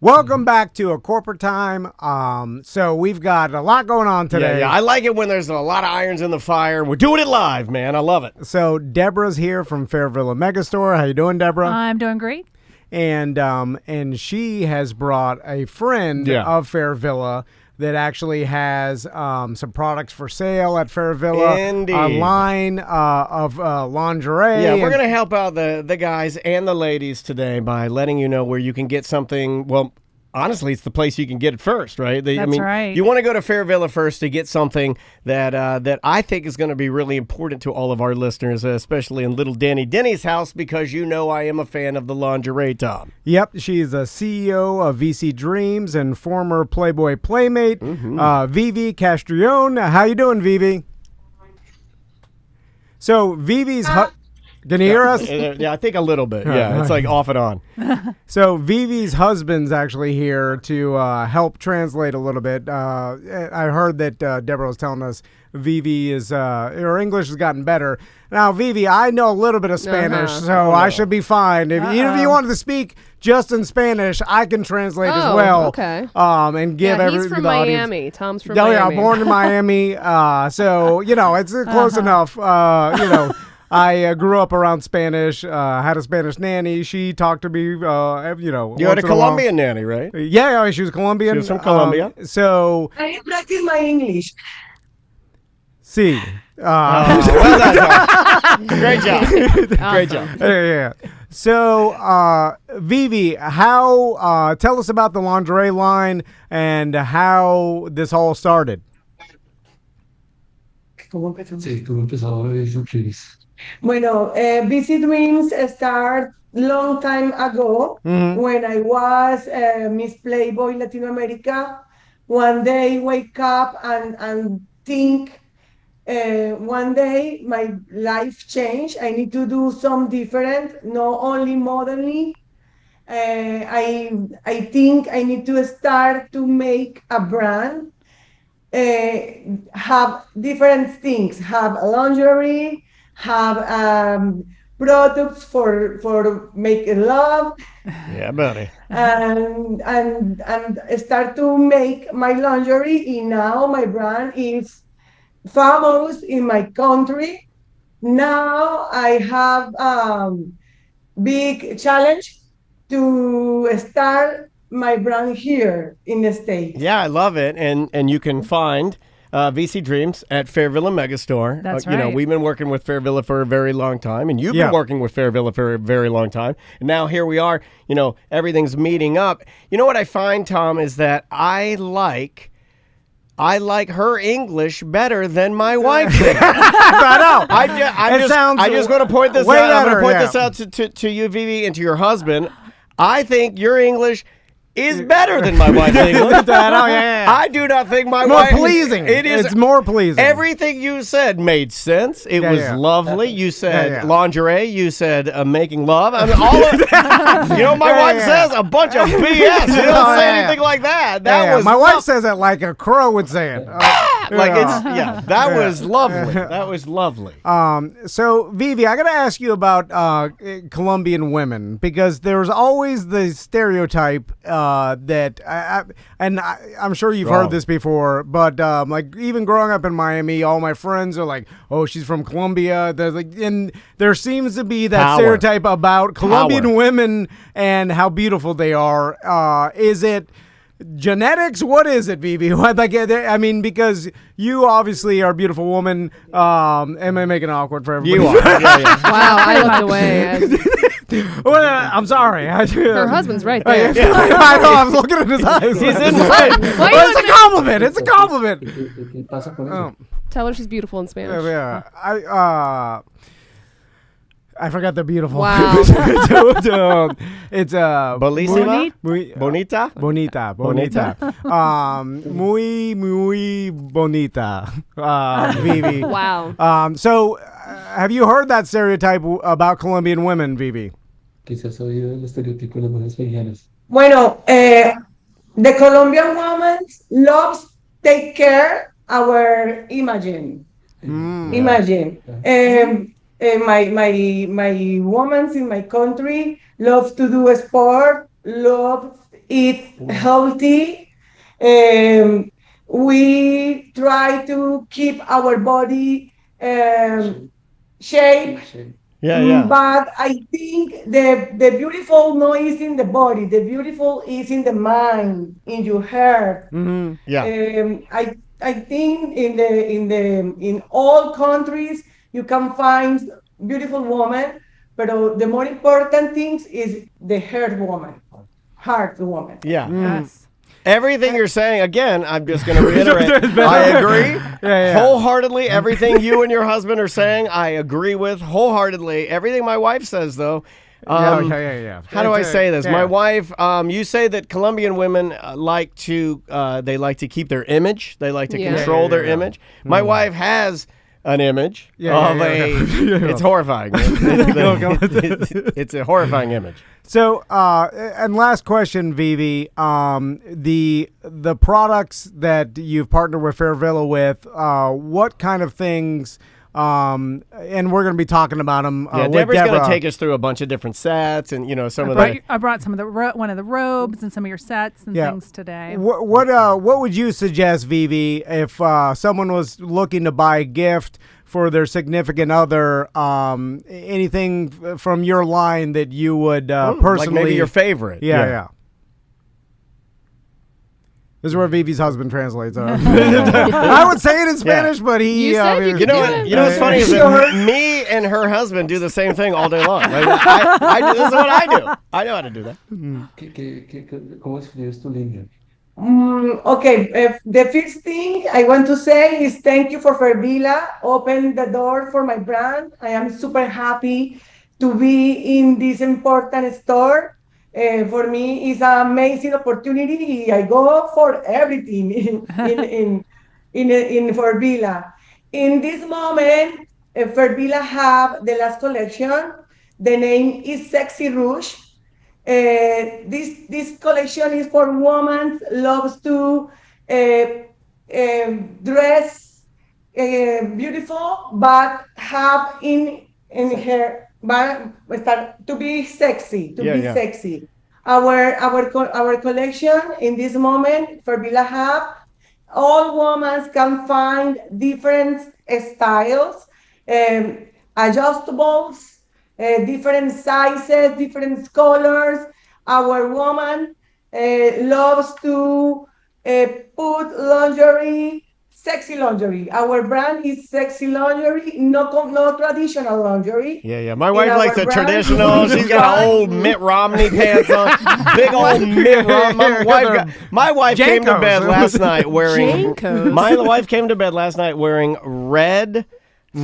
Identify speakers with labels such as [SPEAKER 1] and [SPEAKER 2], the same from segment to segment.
[SPEAKER 1] Welcome back to A Corporate Time. So we've got a lot going on today.
[SPEAKER 2] Yeah, I like it when there's a lot of irons in the fire. We're doing it live, man. I love it.
[SPEAKER 1] So Deborah's here from Fairvilla Megastore. How you doing, Deborah?
[SPEAKER 3] I'm doing great.
[SPEAKER 1] And she has brought a friend of Fairvilla that actually has some products for sale at Fairvilla.
[SPEAKER 2] Indeed.
[SPEAKER 1] A line of lingerie.
[SPEAKER 2] Yeah, we're going to help out the guys and the ladies today by letting you know where you can get something. Well, honestly, it's the place you can get it first, right?
[SPEAKER 3] That's right.
[SPEAKER 2] You want to go to Fairvilla first to get something that I think is going to be really important to all of our listeners, especially in little Denny's house, because you know I am a fan of the lingerie, Tom.
[SPEAKER 1] Yep, she's a CEO of VC Dreams and former Playboy playmate, Vivi Castrillon. How you doing, Vivi? So Vivi's... Can you hear us?
[SPEAKER 2] Yeah, I think a little bit. Yeah, it's like off and on.
[SPEAKER 1] So Vivi's husband's actually here to help translate a little bit. I heard that Deborah was telling us Vivi is her English has gotten better. Now, Vivi, I know a little bit of Spanish, so I should be fine. Even if you wanted to speak just in Spanish, I can translate as well.
[SPEAKER 4] Okay.
[SPEAKER 1] And give
[SPEAKER 4] he's from Miami. Tom's from
[SPEAKER 1] Miami.
[SPEAKER 4] Miami.
[SPEAKER 1] Yeah, born in Miami. So it's close enough. I grew up around Spanish, had a Spanish nanny. She talked to me,
[SPEAKER 2] You had a Colombian nanny, right?
[SPEAKER 1] Yeah, she was Colombian.
[SPEAKER 2] She was from Colombia.
[SPEAKER 1] So
[SPEAKER 5] I practice my English.
[SPEAKER 1] See.
[SPEAKER 2] Well done, Tom. Great job. Great job.
[SPEAKER 1] Yeah. So, Vivi, tell us about the lingerie line and how this all started.
[SPEAKER 5] ¿Cómo empezó?
[SPEAKER 6] Sí, tú empezabas, please.
[SPEAKER 5] Bueno, VC Dreams start long time ago when I was Miss Playboy Latin America. One day wake up and think one day my life changed. I need to do some different, not only modeling. I think I need to start to make a brand. Have different things, have lingerie, have products for making love.
[SPEAKER 2] Yeah, buddy.
[SPEAKER 5] And start to make my lingerie. And now my brand is famous in my country. Now I have big challenge to start my brand here in the States.
[SPEAKER 2] Yeah, I love it. And you can find VC Dreams at Fairvilla Megastore.
[SPEAKER 3] That's right.
[SPEAKER 2] We've been working with Fairvilla for a very long time, and you've been working with Fairvilla for a very long time. And now here we are, everything's meeting up. You know what I find, Tom, is that I like her English better than my wife's English.
[SPEAKER 1] I know.
[SPEAKER 2] I just going to point this
[SPEAKER 1] way
[SPEAKER 2] out. I'm
[SPEAKER 1] better,
[SPEAKER 2] going to point this out to you, Vivi, and to your husband. I think your English is better than my wife's English. I do not think my wife...
[SPEAKER 1] More pleasing. It's more pleasing.
[SPEAKER 2] Everything you said made sense. It was lovely. You said lingerie. You said making love. I mean, all of my wife says a bunch of BS. She don't say anything like that.
[SPEAKER 1] My wife says it like a crow would say it.
[SPEAKER 2] That was lovely. That was lovely.
[SPEAKER 1] So Vivi, I got to ask you about Colombian women, because there's always the stereotype that I'm sure you've heard this before, but like even growing up in Miami, all my friends are like, "Oh, she's from Colombia." And there seems to be that stereotype about Colombian women and how beautiful they are. Is it genetics? What is it, Vivi? Because you obviously are a beautiful woman. Am I making it awkward for everybody?
[SPEAKER 2] You are.
[SPEAKER 4] Wow, I looked away.
[SPEAKER 1] Well, I'm sorry.
[SPEAKER 4] Her husband's right there.
[SPEAKER 1] I know. I was looking at his eyes.
[SPEAKER 2] He's in right.
[SPEAKER 1] It's a compliment. It's a compliment.
[SPEAKER 6] ¿Qué pasa con eso?
[SPEAKER 4] Tell her she's beautiful in Spanish.
[SPEAKER 1] I forgot the beautiful.
[SPEAKER 4] Wow.
[SPEAKER 1] It's
[SPEAKER 2] Bellissima? Bonita?
[SPEAKER 1] Bonita. Muy bonita. Vivi.
[SPEAKER 4] Wow.
[SPEAKER 1] So, have you heard that stereotype about Colombian women, Vivi?
[SPEAKER 6] Quizás has oído el estereotipo de las mujeres mexicanas.
[SPEAKER 5] Bueno, the Colombian woman loves take care our imagine. Imagine. My women in my country love to do sport, love eat healthy. We try to keep our body shape.
[SPEAKER 2] Yeah.
[SPEAKER 5] But I think the beautiful no is in the body. The beautiful is in the mind, in your heart.
[SPEAKER 2] Yeah.
[SPEAKER 5] I think in all countries you can find beautiful women, but the more important things is the heart woman.
[SPEAKER 2] Yeah.
[SPEAKER 3] Yes.
[SPEAKER 2] Everything you're saying, again, I'm just going to reiterate. I agree wholeheartedly. Everything you and your husband are saying, I agree with wholeheartedly. Everything my wife says, though. How do I say this? My wife, you say that Colombian women like to keep their image. They like to control their image. My wife has an image of it's horrifying. It's a horrifying image.
[SPEAKER 1] So, and last question, Vivi, the products that you've partnered with Fairvilla with, what kind of things, and we're going to be talking about them.
[SPEAKER 2] Deborah's going to take us through a bunch of different sets, and
[SPEAKER 3] I brought some of one of the robes and some of your sets and things today.
[SPEAKER 1] What would you suggest, Vivi, if someone was looking to buy a gift for their significant other, anything from your line that you would personally...
[SPEAKER 2] Like maybe your favorite.
[SPEAKER 1] Yeah. This is where Vivi's husband translates. I would say it in Spanish, but he...
[SPEAKER 4] You said you could
[SPEAKER 2] know what's funny is that me and her husband do the same thing all day long. Like, this is what I do. I know how to do that.
[SPEAKER 6] ¿Cómo escribes tu línea?
[SPEAKER 5] Okay, the first thing I want to say is thank you for Fairvilla. Open the door for my brand. I am super happy to be in this important store. For me, it's an amazing opportunity. I go for everything in Fairvilla. In this moment, Fairvilla have the last collection. The name is Sexy Rouge. This collection is for women loves to dress beautiful, but have in her start to be sexy. Sexy. Our collection in this moment for Villa have all women can find different styles, adjustables. Different sizes, different colors. Our woman loves to put lingerie, sexy lingerie. Our brand is sexy lingerie, no traditional lingerie.
[SPEAKER 2] Yeah. My wife likes the traditional. She's got old Mitt Romney pants on. Big old Mitt Romney. My wife came to bed last night wearing. My wife came to bed last night wearing red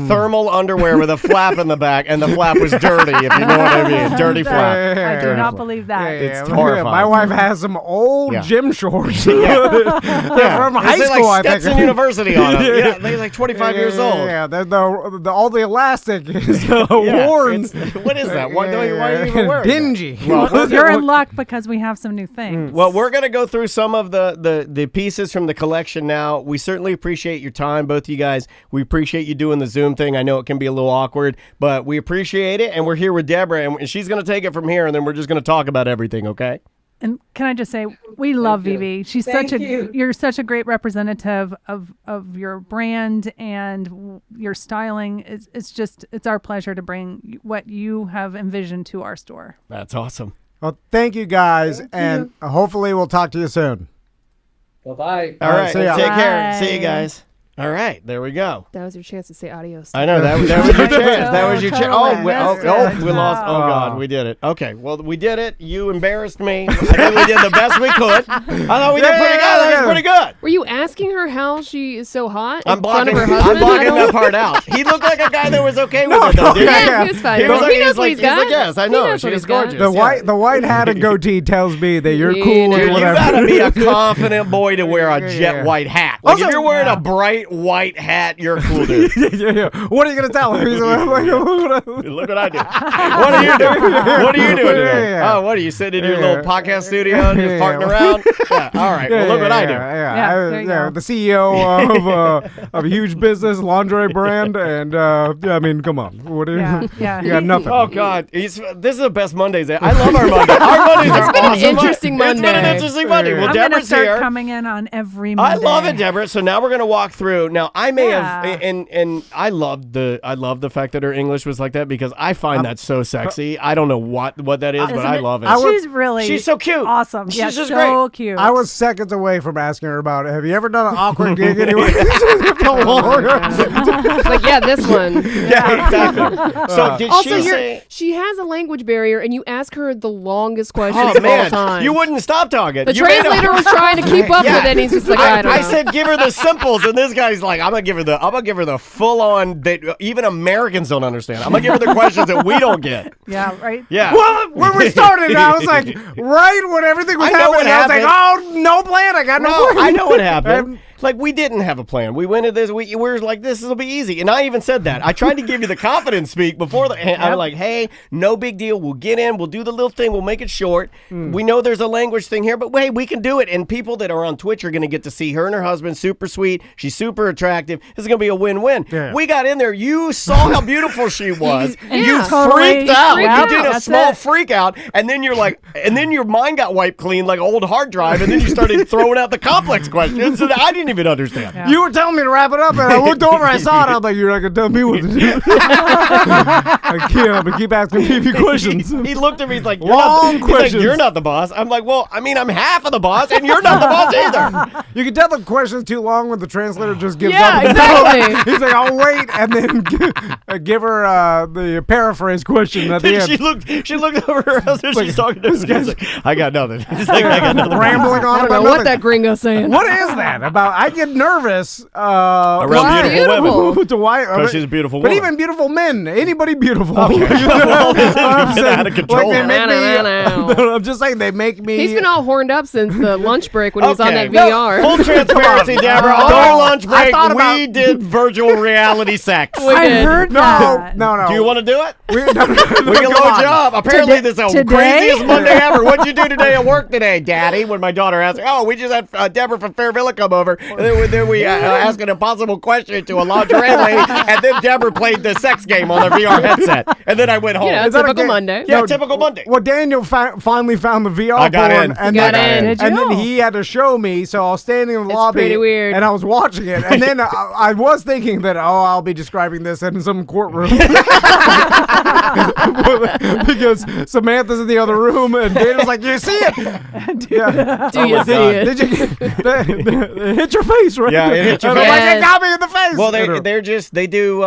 [SPEAKER 2] thermal underwear with a flap in the back, and the flap was dirty, if you know what I mean. Dirty flap.
[SPEAKER 3] I do not believe that.
[SPEAKER 2] It's horrifying.
[SPEAKER 1] My wife has some old gym shorts from high school,
[SPEAKER 2] like
[SPEAKER 1] I think.
[SPEAKER 2] Stetson University on them. Yeah, they're like 25 years old.
[SPEAKER 1] Yeah, all the elastic is worn.
[SPEAKER 2] What is that? Why are you even wearing
[SPEAKER 1] dingy.
[SPEAKER 3] Well, you're in luck because we have some new things.
[SPEAKER 2] Well, we're going to go through some of the pieces from the collection now. We certainly appreciate your time, both of you guys. We appreciate you doing the Zoom thing. I know it can be a little awkward, but we appreciate it, and we're here with Deborah, and she's going to take it from here, and then we're just going to talk about everything, okay?
[SPEAKER 3] And can I just say, we love Vivi. She's you're such a great representative of your brand and your styling. It's our pleasure to bring what you have envisioned to our store.
[SPEAKER 2] That's awesome.
[SPEAKER 1] Well, thank you guys, and hopefully we'll talk to you soon.
[SPEAKER 6] Bye-bye.
[SPEAKER 2] All right,
[SPEAKER 1] see ya.
[SPEAKER 2] Take care. See you guys. All right, there we go.
[SPEAKER 4] That was your chance to say adios.
[SPEAKER 2] I know, that was your chance. That was your chance. We lost. Oh,
[SPEAKER 1] Oh.
[SPEAKER 2] God, we did it. Okay, well, we did it. You embarrassed me. I think we did the best we could. I thought we did pretty good. That was pretty good.
[SPEAKER 4] Were you asking her how she is so hot
[SPEAKER 2] I'm
[SPEAKER 4] in front
[SPEAKER 2] blocking
[SPEAKER 4] of her husband?
[SPEAKER 2] that part out. He looked like a guy that was okay with it, though, didn't he?
[SPEAKER 4] Yeah, he was fine.
[SPEAKER 2] He was
[SPEAKER 4] He knows what he's got.
[SPEAKER 2] like, yes, I
[SPEAKER 4] He
[SPEAKER 2] know.
[SPEAKER 4] knows what
[SPEAKER 2] She's
[SPEAKER 4] he's got.
[SPEAKER 2] gorgeous.
[SPEAKER 1] The white hat and goatee tells me that you're cool
[SPEAKER 4] Yeah.
[SPEAKER 1] and
[SPEAKER 2] You
[SPEAKER 1] whatever.
[SPEAKER 2] gotta be a confident boy to wear a jet white hat. Like
[SPEAKER 1] Also-
[SPEAKER 2] if you're wearing a bright white hat. You're a cool dude.
[SPEAKER 1] yeah. What are you gonna tell him?
[SPEAKER 2] Look what I do. What are you doing? What are you doing today?
[SPEAKER 1] Yeah.
[SPEAKER 2] Oh, what are you sitting in your little podcast studio and just farting around? Yeah. All right. Well, look what I do.
[SPEAKER 3] there you go.
[SPEAKER 1] The CEO of a huge business lingerie brand, and I mean, come on, what are
[SPEAKER 3] Yeah.
[SPEAKER 1] you got nothing.
[SPEAKER 2] Oh God, this is the best Mondays. I love our Mondays. Our Mondays are
[SPEAKER 4] been an
[SPEAKER 2] awesome.
[SPEAKER 4] interesting
[SPEAKER 2] It's been an
[SPEAKER 4] Monday.
[SPEAKER 2] interesting Monday. Well,
[SPEAKER 3] I'm gonna
[SPEAKER 2] Deborah's
[SPEAKER 3] start
[SPEAKER 2] here.
[SPEAKER 3] coming in on every Monday.
[SPEAKER 2] I love it, Deborah. So now we're gonna walk through. Now I may have,
[SPEAKER 3] Yeah.
[SPEAKER 2] and I love the fact that her English was like that because I find that so sexy. I don't know what that is, but I love it.
[SPEAKER 3] She's
[SPEAKER 2] so cute.
[SPEAKER 3] awesome.
[SPEAKER 2] She's
[SPEAKER 3] Yeah,
[SPEAKER 2] just
[SPEAKER 3] so
[SPEAKER 2] great.
[SPEAKER 3] cute.
[SPEAKER 1] I was seconds away from asking her about, have you ever done an awkward gig anyway?
[SPEAKER 4] Like, yeah, this one.
[SPEAKER 2] Yeah, exactly. So did
[SPEAKER 4] Also,
[SPEAKER 2] she say?
[SPEAKER 4] she has a language barrier, and you ask her the longest questions
[SPEAKER 2] Oh
[SPEAKER 4] of all
[SPEAKER 2] man,
[SPEAKER 4] time.
[SPEAKER 2] you wouldn't stop talking.
[SPEAKER 4] The
[SPEAKER 2] You made
[SPEAKER 4] translator was trying to keep up with it, and he's just like, I don't know.
[SPEAKER 2] I said give her the simples, and this guy's like, I'm gonna give her the full on that even Americans don't understand. I'm gonna give her the questions that we don't get.
[SPEAKER 3] Yeah, right.
[SPEAKER 2] Yeah.
[SPEAKER 1] Well, when we started, I was like, right when everything was
[SPEAKER 2] I know
[SPEAKER 1] happening,
[SPEAKER 2] what
[SPEAKER 1] I was like,
[SPEAKER 2] happened.
[SPEAKER 1] oh, no plan. I got no
[SPEAKER 2] No,
[SPEAKER 1] plan.
[SPEAKER 2] I know what happened. Like, we didn't have a plan. We went into this. We were like, this will be easy. And I even said that. I tried to give you the confidence speak before I'm like, hey, no big deal. We'll get in. We'll do the little thing. We'll make it short. We know there's a language thing here, but hey, we can do it. And people that are on Twitch are going to get to see her and her husband. Super sweet. She's super attractive. This is going to be a win-win.
[SPEAKER 1] Yeah.
[SPEAKER 2] We got in there. You saw how beautiful she was. You
[SPEAKER 4] Yeah.
[SPEAKER 3] Totally.
[SPEAKER 2] freaked out.
[SPEAKER 3] Yeah,
[SPEAKER 2] You did a
[SPEAKER 3] that's
[SPEAKER 2] small
[SPEAKER 3] it.
[SPEAKER 2] freak out. And then you're like, and then your mind got wiped clean like an old hard drive. And then you started throwing out the complex questions that I didn't even understand.
[SPEAKER 3] Yeah.
[SPEAKER 1] You were telling me to wrap it up, and I looked over, I saw it, I was like, you're not going to tell me what to do. I can't, but keep asking me questions.
[SPEAKER 2] He looked at me. He's like,
[SPEAKER 1] Long questions.
[SPEAKER 2] You're not the boss. I'm like, well, I mean, I'm half of the boss, and you're not the boss either.
[SPEAKER 1] You can tell the question's too long when the translator just gives
[SPEAKER 4] Yeah,
[SPEAKER 1] up.
[SPEAKER 4] exactly.
[SPEAKER 1] He's like, I'll wait, and then give her the paraphrase question at the
[SPEAKER 2] Then
[SPEAKER 1] end.
[SPEAKER 2] she looked over her husband. She's talking to him. He's like, I got nothing. He's like, I got nothing.
[SPEAKER 1] Rambling on
[SPEAKER 4] I don't
[SPEAKER 1] about
[SPEAKER 4] know what
[SPEAKER 1] nothing.
[SPEAKER 4] that gringo's saying.
[SPEAKER 1] What is that about? I get nervous
[SPEAKER 2] Around
[SPEAKER 4] Why?
[SPEAKER 2] beautiful women.
[SPEAKER 1] to why?
[SPEAKER 2] Because she's a beautiful
[SPEAKER 1] But
[SPEAKER 2] woman.
[SPEAKER 1] even beautiful men, anybody beautiful.
[SPEAKER 2] Well, this is
[SPEAKER 1] I'm
[SPEAKER 2] getting out of
[SPEAKER 1] saying,
[SPEAKER 2] control.
[SPEAKER 1] like, they make me,
[SPEAKER 4] No.
[SPEAKER 1] I'm just saying they make me.
[SPEAKER 4] He's been all horned up since the lunch break when he was on that
[SPEAKER 2] No,
[SPEAKER 4] VR.
[SPEAKER 2] full transparency, Deborah. On our lunch
[SPEAKER 1] I
[SPEAKER 2] break,
[SPEAKER 1] thought about-
[SPEAKER 2] we did virtual reality sex.
[SPEAKER 4] We
[SPEAKER 3] I
[SPEAKER 4] did.
[SPEAKER 3] heard
[SPEAKER 1] no,
[SPEAKER 3] that.
[SPEAKER 1] no.
[SPEAKER 2] Do you want to do it?
[SPEAKER 1] We,
[SPEAKER 2] We can load you up. Apparently, this is the
[SPEAKER 3] Today?
[SPEAKER 2] craziest Monday ever. What'd you do today at work today, Daddy? When my daughter asked, oh, we just had Deborah from Fairville come over. And then we asked an impossible question to a lingerie lady. And then Deborah played the sex game on her VR headset. And then I went home.
[SPEAKER 4] You know,
[SPEAKER 1] Is that a
[SPEAKER 4] typical
[SPEAKER 1] game?
[SPEAKER 4] Monday.
[SPEAKER 2] Yeah, typical Monday.
[SPEAKER 1] Well, Daniel finally found the VR
[SPEAKER 2] I got
[SPEAKER 1] porn,
[SPEAKER 2] in.
[SPEAKER 1] and
[SPEAKER 4] You got
[SPEAKER 1] then,
[SPEAKER 4] in.
[SPEAKER 3] Did
[SPEAKER 1] and
[SPEAKER 3] you?
[SPEAKER 1] then he had to show me. So I was standing in the
[SPEAKER 4] It's
[SPEAKER 1] lobby,
[SPEAKER 4] pretty weird.
[SPEAKER 1] and I was watching it. And then I was thinking that I'll be describing this in some courtroom because Samantha's in the other room, and Daniel's like, "You see it? Yeah.
[SPEAKER 4] Do you
[SPEAKER 2] my
[SPEAKER 4] see
[SPEAKER 2] God.
[SPEAKER 4] it?
[SPEAKER 1] Did you? It hit your face, right?
[SPEAKER 2] Yeah, it hit your
[SPEAKER 1] And I'm like,
[SPEAKER 4] face.
[SPEAKER 1] it got me in the face.
[SPEAKER 2] Well,
[SPEAKER 1] You know.
[SPEAKER 2] they do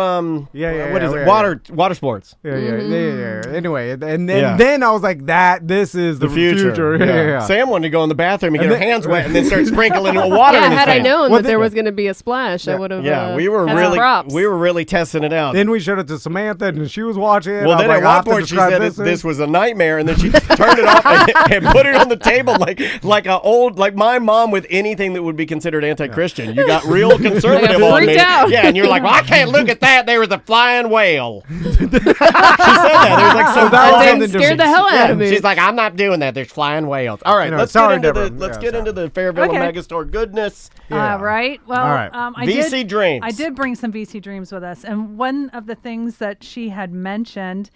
[SPEAKER 1] Yeah,
[SPEAKER 2] what is
[SPEAKER 1] yeah,
[SPEAKER 2] it?
[SPEAKER 1] yeah.
[SPEAKER 2] Water sports.
[SPEAKER 1] Yeah. Anyway, and then
[SPEAKER 2] Yeah.
[SPEAKER 1] then I was like, this is the future. Yeah.
[SPEAKER 2] Sam wanted to go in the bathroom and get
[SPEAKER 1] And
[SPEAKER 2] her
[SPEAKER 1] then-
[SPEAKER 2] hands wet and then start sprinkling water in
[SPEAKER 4] Yeah,
[SPEAKER 2] his
[SPEAKER 4] had I
[SPEAKER 2] face.
[SPEAKER 4] known
[SPEAKER 1] Well,
[SPEAKER 4] that there was going to be a splash, I would have.
[SPEAKER 2] Yeah, we were
[SPEAKER 4] had some
[SPEAKER 2] really
[SPEAKER 4] props.
[SPEAKER 2] testing it out.
[SPEAKER 1] Then we showed it to Samantha, and she was watching it.
[SPEAKER 2] Well,
[SPEAKER 1] I was
[SPEAKER 2] then
[SPEAKER 1] like,
[SPEAKER 2] at
[SPEAKER 1] I'll
[SPEAKER 2] one
[SPEAKER 1] have to
[SPEAKER 2] point she
[SPEAKER 1] describe
[SPEAKER 2] said this was a nightmare, and then she turned it off and put it on the table like my mom with anything that would be considered anti-Christian. You got real conservative on
[SPEAKER 4] freaked
[SPEAKER 2] me.
[SPEAKER 4] out.
[SPEAKER 2] Yeah, and you're like, well, I can't look at that. There was a flying whale. She said that. There's like some
[SPEAKER 1] that was
[SPEAKER 4] That
[SPEAKER 1] something
[SPEAKER 4] thing scared the hell out of me.
[SPEAKER 2] She's like, I'm not doing that. There's flying whales. All right,
[SPEAKER 1] You know,
[SPEAKER 2] let's
[SPEAKER 1] sorry,
[SPEAKER 2] get into
[SPEAKER 1] Deborah.
[SPEAKER 2] the let's
[SPEAKER 1] Yeah,
[SPEAKER 2] get
[SPEAKER 1] sorry.
[SPEAKER 2] into the Fairville
[SPEAKER 3] Okay.
[SPEAKER 2] Megastore goodness.
[SPEAKER 1] Yeah.
[SPEAKER 3] Right. Well,
[SPEAKER 1] All right.
[SPEAKER 3] I
[SPEAKER 2] VC
[SPEAKER 3] did,
[SPEAKER 2] Dreams.
[SPEAKER 3] I did bring some VC Dreams with us, and one of the things that she had mentioned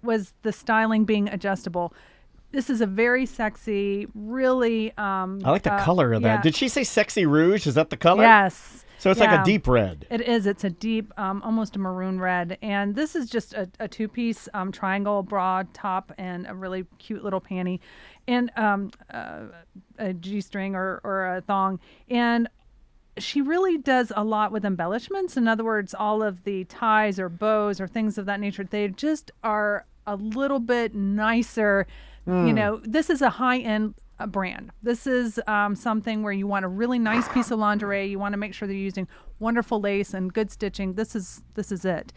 [SPEAKER 3] was the styling being adjustable. This is a very sexy, really.
[SPEAKER 2] I like the color of that.
[SPEAKER 3] yeah.
[SPEAKER 2] Did she say sexy rouge? Is that the color?
[SPEAKER 3] Yes.
[SPEAKER 2] So it's like
[SPEAKER 3] Yeah.
[SPEAKER 2] a deep red.
[SPEAKER 3] It is. It's a deep, almost a maroon red. And this is just a two-piece triangle bra top and a really cute little panty and a G-string or a thong. And she really does a lot with embellishments. In other words, all of the ties or bows or things of that nature, they just are a little bit nicer. You know, this is a high-end brand. This is something where you want a really nice piece of lingerie. You want to make sure they're using wonderful lace and good stitching. This is it.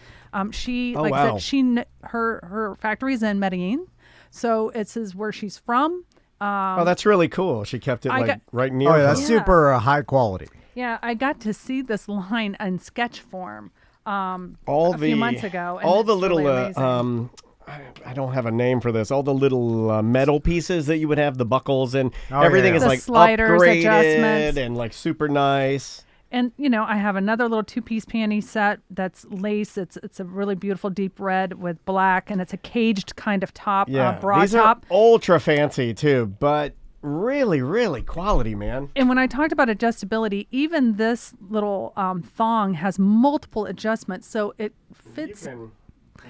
[SPEAKER 3] She I
[SPEAKER 2] wow.
[SPEAKER 3] said, her factory is in Medellin, so this is where she's from.
[SPEAKER 2] Oh, that's really cool. She kept it
[SPEAKER 3] I got-
[SPEAKER 2] right near
[SPEAKER 1] Oh, yeah,
[SPEAKER 2] her.
[SPEAKER 1] that's super high quality.
[SPEAKER 3] Yeah, I got to see this line in sketch form a few months ago. And
[SPEAKER 2] all the
[SPEAKER 3] it's
[SPEAKER 2] little,
[SPEAKER 3] really amazing.
[SPEAKER 2] I don't have a name for this. All the little metal pieces that you would have, the buckles, and everything is
[SPEAKER 3] The
[SPEAKER 2] like
[SPEAKER 3] sliders,
[SPEAKER 2] upgraded
[SPEAKER 3] adjustments.
[SPEAKER 2] and like super nice.
[SPEAKER 3] And, I have another little 2-piece panty set that's lace. It's a really beautiful deep red with black, and it's a caged kind of top, bra
[SPEAKER 2] these
[SPEAKER 3] top.
[SPEAKER 2] are ultra fancy too, but really, really quality, man.
[SPEAKER 3] And when I talked about adjustability, even this little thong has multiple adjustments, so it fits.
[SPEAKER 2] You can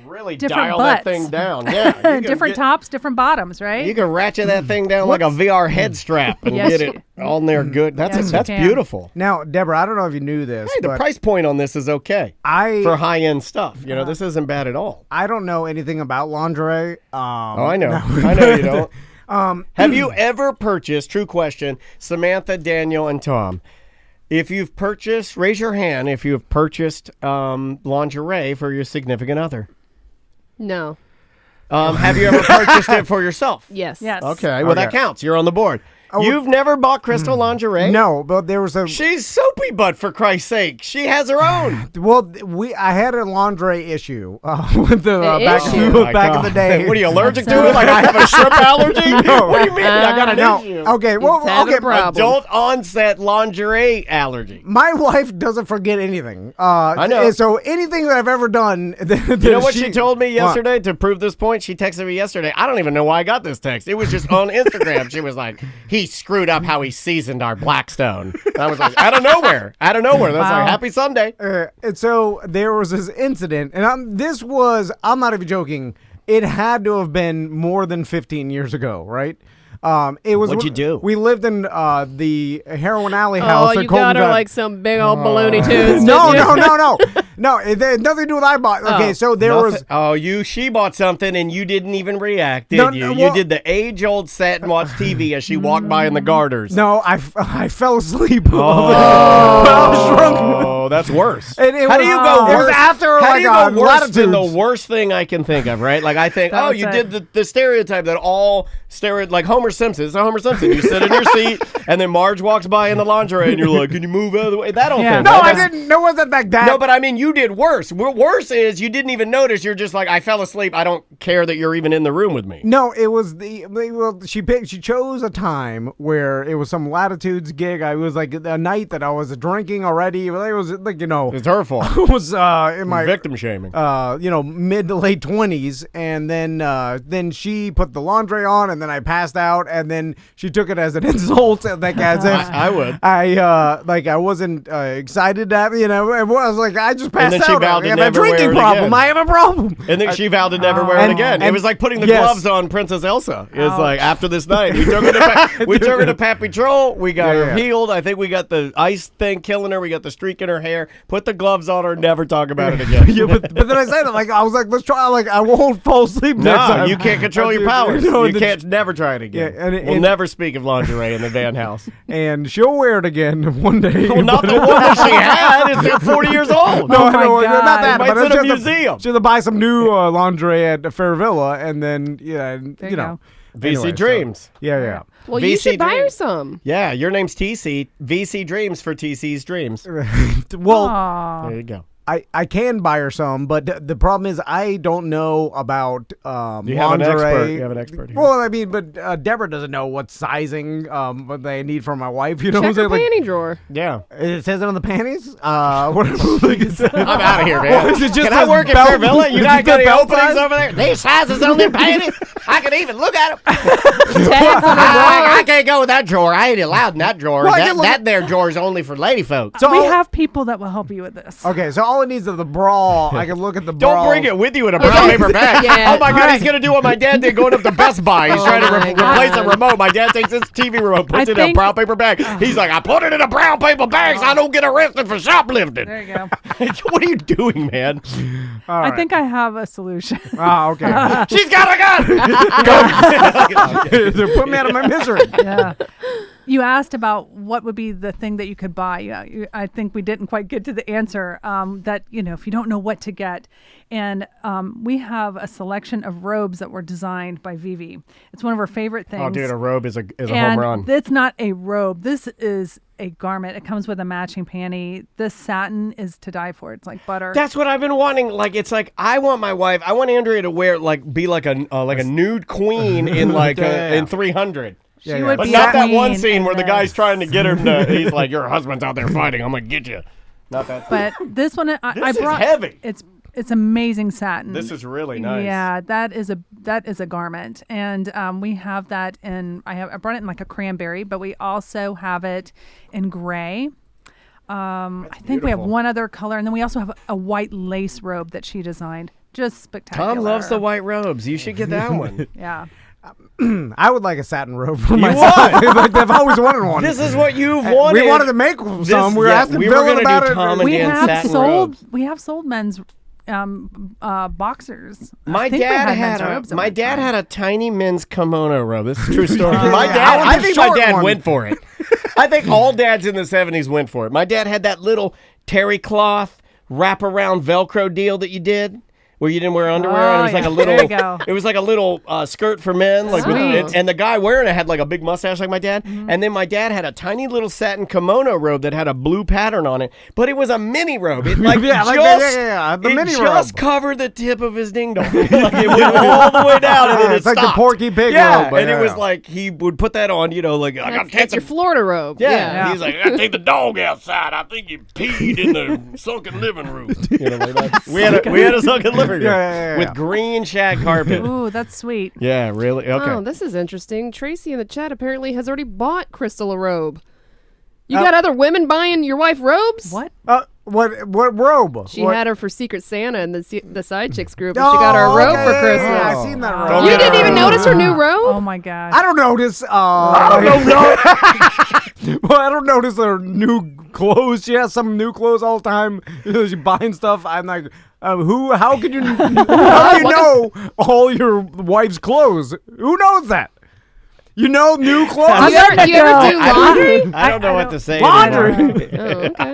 [SPEAKER 2] really
[SPEAKER 3] different
[SPEAKER 2] dial
[SPEAKER 3] butts.
[SPEAKER 2] that thing down. Yeah, you can
[SPEAKER 3] different tops, different bottoms, right?
[SPEAKER 2] You can ratchet that thing down like a VR head strap and
[SPEAKER 3] Yes,
[SPEAKER 2] get it on there good. That's
[SPEAKER 3] Yes, you
[SPEAKER 2] that's
[SPEAKER 3] can.
[SPEAKER 2] beautiful.
[SPEAKER 1] Now, Deborah, I don't know if you knew this,
[SPEAKER 2] Hey, the
[SPEAKER 1] but
[SPEAKER 2] price point on this is okay
[SPEAKER 1] I
[SPEAKER 2] for high end stuff. This isn't bad at all.
[SPEAKER 1] I don't know anything about lingerie.
[SPEAKER 2] Oh, I know. I know you don't. Have you ever purchased, true question, Samantha, Daniel, and Tom, if you've purchased, raise your hand if you've purchased lingerie for your significant other.
[SPEAKER 4] No.
[SPEAKER 2] Have you ever purchased it for yourself?
[SPEAKER 4] Yes.
[SPEAKER 3] Yes.
[SPEAKER 2] Okay, well, that
[SPEAKER 1] Okay.
[SPEAKER 2] counts. You're on the board. You've never bought Crystal lingerie?
[SPEAKER 1] No, but there was a
[SPEAKER 2] She's soapy butt, for Christ's sake. She has her own.
[SPEAKER 1] well. I had a lingerie issue with the
[SPEAKER 4] issue?
[SPEAKER 2] Oh, my
[SPEAKER 1] back in
[SPEAKER 2] God.
[SPEAKER 1] the day.
[SPEAKER 2] What are you allergic
[SPEAKER 3] That's
[SPEAKER 2] to it? Like I have a shrimp allergy? What do you mean? I got an
[SPEAKER 1] No.
[SPEAKER 2] issue.
[SPEAKER 1] Okay. Well.
[SPEAKER 4] He's having
[SPEAKER 1] Okay.
[SPEAKER 4] a problem.
[SPEAKER 2] Adult onset lingerie allergy.
[SPEAKER 1] My wife doesn't forget anything.
[SPEAKER 2] I know.
[SPEAKER 1] So anything that I've ever done,
[SPEAKER 2] You know what she told me yesterday to prove this point? She texted me yesterday. I don't even know why I got this text. It was just on Instagram. She was like, he screwed up how he seasoned our Blackstone. And I was like, out of nowhere. That's
[SPEAKER 3] Wow.
[SPEAKER 2] like, happy Sunday.
[SPEAKER 1] And so there was this incident, and I'm not even joking. It had to have been more than 15 years ago, right? It was.
[SPEAKER 2] What'd you do?
[SPEAKER 1] We lived in the Heroin Alley house.
[SPEAKER 4] Oh,
[SPEAKER 1] at
[SPEAKER 4] you
[SPEAKER 1] Colton
[SPEAKER 4] got her
[SPEAKER 1] Drive.
[SPEAKER 4] like some big old balloony tunes.
[SPEAKER 1] No,
[SPEAKER 4] didn't you?
[SPEAKER 1] no. It had nothing to do with I bought. Okay,
[SPEAKER 4] Oh.
[SPEAKER 1] so there was.
[SPEAKER 2] Oh, she bought something and you didn't even react, did
[SPEAKER 1] No,
[SPEAKER 2] you?
[SPEAKER 1] no,
[SPEAKER 2] You
[SPEAKER 1] well-
[SPEAKER 2] did the age-old sat and watch TV as she walked by in the garters.
[SPEAKER 1] No, I fell asleep. I was drunk.
[SPEAKER 2] Oh, that's worse.
[SPEAKER 1] And it
[SPEAKER 2] How do
[SPEAKER 1] was-
[SPEAKER 2] you go
[SPEAKER 1] it was
[SPEAKER 2] worse?
[SPEAKER 1] after,
[SPEAKER 2] How
[SPEAKER 1] like,
[SPEAKER 2] do you go worse than the
[SPEAKER 1] latitudes.
[SPEAKER 2] worst thing I can think of, right? Like I think,
[SPEAKER 3] That
[SPEAKER 2] oh,
[SPEAKER 3] was
[SPEAKER 2] you
[SPEAKER 3] it.
[SPEAKER 2] did the stereotype that all like Homer Simpson. It's a Homer Simpson. You sit in your seat, and then Marge walks by in the lingerie, and you're like, "Can you move out of the way?" That don't
[SPEAKER 3] Yeah.
[SPEAKER 2] think.
[SPEAKER 1] No,
[SPEAKER 2] right?
[SPEAKER 1] I
[SPEAKER 2] That's-
[SPEAKER 1] didn't. No, it wasn't like that.
[SPEAKER 2] No, but I mean, you did worse. Worse is you didn't even notice. You're just like, I fell asleep. I don't care that you're even in the room with me.
[SPEAKER 1] No, it was she chose a time where it was some Latitudes gig. I was like a night that I was drinking already. It was like
[SPEAKER 2] It's her fault.
[SPEAKER 1] I was in my
[SPEAKER 2] Victim shaming.
[SPEAKER 1] mid to late 20s, and then she put the laundry on, and then I passed out, and then she took it as an insult, and like as if
[SPEAKER 2] I would.
[SPEAKER 1] I wasn't excited to have, it was like I just passed
[SPEAKER 2] then she
[SPEAKER 1] out.
[SPEAKER 2] vowed
[SPEAKER 1] I
[SPEAKER 2] to
[SPEAKER 1] have a
[SPEAKER 2] never wear
[SPEAKER 1] drinking
[SPEAKER 2] it
[SPEAKER 1] problem.
[SPEAKER 2] again.
[SPEAKER 1] I have a problem.
[SPEAKER 2] And then she vowed to never wear it again. It
[SPEAKER 1] and-
[SPEAKER 2] was like putting the
[SPEAKER 1] yes.
[SPEAKER 2] gloves on Princess Elsa. It was like after this night, we took her to Pat Patrol. We got her
[SPEAKER 1] Yeah.
[SPEAKER 2] healed. I think we got the ice thing killing her. We got the streak in her hair. Put the gloves on her. Never talk about it again.
[SPEAKER 1] Yeah, but then I said it like I was like, let's try. Like I won't fall asleep next
[SPEAKER 2] No,
[SPEAKER 1] time.
[SPEAKER 2] you can't control your powers. You can't never try it again.
[SPEAKER 1] Yeah, and
[SPEAKER 2] we'll never speak of lingerie in the Van House.
[SPEAKER 1] And she'll wear it again one day.
[SPEAKER 2] Well, not the one that she had. It's 40 years old.
[SPEAKER 1] No,
[SPEAKER 3] Oh my
[SPEAKER 1] no,
[SPEAKER 3] God.
[SPEAKER 1] not that.
[SPEAKER 2] It might
[SPEAKER 1] but
[SPEAKER 2] sit in a
[SPEAKER 1] she has to-
[SPEAKER 2] museum.
[SPEAKER 1] She had to buy some new lingerie at Fair Villa, and then
[SPEAKER 3] There you go.
[SPEAKER 2] VC
[SPEAKER 1] Anyway, so-
[SPEAKER 2] Dreams.
[SPEAKER 1] Yeah.
[SPEAKER 4] Well, you
[SPEAKER 2] VC
[SPEAKER 4] should buy her
[SPEAKER 2] dreams.
[SPEAKER 4] some.
[SPEAKER 2] Yeah, your name's TC. VC Dreams for TC's Dreams.
[SPEAKER 1] Well,
[SPEAKER 3] Aw.
[SPEAKER 2] There you go.
[SPEAKER 1] I can buy her some, but the problem is I don't know about
[SPEAKER 2] You have an
[SPEAKER 1] lingerie.
[SPEAKER 2] expert. You have an expert here.
[SPEAKER 1] Well, I mean, but Deborah doesn't know what sizing what they need for my wife. You know what
[SPEAKER 4] Check
[SPEAKER 1] I'm
[SPEAKER 4] her
[SPEAKER 1] saying?
[SPEAKER 4] panty drawer.
[SPEAKER 2] Yeah.
[SPEAKER 1] It says it on the panties. What
[SPEAKER 2] I'm out of here, man.
[SPEAKER 1] Well, is it just
[SPEAKER 2] Can I
[SPEAKER 1] this
[SPEAKER 2] work at
[SPEAKER 1] belt-
[SPEAKER 2] Fair Villa? You
[SPEAKER 1] is
[SPEAKER 2] guys
[SPEAKER 1] it
[SPEAKER 2] got
[SPEAKER 1] the
[SPEAKER 2] any
[SPEAKER 1] belt
[SPEAKER 2] openings
[SPEAKER 1] size?
[SPEAKER 2] over there? These sizes on them panties. I can even look at them.
[SPEAKER 4] Tags on her drawer.
[SPEAKER 2] I can't go with that drawer. I ain't allowed in that drawer.
[SPEAKER 1] Well, I
[SPEAKER 2] that
[SPEAKER 1] can look
[SPEAKER 2] that there drawer is only for lady folks.
[SPEAKER 1] So
[SPEAKER 3] We
[SPEAKER 1] all-
[SPEAKER 3] have people that will help you with this.
[SPEAKER 1] Okay, so all it needs is the bra. I can look at the bra.
[SPEAKER 2] Don't bring it with you in a brown paper bag.
[SPEAKER 4] Yeah.
[SPEAKER 2] Oh my God, he's gonna do what my dad did going up to Best Buy. He's
[SPEAKER 4] Oh
[SPEAKER 2] trying to
[SPEAKER 4] my
[SPEAKER 2] replace a
[SPEAKER 4] God.
[SPEAKER 2] remote. My dad takes his TV remote, puts
[SPEAKER 3] I
[SPEAKER 2] it in a
[SPEAKER 3] think-
[SPEAKER 2] brown paper bag. He's like, I put it in a brown paper bag so I don't get arrested for shoplifting.
[SPEAKER 3] There you go.
[SPEAKER 2] What are you doing, man?
[SPEAKER 1] All
[SPEAKER 3] I
[SPEAKER 1] right.
[SPEAKER 3] think I have a solution.
[SPEAKER 1] Ah, okay.
[SPEAKER 2] She's got a gun.
[SPEAKER 1] Put me out of my misery.
[SPEAKER 3] Yeah. You asked about what would be the thing that you could buy. I think we didn't quite get to the answer that, if you don't know what to get. And we have a selection of robes that were designed by Vivi. It's one of her favorite things.
[SPEAKER 2] Oh, dude, a robe is a home run.
[SPEAKER 3] It's not a robe. This is a garment. It comes with a matching panty. This satin is to die for. It's like butter.
[SPEAKER 2] That's what I've been wanting. Like, it's like I want Andrea to wear be like a nude queen in in 300.
[SPEAKER 3] But
[SPEAKER 2] not that one scene where the guy's trying to get her to, he's like, your husband's out there fighting, I'm going to get you. Not that
[SPEAKER 3] But this one, I brought.
[SPEAKER 2] Is heavy.
[SPEAKER 3] It's amazing satin.
[SPEAKER 2] This is really nice.
[SPEAKER 3] Yeah, that is a garment. And we have that I brought it in like a cranberry, but we also have it in gray. I think we have one other color, and then we also have a white lace robe that she designed. Just spectacular.
[SPEAKER 2] Tom loves the white robes. You should get that one.
[SPEAKER 3] Yeah.
[SPEAKER 1] I would like a satin robe for myself. Like, I've always wanted one.
[SPEAKER 2] This is what you've wanted.
[SPEAKER 1] We wanted to make some. We were asking Bill about it.
[SPEAKER 2] Tom and
[SPEAKER 3] we have sold men's boxers.
[SPEAKER 2] My dad had a tiny men's kimono robe. This is a true story. I think my dad went for it. I think all dads in the 70s went for it. My dad had that little terry cloth wraparound Velcro deal that you did, where you didn't wear underwear, and it was like a little.
[SPEAKER 3] There you go.
[SPEAKER 2] It was like a little skirt for men, like and the guy wearing it had like a big mustache, like my dad. Mm-hmm. And then my dad had a tiny little satin kimono robe that had a blue pattern on it, but it was a mini robe. It just covered the tip of his ding dong. Like it went all the way down, and then
[SPEAKER 1] it's like the Porky Pig robe.
[SPEAKER 2] And it was like he would put that on, like I gotta take
[SPEAKER 4] that's your Florida robe.
[SPEAKER 2] Yeah. He's like, I gotta take the dog outside. I think you peed in the sunken living room. We had a sunken living room. With green shag carpet.
[SPEAKER 3] Ooh, that's sweet.
[SPEAKER 2] Yeah, really? Okay.
[SPEAKER 4] Oh, this is interesting. Tracy in the chat apparently has already bought Crystal a robe. You got other women buying your wife robes?
[SPEAKER 3] What?
[SPEAKER 1] What robe?
[SPEAKER 4] She had her for Secret Santa in the Side Chicks group, and she got her a robe for Christmas.
[SPEAKER 1] Yeah, I've seen that robe.
[SPEAKER 4] You didn't even notice her new robe?
[SPEAKER 3] Oh my gosh.
[SPEAKER 1] I don't notice. Well, I don't notice her new clothes. She has some new clothes all the time. She's buying stuff. I'm like, how can you know all your wife's clothes? Who knows that? You know new clothes?
[SPEAKER 4] Do you ever do laundry?
[SPEAKER 2] I don't know what to say.
[SPEAKER 1] Laundry?
[SPEAKER 4] Oh, okay.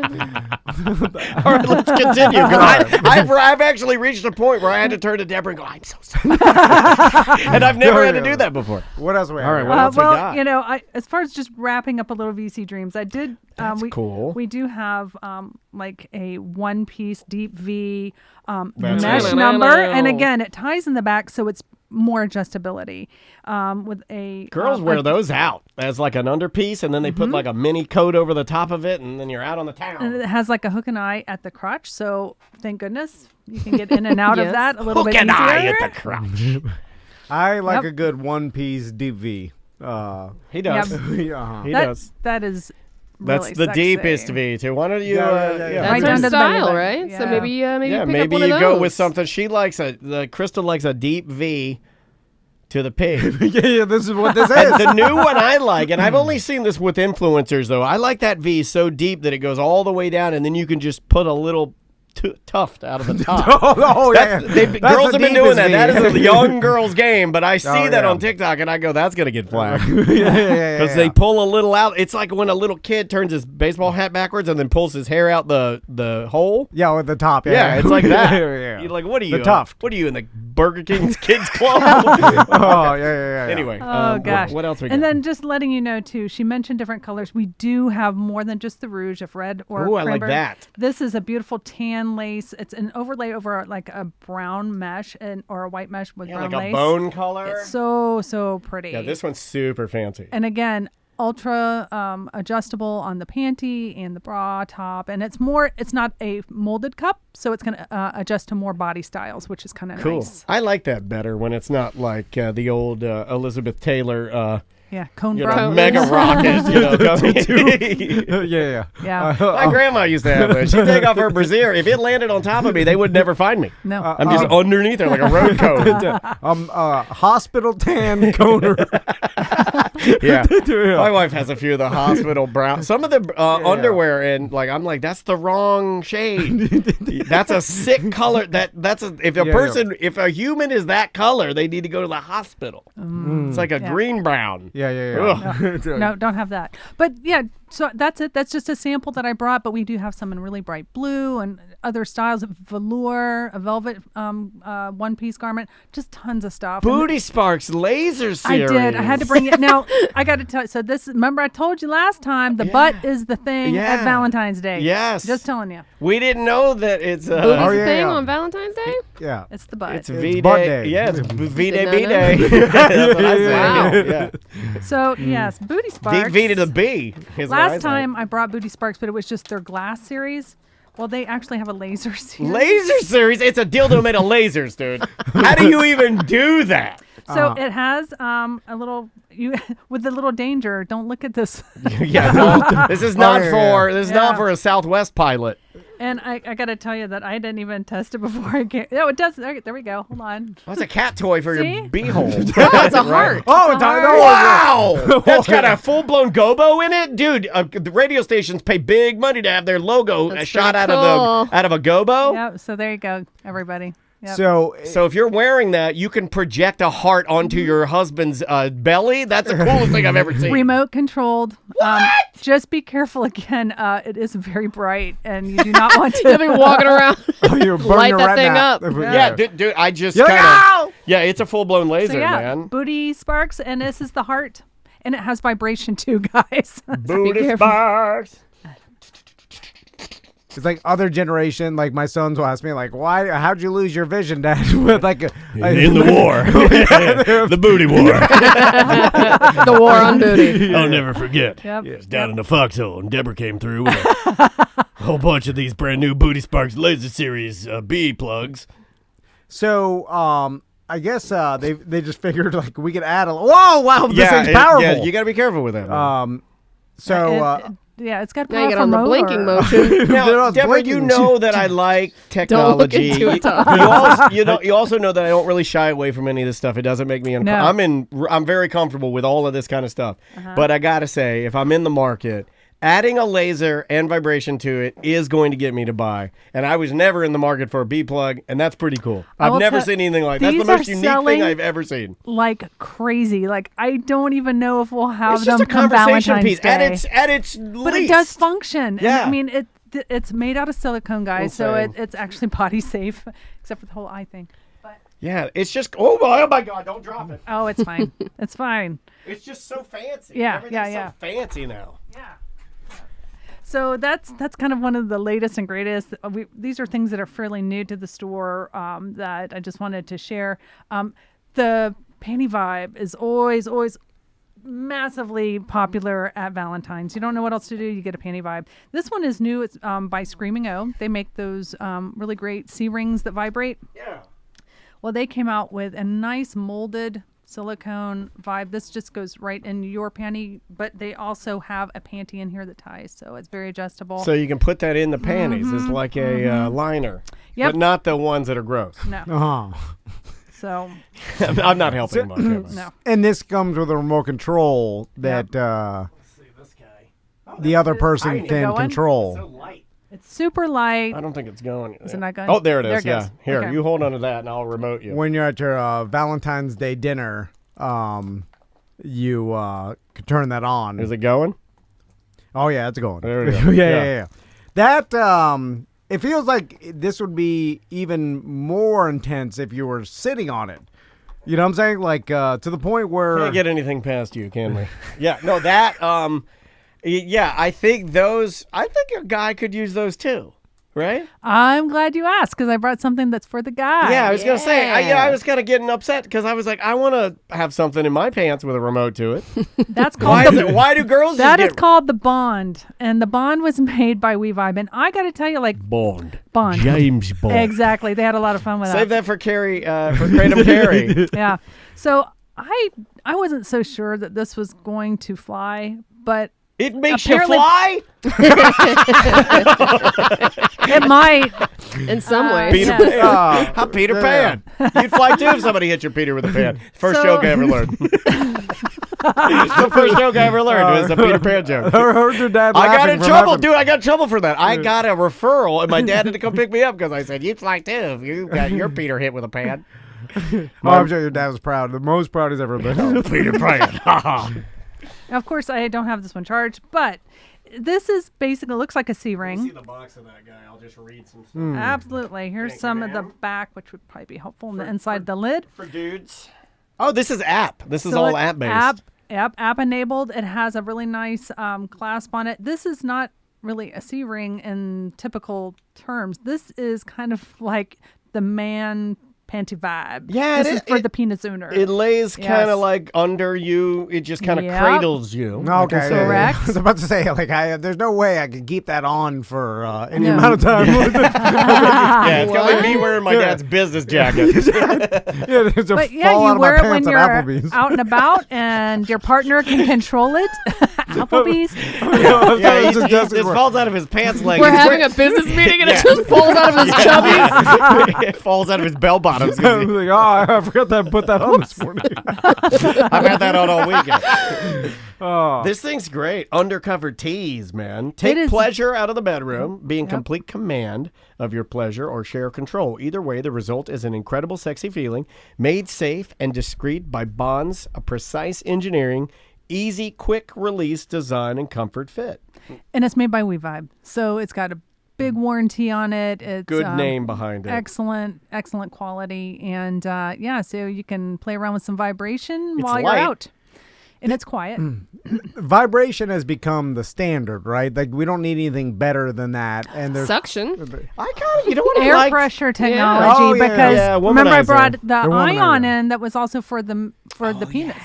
[SPEAKER 2] All right, let's continue. I've actually reached a point where I had to turn to Deborah and go, I'm so sorry. And I've never had to do that before.
[SPEAKER 1] What else we have?
[SPEAKER 2] All right, what else we got?
[SPEAKER 3] As far as just wrapping up a little VC Dreams, I did.
[SPEAKER 2] That's cool.
[SPEAKER 3] We do have like a one-piece deep V mesh number. And again, it ties in the back, so it's more adjustability with a
[SPEAKER 2] girls wear those out as like an underpiece, and then they put like a mini coat over the top of it, and then you're out on the town.
[SPEAKER 3] And it has like a hook and eye at the crotch, so thank goodness you can get in and out of that a little bit easier.
[SPEAKER 2] Hook and eye at the crotch.
[SPEAKER 1] I like a good one-piece deep V.
[SPEAKER 2] He does. He does.
[SPEAKER 3] That is.
[SPEAKER 2] That's
[SPEAKER 3] really
[SPEAKER 2] the
[SPEAKER 3] sexy.
[SPEAKER 2] deepest V too. Why don't you?
[SPEAKER 4] That's
[SPEAKER 3] Right
[SPEAKER 4] her
[SPEAKER 3] down to the
[SPEAKER 4] style,
[SPEAKER 3] belly
[SPEAKER 4] right?
[SPEAKER 3] button.
[SPEAKER 4] So
[SPEAKER 3] Yeah.
[SPEAKER 4] maybe pick up
[SPEAKER 2] maybe
[SPEAKER 4] one
[SPEAKER 2] you
[SPEAKER 4] of
[SPEAKER 2] go
[SPEAKER 4] those.
[SPEAKER 2] with something. She likes Crystal likes a deep V to the pig.
[SPEAKER 1] Yeah, this is what this
[SPEAKER 2] And
[SPEAKER 1] is.
[SPEAKER 2] the new one I like, and I've only seen this with influencers though. I like that V so deep that it goes all the way down, and then you can just put a little tuft out of the top. Girls have been doing that. That is a young girl's game, but I see that on TikTok, and I go, that's going to get flagged. Because they pull a little out. It's like when a little kid turns his baseball hat backwards and then pulls his hair out the hole.
[SPEAKER 1] Yeah, with the top.
[SPEAKER 2] Yeah, it's like that.
[SPEAKER 1] Yeah.
[SPEAKER 2] You're like, what are you?
[SPEAKER 1] The tuft.
[SPEAKER 2] What are you in the Burger King's Kids Club?
[SPEAKER 1] Oh, yeah.
[SPEAKER 2] Anyway.
[SPEAKER 3] Gosh.
[SPEAKER 2] What else we got?
[SPEAKER 3] And then just letting you know, too, she mentioned different colors. We do have more than just the rouge of red or
[SPEAKER 2] Ooh, I like
[SPEAKER 3] cranberry.
[SPEAKER 2] that.
[SPEAKER 3] This is a beautiful tan lace. It's an overlay over like a brown mesh or a white mesh with brown
[SPEAKER 2] like
[SPEAKER 3] lace.
[SPEAKER 2] a bone color.
[SPEAKER 3] It's so pretty.
[SPEAKER 2] Yeah, this one's super fancy.
[SPEAKER 3] And again, ultra adjustable on the panty and the bra top, and it's not a molded cup, so it's going to adjust to more body styles, which is kind of
[SPEAKER 2] cool.
[SPEAKER 3] nice.
[SPEAKER 2] I like that better when it's not like the old Elizabeth Taylor
[SPEAKER 3] cone
[SPEAKER 2] you
[SPEAKER 3] bra.
[SPEAKER 2] know, mega rocket.
[SPEAKER 1] Yeah.
[SPEAKER 2] My grandma used to have it. She'd take off her brassiere. If it landed on top of me, they would never find me.
[SPEAKER 3] No.
[SPEAKER 2] I'm just underneath her like a road coat.
[SPEAKER 1] Hospital tan coner.
[SPEAKER 2] Yeah. My wife has a few of the hospital brown. Some of the underwear, and like I'm like, that's the wrong shade. That's a sick color. If a human is that color, they need to go to the hospital. It's like a green brown.
[SPEAKER 3] No, don't have that. But yeah, so that's it. That's just a sample that I brought, but we do have some in really bright blue and other styles of velour, a velvet one-piece garment, just tons of stuff.
[SPEAKER 2] Booty Sparks laser series.
[SPEAKER 3] I did. I had to bring it. Now, I got to tell you, so remember I told you last time, the butt is the thing at Valentine's Day.
[SPEAKER 2] Yes.
[SPEAKER 3] Just telling you.
[SPEAKER 2] We didn't know that it's
[SPEAKER 4] Booty's the thing on Valentine's Day?
[SPEAKER 1] Yeah.
[SPEAKER 3] It's the butt.
[SPEAKER 2] It's V-Day.
[SPEAKER 1] butt day.
[SPEAKER 2] Yeah, it's V-Day,
[SPEAKER 4] Did not
[SPEAKER 2] B-Day. That's what I say.
[SPEAKER 4] Wow.
[SPEAKER 2] Yeah.
[SPEAKER 3] So, yes, Booty Sparks.
[SPEAKER 2] V to the B.
[SPEAKER 3] Last time I brought Booty Sparks, but it was just their glass series. Well, they actually have a laser series.
[SPEAKER 2] Laser series? It's a dildo made of lasers, dude. How do you even do that?
[SPEAKER 3] So it has a little with the little danger. Don't look at this.
[SPEAKER 2] This is not not for a Southwest pilot.
[SPEAKER 3] And I got to tell you that I didn't even test it before I came. Oh, it does. There we go. Hold on.
[SPEAKER 2] That's a cat toy for your beehole.
[SPEAKER 4] Oh, it's a heart.
[SPEAKER 1] Oh,
[SPEAKER 2] Wow! That's got a full-blown gobo in it, dude. The radio stations pay big money to have their logo shot out of a gobo.
[SPEAKER 3] Yep. So there you go, everybody. Yep.
[SPEAKER 1] So
[SPEAKER 2] if you're wearing that, you can project a heart onto your husband's belly. That's the coolest thing I've ever seen.
[SPEAKER 3] Remote controlled. Just be careful again. It is very bright, and you do not want to
[SPEAKER 4] be walking around. Light that thing up.
[SPEAKER 2] Yeah, dude, I just it's a full-blown laser,
[SPEAKER 3] So
[SPEAKER 2] man.
[SPEAKER 3] Booty Sparks, and this is the heart, and it has vibration too, guys.
[SPEAKER 2] Booty Sparks.
[SPEAKER 1] it's like other generation, like my sons will ask me, like, how'd you lose your vision, Dad? With like
[SPEAKER 2] in the war. The booty war.
[SPEAKER 4] The war on booty.
[SPEAKER 2] I'll never forget.
[SPEAKER 3] Yep.
[SPEAKER 2] It was down in the foxhole, and Deborah came through with a whole bunch of these brand new Booty Sparks Laser Series B plugs.
[SPEAKER 1] So, I guess they just figured like we could add this thing's powerful.
[SPEAKER 2] Yeah, you got to be careful with that.
[SPEAKER 3] It's got
[SPEAKER 4] Now you
[SPEAKER 3] powerful
[SPEAKER 4] get on the
[SPEAKER 3] motor.
[SPEAKER 4] blinking motion.
[SPEAKER 2] Now, Deborah, you know that I like technology.
[SPEAKER 4] Don't look into it,
[SPEAKER 2] You also know that I don't really shy away from any of this stuff. It doesn't make me uncomfortable. I'm very comfortable with all of this kind of stuff. But I gotta say, if I'm in the market, adding a laser and vibration to it is going to get me to buy. And I was never in the market for a B plug, and that's pretty cool. I've never seen anything like that. That's the most unique thing I've ever seen.
[SPEAKER 3] Like crazy. Like I don't even know if we'll have
[SPEAKER 2] It's
[SPEAKER 3] them
[SPEAKER 2] just a
[SPEAKER 3] come
[SPEAKER 2] conversation
[SPEAKER 3] Valentine's
[SPEAKER 2] piece
[SPEAKER 3] Day.
[SPEAKER 2] at its least.
[SPEAKER 3] But it does function.
[SPEAKER 2] Yeah.
[SPEAKER 3] And, I mean, it's made out of silicone, guys, so it's actually body safe, except for the whole eye thing.
[SPEAKER 2] Yeah, it's just oh my God! Don't drop it.
[SPEAKER 3] Oh, it's fine. It's fine.
[SPEAKER 2] It's just so fancy.
[SPEAKER 3] Yeah,
[SPEAKER 2] Everything's so fancy now.
[SPEAKER 3] Yeah. So that's kind of one of the latest and greatest. These are things that are fairly new to the store that I just wanted to share. The Panty Vibe is always massively popular at Valentine's. You don't know what else to do, you get a Panty Vibe. This one is new. It's by Screaming O. They make those really great C-rings that vibrate.
[SPEAKER 2] Yeah.
[SPEAKER 3] Well, they came out with a nice molded silicone vibe. This just goes right in your panty, but they also have a panty in here that ties, so it's very adjustable.
[SPEAKER 2] So you can put that in the panties. It's like a liner, but not the ones that are gross.
[SPEAKER 3] No. So
[SPEAKER 2] I'm not helping much.
[SPEAKER 3] No.
[SPEAKER 1] And this comes with a remote control that the other person can control.
[SPEAKER 2] It's so light.
[SPEAKER 3] It's super light.
[SPEAKER 2] I don't think it's going.
[SPEAKER 3] Is it not going?
[SPEAKER 2] Oh, there it is.
[SPEAKER 3] There it goes.
[SPEAKER 2] Here,
[SPEAKER 3] Okay.
[SPEAKER 2] you hold on to that, and I'll remote you.
[SPEAKER 1] When you're at your Valentine's Day dinner, you can turn that on.
[SPEAKER 2] Is it going?
[SPEAKER 1] Oh yeah, it's going.
[SPEAKER 2] There we go.
[SPEAKER 1] yeah. That it feels like this would be even more intense if you were sitting on it. You know what I'm saying? Like to the point where
[SPEAKER 2] Can't get anything past you, can we? Yeah. No, that. Yeah, I think a guy could use those too, right?
[SPEAKER 3] I'm glad you asked because I brought something that's for the guy.
[SPEAKER 2] Yeah, I was gonna say. I was kind of getting upset because I was like, I want to have something in my pants with a remote to it.
[SPEAKER 3] That's called
[SPEAKER 2] Why do girls?
[SPEAKER 3] That is called the Bond, and the Bond was made by WeVibe, and I got to tell you, like
[SPEAKER 2] Bond,
[SPEAKER 3] James
[SPEAKER 2] Bond,
[SPEAKER 3] exactly. They had a lot of fun with
[SPEAKER 2] Save that for Carrie, for Kratom Carrie.
[SPEAKER 3] Yeah. So I wasn't so sure that this was going to fly, but
[SPEAKER 2] it makes you fly.
[SPEAKER 3] It might.
[SPEAKER 4] In some ways.
[SPEAKER 2] Peter Pan. Peter Pan. You'd fly too if somebody hit your Peter with a pan. First joke I ever learned. The first joke I ever learned was a Peter Pan joke.
[SPEAKER 1] I heard your dad
[SPEAKER 2] I got
[SPEAKER 1] laughing
[SPEAKER 2] in
[SPEAKER 1] from
[SPEAKER 2] trouble,
[SPEAKER 1] having-
[SPEAKER 2] dude. I got in trouble for that. I got a referral, and my dad had to come pick me up because I said, "You'd like to. You got your Peter hit with a pan."
[SPEAKER 1] Oh, I'm sure your dad was proud. The most proud he's ever been.
[SPEAKER 2] Peter Pan.
[SPEAKER 3] Of course, I don't have this one charged, but this is basically looks like a C ring.
[SPEAKER 2] the box of that guy. I'll just read some stuff.
[SPEAKER 3] Absolutely. Here's
[SPEAKER 2] Thank
[SPEAKER 3] some
[SPEAKER 2] you,
[SPEAKER 3] of the
[SPEAKER 2] ma'am.
[SPEAKER 3] back, which would probably be helpful. And inside the lid.
[SPEAKER 2] For dudes. Oh, this is app. This is
[SPEAKER 3] So
[SPEAKER 2] all
[SPEAKER 3] it's
[SPEAKER 2] app based.
[SPEAKER 3] App enabled. It has a really nice clasp on it. This is not really a C ring in typical terms. This is kind of like the man panty vibe.
[SPEAKER 2] Yeah,
[SPEAKER 3] this is for the penis owner.
[SPEAKER 2] It lays kind
[SPEAKER 3] Yes.
[SPEAKER 2] of like under you. It just kind of
[SPEAKER 3] Yep.
[SPEAKER 2] cradles you.
[SPEAKER 1] Okay,
[SPEAKER 3] Correct.
[SPEAKER 1] I was about to say, like, there's no way I could keep that on for any
[SPEAKER 3] No.
[SPEAKER 1] amount of time.
[SPEAKER 2] Yeah, it's kind of like me wearing my dad's business jacket.
[SPEAKER 1] Yeah, there's a
[SPEAKER 3] But yeah,
[SPEAKER 1] fall out
[SPEAKER 3] you
[SPEAKER 1] of my
[SPEAKER 3] wear it when
[SPEAKER 1] pants at
[SPEAKER 3] you're
[SPEAKER 1] Applebee's.
[SPEAKER 3] out and about, and your partner can control it. Applebee's.
[SPEAKER 2] Yeah,
[SPEAKER 1] It's just
[SPEAKER 2] it
[SPEAKER 1] doesn't
[SPEAKER 2] falls out of his pants leg.
[SPEAKER 4] We're having a business meeting and it just falls out of his chubbies.
[SPEAKER 2] It falls out of his bell bottoms.
[SPEAKER 1] I was like, oh, I forgot to put that on this morning.
[SPEAKER 2] I've had that on all weekend.
[SPEAKER 1] Oh.
[SPEAKER 2] This thing's great. Undercover tease, man. Take
[SPEAKER 3] is-
[SPEAKER 2] pleasure out of the bedroom. Be in complete command of your pleasure or share control. Either way, the result is an incredible sexy feeling, made safe and discreet by Bond's precise engineering, easy, quick release design, and comfort fit.
[SPEAKER 3] And it's made by WeVibe. So it's got a big warranty on it. It's
[SPEAKER 2] Good name behind it.
[SPEAKER 3] excellent quality. And so you can play around with some vibration
[SPEAKER 2] It's
[SPEAKER 3] while
[SPEAKER 2] light.
[SPEAKER 3] you're out. And it's quiet.
[SPEAKER 1] Vibration has become the standard, right? Like, we don't need anything better than that. And there's
[SPEAKER 4] Suction.
[SPEAKER 2] I kind of, you know what I
[SPEAKER 3] Air
[SPEAKER 2] like?
[SPEAKER 3] pressure technology
[SPEAKER 1] Oh, yeah.
[SPEAKER 3] because
[SPEAKER 2] Yeah,
[SPEAKER 3] remember I
[SPEAKER 2] womanizer.
[SPEAKER 3] brought the
[SPEAKER 1] The
[SPEAKER 3] ion
[SPEAKER 1] womanizer.
[SPEAKER 3] in that was also for the penis.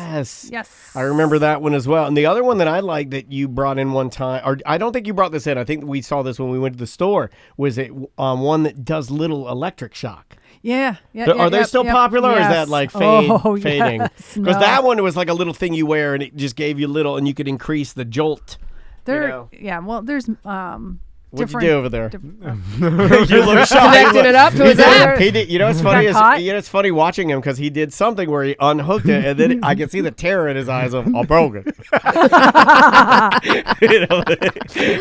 [SPEAKER 2] Yes.
[SPEAKER 3] Yes.
[SPEAKER 2] I remember that one as well. And the other one that I like that you brought in one time, or I don't think you brought this in. I think we saw this when we went to the store. Was it one that does little electric shock?
[SPEAKER 3] Yeah.
[SPEAKER 2] Are they still popular, or is that like fading?
[SPEAKER 3] Yes.
[SPEAKER 2] Because
[SPEAKER 3] No.
[SPEAKER 2] that one was like a little thing you wear, and it just gave you little, and you could increase the jolt.
[SPEAKER 3] There,
[SPEAKER 2] know.
[SPEAKER 3] yeah. Well, there's
[SPEAKER 2] What'd you
[SPEAKER 3] different.
[SPEAKER 2] do over there?
[SPEAKER 3] diff-
[SPEAKER 2] You look shocked.
[SPEAKER 4] Connected it up to his app.
[SPEAKER 2] He did. You know what's
[SPEAKER 3] Got
[SPEAKER 2] funny is
[SPEAKER 3] caught?
[SPEAKER 2] it's funny watching him because he did something where he unhooked it, and then I could see the terror in his eyes of I broke it. You know,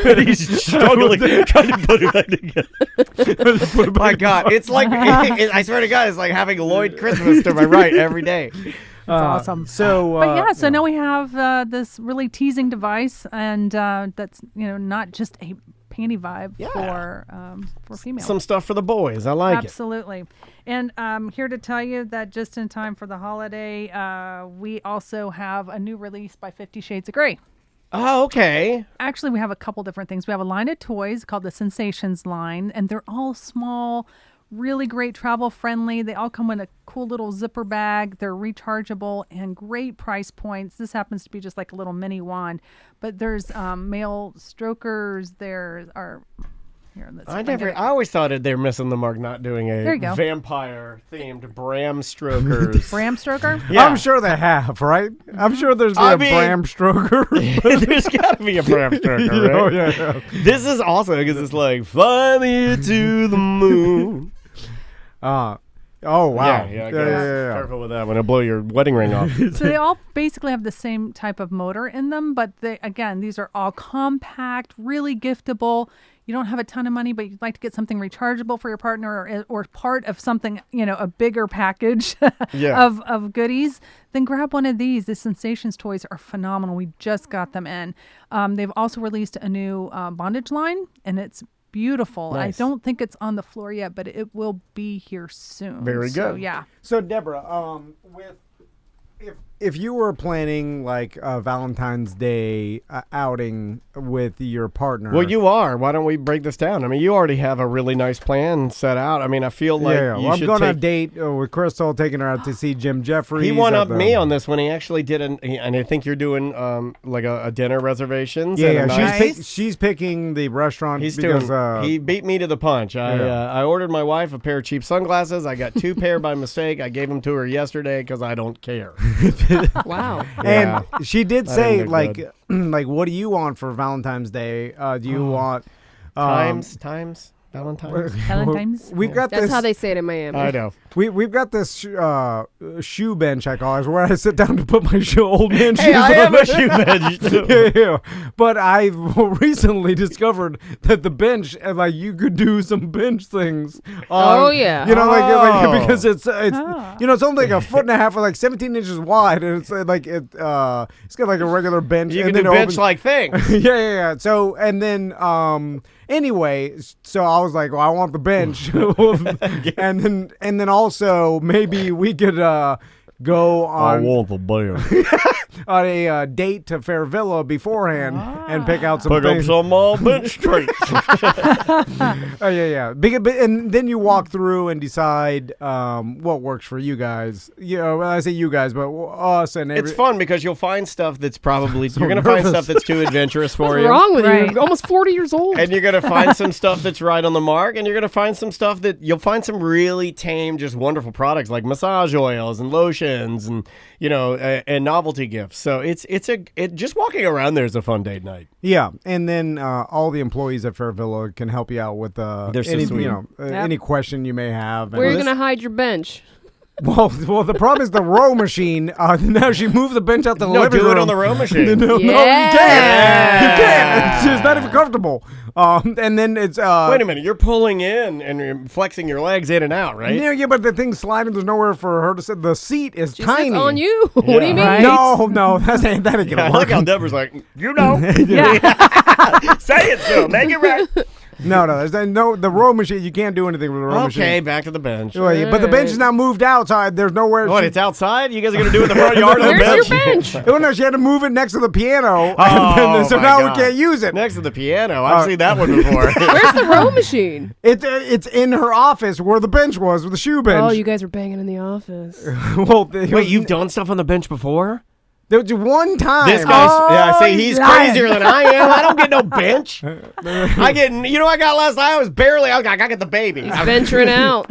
[SPEAKER 2] and he's struggling trying to put it back together. My God, it's like I swear to God, it's like having Lloyd Christmas to my right every day.
[SPEAKER 3] awesome.
[SPEAKER 1] So,
[SPEAKER 3] But now we have this really teasing device, and that's not just a panty vibe for females.
[SPEAKER 2] Some stuff for the boys. I like it.
[SPEAKER 3] Absolutely. And I'm here to tell you that just in time for the holiday, we also have a new release by 50 Shades of Grey.
[SPEAKER 2] Oh, okay.
[SPEAKER 3] Actually, we have a couple different things. We have a line of toys called the Sensations line, and they're all small, really great, travel friendly. They all come in a cool little zipper bag. They're rechargeable and great price points. This happens to be just like a little mini wand, but there's male strokers. There are here. Let's see if I can get it.
[SPEAKER 2] I always thought they were missing the mark not doing
[SPEAKER 3] There
[SPEAKER 2] a
[SPEAKER 3] you go.
[SPEAKER 2] vampire themed Bram Strokers.
[SPEAKER 3] Bram Stroker.
[SPEAKER 2] Yeah.
[SPEAKER 1] I'm sure they have, right? I'm sure there's
[SPEAKER 2] I
[SPEAKER 1] a
[SPEAKER 2] mean-
[SPEAKER 1] Bram Stroker.
[SPEAKER 2] There's got to be a Bram Stroker, right?
[SPEAKER 1] Oh, yeah.
[SPEAKER 2] This is awesome because it's like, fly me to the moon.
[SPEAKER 1] Oh, wow.
[SPEAKER 2] Yeah,
[SPEAKER 1] yeah.
[SPEAKER 2] Careful with that one. It'll blow your wedding ring off.
[SPEAKER 3] So they all basically have the same type of motor in them, but these are all compact, really giftable. You don't have a ton of money, but you'd like to get something rechargeable for your partner or part of something, a bigger package of goodies, then grab one of these. The Sensations toys are phenomenal. We just got them in. They've also released a new bondage line, and it's beautiful.
[SPEAKER 2] Nice.
[SPEAKER 3] I don't think it's on the floor yet, but it will be here soon.
[SPEAKER 2] Very
[SPEAKER 3] So,
[SPEAKER 2] good.
[SPEAKER 3] yeah.
[SPEAKER 1] So, Deborah, if you were planning like a Valentine's Day outing with your partner,
[SPEAKER 2] Well, you are. Why don't we break this down? I mean, you already have a really nice plan set out. I mean, I feel like you
[SPEAKER 1] I'm
[SPEAKER 2] should
[SPEAKER 1] going on a
[SPEAKER 2] take...
[SPEAKER 1] date with Crystal, taking her out to see Jim Jeffries.
[SPEAKER 2] He one
[SPEAKER 1] at
[SPEAKER 2] up
[SPEAKER 1] the-
[SPEAKER 2] me on this one. He actually did and I think you're doing like a dinner reservations.
[SPEAKER 1] Yeah,
[SPEAKER 2] and a
[SPEAKER 1] yeah.
[SPEAKER 2] nice-
[SPEAKER 1] She's picking the restaurant
[SPEAKER 2] He's
[SPEAKER 1] because
[SPEAKER 2] doing. He beat me to the punch. I ordered my wife a pair of cheap sunglasses. I got 2 pair by mistake. I gave them to her yesterday because I don't care.
[SPEAKER 4] Wow.
[SPEAKER 1] and she did
[SPEAKER 2] That
[SPEAKER 1] say
[SPEAKER 2] didn't look
[SPEAKER 1] like, like, what do you want for Valentine's Day? Do you want
[SPEAKER 2] Times.
[SPEAKER 3] Valentine's.
[SPEAKER 1] We've got
[SPEAKER 4] That's
[SPEAKER 1] this.
[SPEAKER 4] how they say it in Miami.
[SPEAKER 2] I know.
[SPEAKER 1] We've got this shoe bench, I call it, where I sit down to put my old man shoes
[SPEAKER 2] Hey, I
[SPEAKER 1] on.
[SPEAKER 2] am a shoe bench.
[SPEAKER 1] Yeah. But I've recently discovered that the bench, like you could do some bench things.
[SPEAKER 4] Oh, yeah.
[SPEAKER 1] You know, like
[SPEAKER 2] Oh.
[SPEAKER 1] because it's you know, it's only like a foot and a half or like 17 inches wide, and it's like it's got like a regular bench.
[SPEAKER 2] You
[SPEAKER 1] and
[SPEAKER 2] can do
[SPEAKER 1] then it opens-
[SPEAKER 2] bench-like things.
[SPEAKER 1] yeah. So and then anyway, so I was like, well, I want the bench, and then also maybe we could go on
[SPEAKER 2] the bench.
[SPEAKER 1] on a date to Fairvilla beforehand and pick out some
[SPEAKER 2] Pick up
[SPEAKER 1] things.
[SPEAKER 2] some bench traits.
[SPEAKER 1] Oh yeah. And then you walk through and decide what works for you guys. You know, when I say you guys, but us and
[SPEAKER 2] It's fun because you'll find stuff that's probably you're gonna
[SPEAKER 1] nervous.
[SPEAKER 2] find stuff that's too adventurous for
[SPEAKER 4] What's
[SPEAKER 2] you.
[SPEAKER 4] wrong with you?
[SPEAKER 3] Right.
[SPEAKER 4] You're almost 40 years old.
[SPEAKER 2] And you're going to find some stuff that's right on the mark, and you're going to find some stuff that you'll find some really tame, just wonderful products like massage oils and lotions and, you know, and novelty gifts. So just walking around there is a fun date night.
[SPEAKER 1] Yeah, and then all the employees at Fairvilla can help you out with
[SPEAKER 2] They're so
[SPEAKER 1] any
[SPEAKER 2] sweet.
[SPEAKER 1] you know
[SPEAKER 3] Yep.
[SPEAKER 1] any question you may have.
[SPEAKER 4] Where are you
[SPEAKER 1] And-
[SPEAKER 4] going to hide your bench?
[SPEAKER 1] Well, the problem is the row machine. Now she moved the bench out the
[SPEAKER 2] No,
[SPEAKER 1] living
[SPEAKER 2] do
[SPEAKER 1] room.
[SPEAKER 2] it on the row machine.
[SPEAKER 1] No, you
[SPEAKER 4] Yeah.
[SPEAKER 1] can't. You can't. It's just not even comfortable. And then it's
[SPEAKER 2] Wait a minute, you're pulling in and you're flexing your legs in and out, right?
[SPEAKER 1] Yeah, but the thing's sliding. There's nowhere for her to sit. The seat is
[SPEAKER 4] She
[SPEAKER 1] tiny.
[SPEAKER 4] sits on you. What do you mean?
[SPEAKER 3] Right.
[SPEAKER 1] No, that ain't
[SPEAKER 2] I
[SPEAKER 1] gonna
[SPEAKER 2] like how
[SPEAKER 1] work.
[SPEAKER 2] Deborah's like, you know,
[SPEAKER 3] Yeah.
[SPEAKER 2] say it so, make it right.
[SPEAKER 1] No, the row machine. You can't do anything with the row machine.
[SPEAKER 2] Okay, back to the bench.
[SPEAKER 1] Well, but the bench is now moved outside. There's nowhere.
[SPEAKER 2] What, it's outside? You guys are going to do it in the front yard of the
[SPEAKER 4] Where's
[SPEAKER 2] bench?
[SPEAKER 4] your bench?
[SPEAKER 1] Oh no, she had to move it next to the piano.
[SPEAKER 2] Oh,
[SPEAKER 1] so
[SPEAKER 2] my
[SPEAKER 1] now
[SPEAKER 2] God.
[SPEAKER 1] we can't use it.
[SPEAKER 2] Next to the piano. I've seen that one before.
[SPEAKER 4] Where's the row machine?
[SPEAKER 1] It's in her office where the bench was, with the shoe bench.
[SPEAKER 4] Oh, you guys were banging in the office.
[SPEAKER 1] well,
[SPEAKER 2] Wait, you've done stuff on the bench before?
[SPEAKER 1] there was one time.
[SPEAKER 2] This guy's, see, he's
[SPEAKER 3] lying.
[SPEAKER 2] crazier than I am. I don't get no bench. I got last night, I was I got the baby.
[SPEAKER 4] He's venturing out.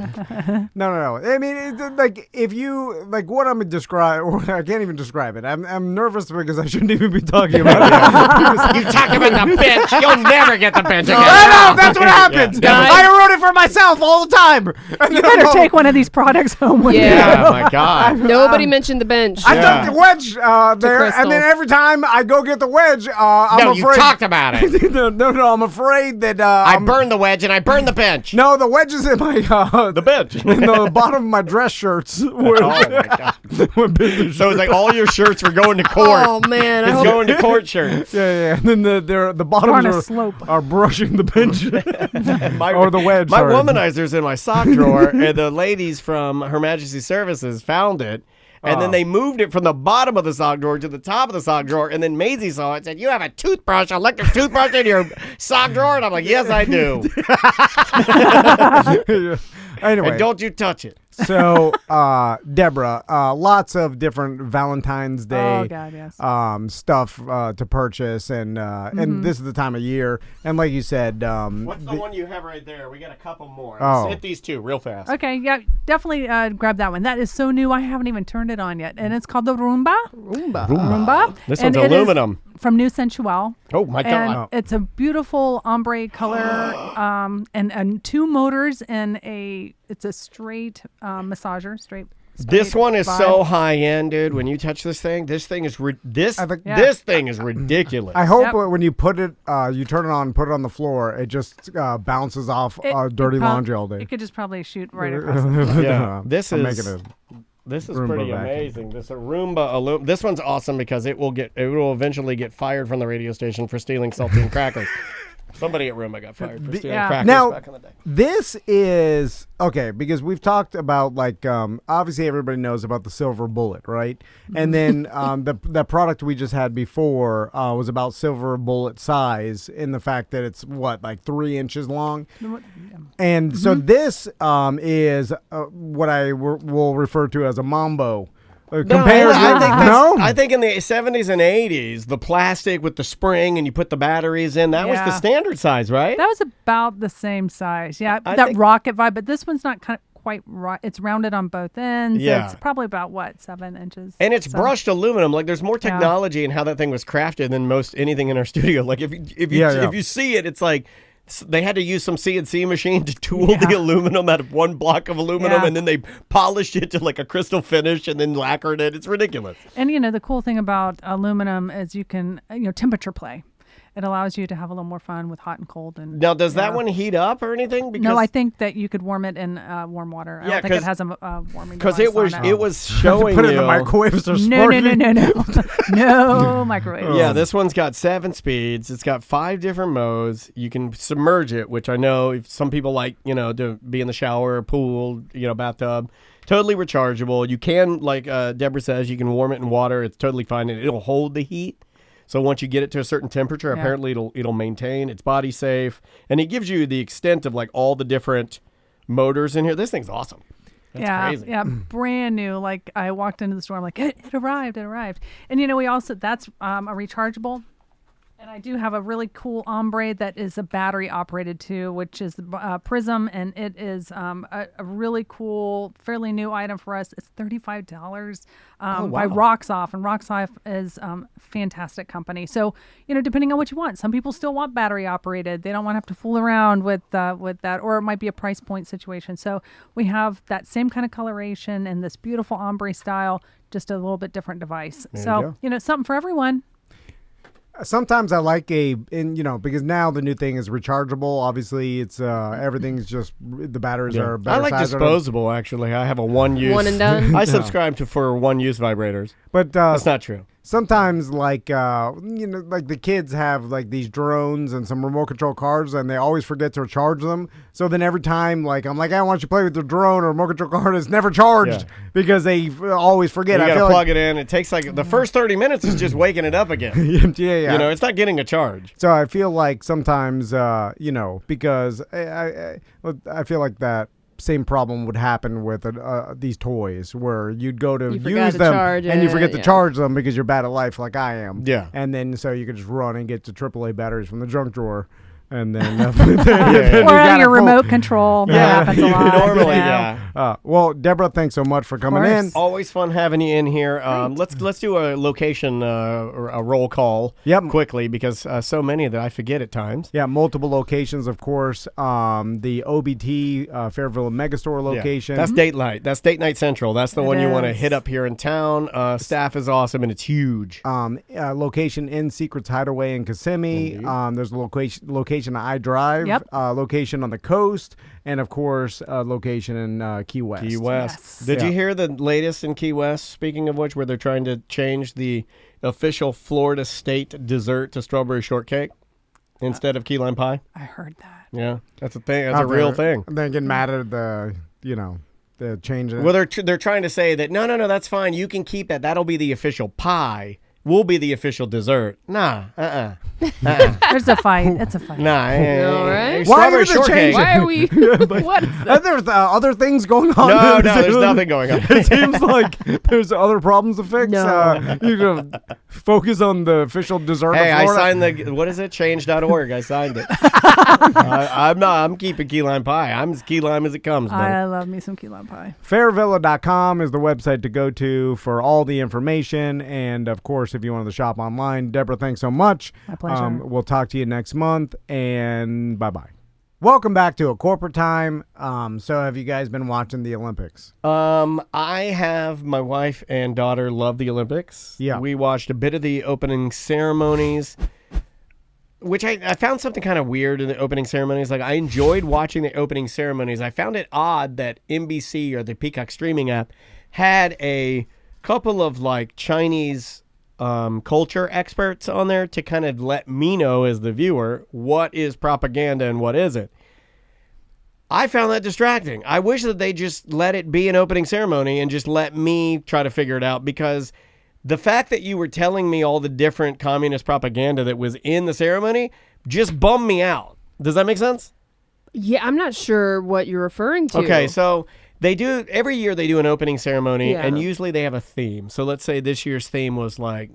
[SPEAKER 1] No. I mean, it's like if you like what I'm gonna describe, or I can't even describe it. I'm nervous because I shouldn't even be talking about it.
[SPEAKER 2] You talk about the bench, you'll never get the bench again.
[SPEAKER 1] I know that's what happens.
[SPEAKER 4] Guys.
[SPEAKER 1] I wrote it for myself all the time.
[SPEAKER 3] You better take one of these products home with
[SPEAKER 4] Yeah.
[SPEAKER 2] Oh my God.
[SPEAKER 4] Nobody mentioned the bench.
[SPEAKER 1] I
[SPEAKER 2] Yeah.
[SPEAKER 1] took the wedge there,
[SPEAKER 4] Crystal.
[SPEAKER 1] and then every time I go get the wedge, I'm
[SPEAKER 2] No,
[SPEAKER 1] afraid.
[SPEAKER 2] you talked about it.
[SPEAKER 1] no, I'm afraid that
[SPEAKER 2] I burned the wedge and I burned the bench.
[SPEAKER 1] No, the wedge is in my
[SPEAKER 2] The bench.
[SPEAKER 1] in the bottom of my dress shirts.
[SPEAKER 2] Oh my God. So it's like all your shirts were going to court.
[SPEAKER 4] Oh, man. I
[SPEAKER 2] It's
[SPEAKER 4] hope
[SPEAKER 2] going to court shirts.
[SPEAKER 1] Yeah. And then the bottoms
[SPEAKER 3] on a slope.
[SPEAKER 1] are brushing the bench
[SPEAKER 2] My,
[SPEAKER 1] or the wedge.
[SPEAKER 2] My
[SPEAKER 1] sorry.
[SPEAKER 2] womanizer's in my sock drawer, and the ladies from Her Majesty's Services found it. And then they moved it from the bottom of the sock drawer to the top of the sock drawer. And then Maisie saw it and said, "You have a toothbrush, electric toothbrush in your sock drawer?" And I'm like, "Yes, I do.
[SPEAKER 1] Anyway,
[SPEAKER 2] And don't you touch it."
[SPEAKER 1] so Deborah, lots of different Valentine's Day
[SPEAKER 3] Oh God, yes.
[SPEAKER 1] stuff to purchase, and this is the time of year, and like you said,
[SPEAKER 2] What's the one you have right there? We got a couple more.
[SPEAKER 1] Oh.
[SPEAKER 2] Let's hit these two real fast.
[SPEAKER 3] Okay, yeah, definitely grab that one. That is so new. I haven't even turned it on yet, and it's called the Roomba. Roomba.
[SPEAKER 2] This
[SPEAKER 3] And
[SPEAKER 2] one's
[SPEAKER 3] it is
[SPEAKER 2] aluminum.
[SPEAKER 3] from New Sensual.
[SPEAKER 2] Oh my
[SPEAKER 3] And
[SPEAKER 2] God.
[SPEAKER 3] it's a beautiful ombre color, and two motors and it's a straight massager, straight.
[SPEAKER 2] This one is
[SPEAKER 3] vibe.
[SPEAKER 2] so high end, dude. When you touch this thing is this
[SPEAKER 1] I think-
[SPEAKER 3] Yeah.
[SPEAKER 2] this thing is ridiculous.
[SPEAKER 1] I hope
[SPEAKER 3] Yep.
[SPEAKER 1] when you put it, you turn it on, put it on the floor, it just bounces off dirty laundry all day.
[SPEAKER 3] It could just probably shoot right across. The
[SPEAKER 2] Yeah, this
[SPEAKER 1] I'm
[SPEAKER 2] is-
[SPEAKER 1] making
[SPEAKER 2] This is
[SPEAKER 1] Roomba
[SPEAKER 2] pretty
[SPEAKER 1] vacuum.
[SPEAKER 2] amazing. This Roomba This one's awesome because it will eventually get fired from the radio station for stealing saltine crackers. Somebody at Roomba got fired for stealing
[SPEAKER 3] Yeah.
[SPEAKER 2] crackers
[SPEAKER 1] Now,
[SPEAKER 2] back in the day.
[SPEAKER 1] This is okay because we've talked about like obviously everybody knows about the silver bullet, right? And then the product we just had before was about silver bullet size in the fact that it's like 3 inches long, and so this is what I will refer to as a mambo. Compared
[SPEAKER 2] I think in the 70s and 80s, the plastic with the spring and you put the batteries in, that was the
[SPEAKER 3] Yeah.
[SPEAKER 2] standard size, right?
[SPEAKER 3] That was about the same size. Yeah,
[SPEAKER 2] I
[SPEAKER 3] that
[SPEAKER 2] think-
[SPEAKER 3] rocket vibe, but this one's not quite right. It's rounded on both ends.
[SPEAKER 2] Yeah.
[SPEAKER 3] It's probably about 7 inches.
[SPEAKER 2] And it's
[SPEAKER 3] So-
[SPEAKER 2] brushed aluminum. Like there's more
[SPEAKER 3] Yeah.
[SPEAKER 2] technology in how that thing was crafted than most anything in our studio. Like if
[SPEAKER 1] Yeah.
[SPEAKER 2] you see it, it's like they had to use some CNC machine to tool the aluminum out of one block of aluminum, and then they polished it to like a crystal finish and then lacquered it. It's ridiculous.
[SPEAKER 3] And the cool thing about aluminum is you can temperature play. It allows you to have a little more fun with hot and cold. And
[SPEAKER 2] now, does that one heat up or anything? Because
[SPEAKER 3] no, I think that you could warm it in warm water. I don't think it has a warming device.
[SPEAKER 2] Because it was showing
[SPEAKER 1] put it in the microwave. So
[SPEAKER 3] no, no microwave.
[SPEAKER 2] Yeah, this one's got 7 speeds. It's got 5 different modes. You can submerge it, which I know some people like, to be in the shower, pool, bathtub. Totally rechargeable. You can, like Deborah says, you can warm it in water. It's totally fine, and it'll hold the heat. So once you get it to a certain temperature, apparently it'll maintain. It's body safe, and it gives you the extent of like all the different motors in here. This thing's awesome. That's crazy.
[SPEAKER 3] Yeah, brand new. Like I walked into the store, I'm like, it arrived. And we also that's a rechargeable. And I do have a really cool ombre that is a battery operated too, which is Prism, and it is a really cool, fairly new item for us. It's $35 by Roxoff, and Roxoff is a fantastic company. So depending on what you want, some people still want battery operated. They don't want to have to fool around with that, or it might be a price point situation. So we have that same kind of coloration and this beautiful ombre style, just a little bit different device. So something for everyone.
[SPEAKER 1] Sometimes I like because now the new thing is rechargeable. Obviously, it's everything's just the batteries are better.
[SPEAKER 2] I like
[SPEAKER 1] size
[SPEAKER 2] disposable. Actually, I have a one and
[SPEAKER 4] done.
[SPEAKER 2] I subscribe for one use vibrators,
[SPEAKER 1] but
[SPEAKER 2] that's not true.
[SPEAKER 1] Sometimes, like like the kids have like these drones and some remote control cars, and they always forget to charge them. So then every time, like I'm like, I want you to play with the drone or remote control car, it's never charged because they always forget.
[SPEAKER 2] You gotta plug it in. It takes like the first 30 minutes is just waking it up again.
[SPEAKER 1] Yeah.
[SPEAKER 2] It's not getting a charge.
[SPEAKER 1] So I feel like sometimes, because I feel like that same problem would happen with these toys where you'd go to use them and you forget to charge them because you're bad at life like I am.
[SPEAKER 2] Yeah.
[SPEAKER 1] And then so you could just run and get the AAA batteries from the junk drawer. And then,
[SPEAKER 3] or on your remote control. That happens a lot.
[SPEAKER 2] Normally,
[SPEAKER 1] well, Deborah, thanks so much for coming in.
[SPEAKER 2] Always fun having you in here. Let's do a location, a roll call quickly because so many that I forget at times.
[SPEAKER 1] Yeah, multiple locations, of course. The OBT Fairville Megastore location.
[SPEAKER 2] That's Date Night. That's Date Night Central. That's the one you want to hit up here in town. Staff is awesome and it's huge.
[SPEAKER 1] Location in Secrets Hideaway in Kissimmee. There's a location I Drive, location on the coast, and of course, location in Key West.
[SPEAKER 2] Key West.
[SPEAKER 3] Yes.
[SPEAKER 2] Did you hear the latest in Key West? Speaking of which, where they're trying to change the official Florida state dessert to strawberry shortcake instead of key lime pie?
[SPEAKER 3] I heard that.
[SPEAKER 2] Yeah, that's a thing. That's a real thing.
[SPEAKER 1] They're getting mad at the change.
[SPEAKER 2] Well, they're trying to say that no, that's fine. You can keep that. That'll be the official pie. We'll be the official dessert. Nah,
[SPEAKER 3] There's a fight. It's a fight.
[SPEAKER 2] Nah.
[SPEAKER 4] All right.
[SPEAKER 1] Why are they
[SPEAKER 2] shortcake.
[SPEAKER 4] Why are we? What is that?
[SPEAKER 1] There's other things going on.
[SPEAKER 2] No, there's nothing going on.
[SPEAKER 1] It seems like there's other problems to fix.
[SPEAKER 4] No.
[SPEAKER 1] You can focus on the official dessert
[SPEAKER 2] Hey,
[SPEAKER 1] of
[SPEAKER 2] I
[SPEAKER 1] Florida.
[SPEAKER 2] signed what is it? Change.org. I signed it. I'm keeping key lime pie. I'm as key lime as it comes, buddy.
[SPEAKER 3] I love me some key lime pie.
[SPEAKER 1] Fairvilla.com is the website to go to for all the information. And, of course, if you wanted to shop online, Deborah, thanks so much.
[SPEAKER 3] My pleasure.
[SPEAKER 1] We'll talk to you next month, and bye-bye. Welcome back to A Corporate Time. So have you guys been watching the Olympics?
[SPEAKER 2] I have. My wife and daughter love the Olympics.
[SPEAKER 1] Yeah.
[SPEAKER 2] We watched a bit of the opening ceremonies, which I found something kind of weird in the opening ceremonies. Like, I enjoyed watching the opening ceremonies. I found it odd that NBC or the Peacock streaming app had a couple of like Chinese culture experts on there to kind of let me know as the viewer what is propaganda and what isn't. I found that distracting. I wish that they just let it be an opening ceremony and just let me try to figure it out, because the fact that you were telling me all the different communist propaganda that was in the ceremony just bummed me out. Does that make sense?
[SPEAKER 4] Yeah, I'm not sure what you're referring to.
[SPEAKER 2] Okay, so every year they do an opening ceremony,
[SPEAKER 4] Yeah.
[SPEAKER 2] and usually they have a theme. So let's say this year's theme was like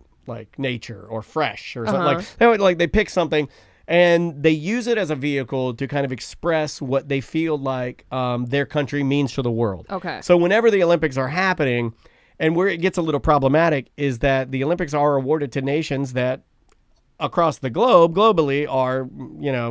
[SPEAKER 2] nature or fresh or something. They pick something and they use it as a vehicle to kind of express what they feel like their country means to the world.
[SPEAKER 4] Okay.
[SPEAKER 2] So whenever the Olympics are happening, and where it gets a little problematic is that the Olympics are awarded to nations that across the globe, globally, are,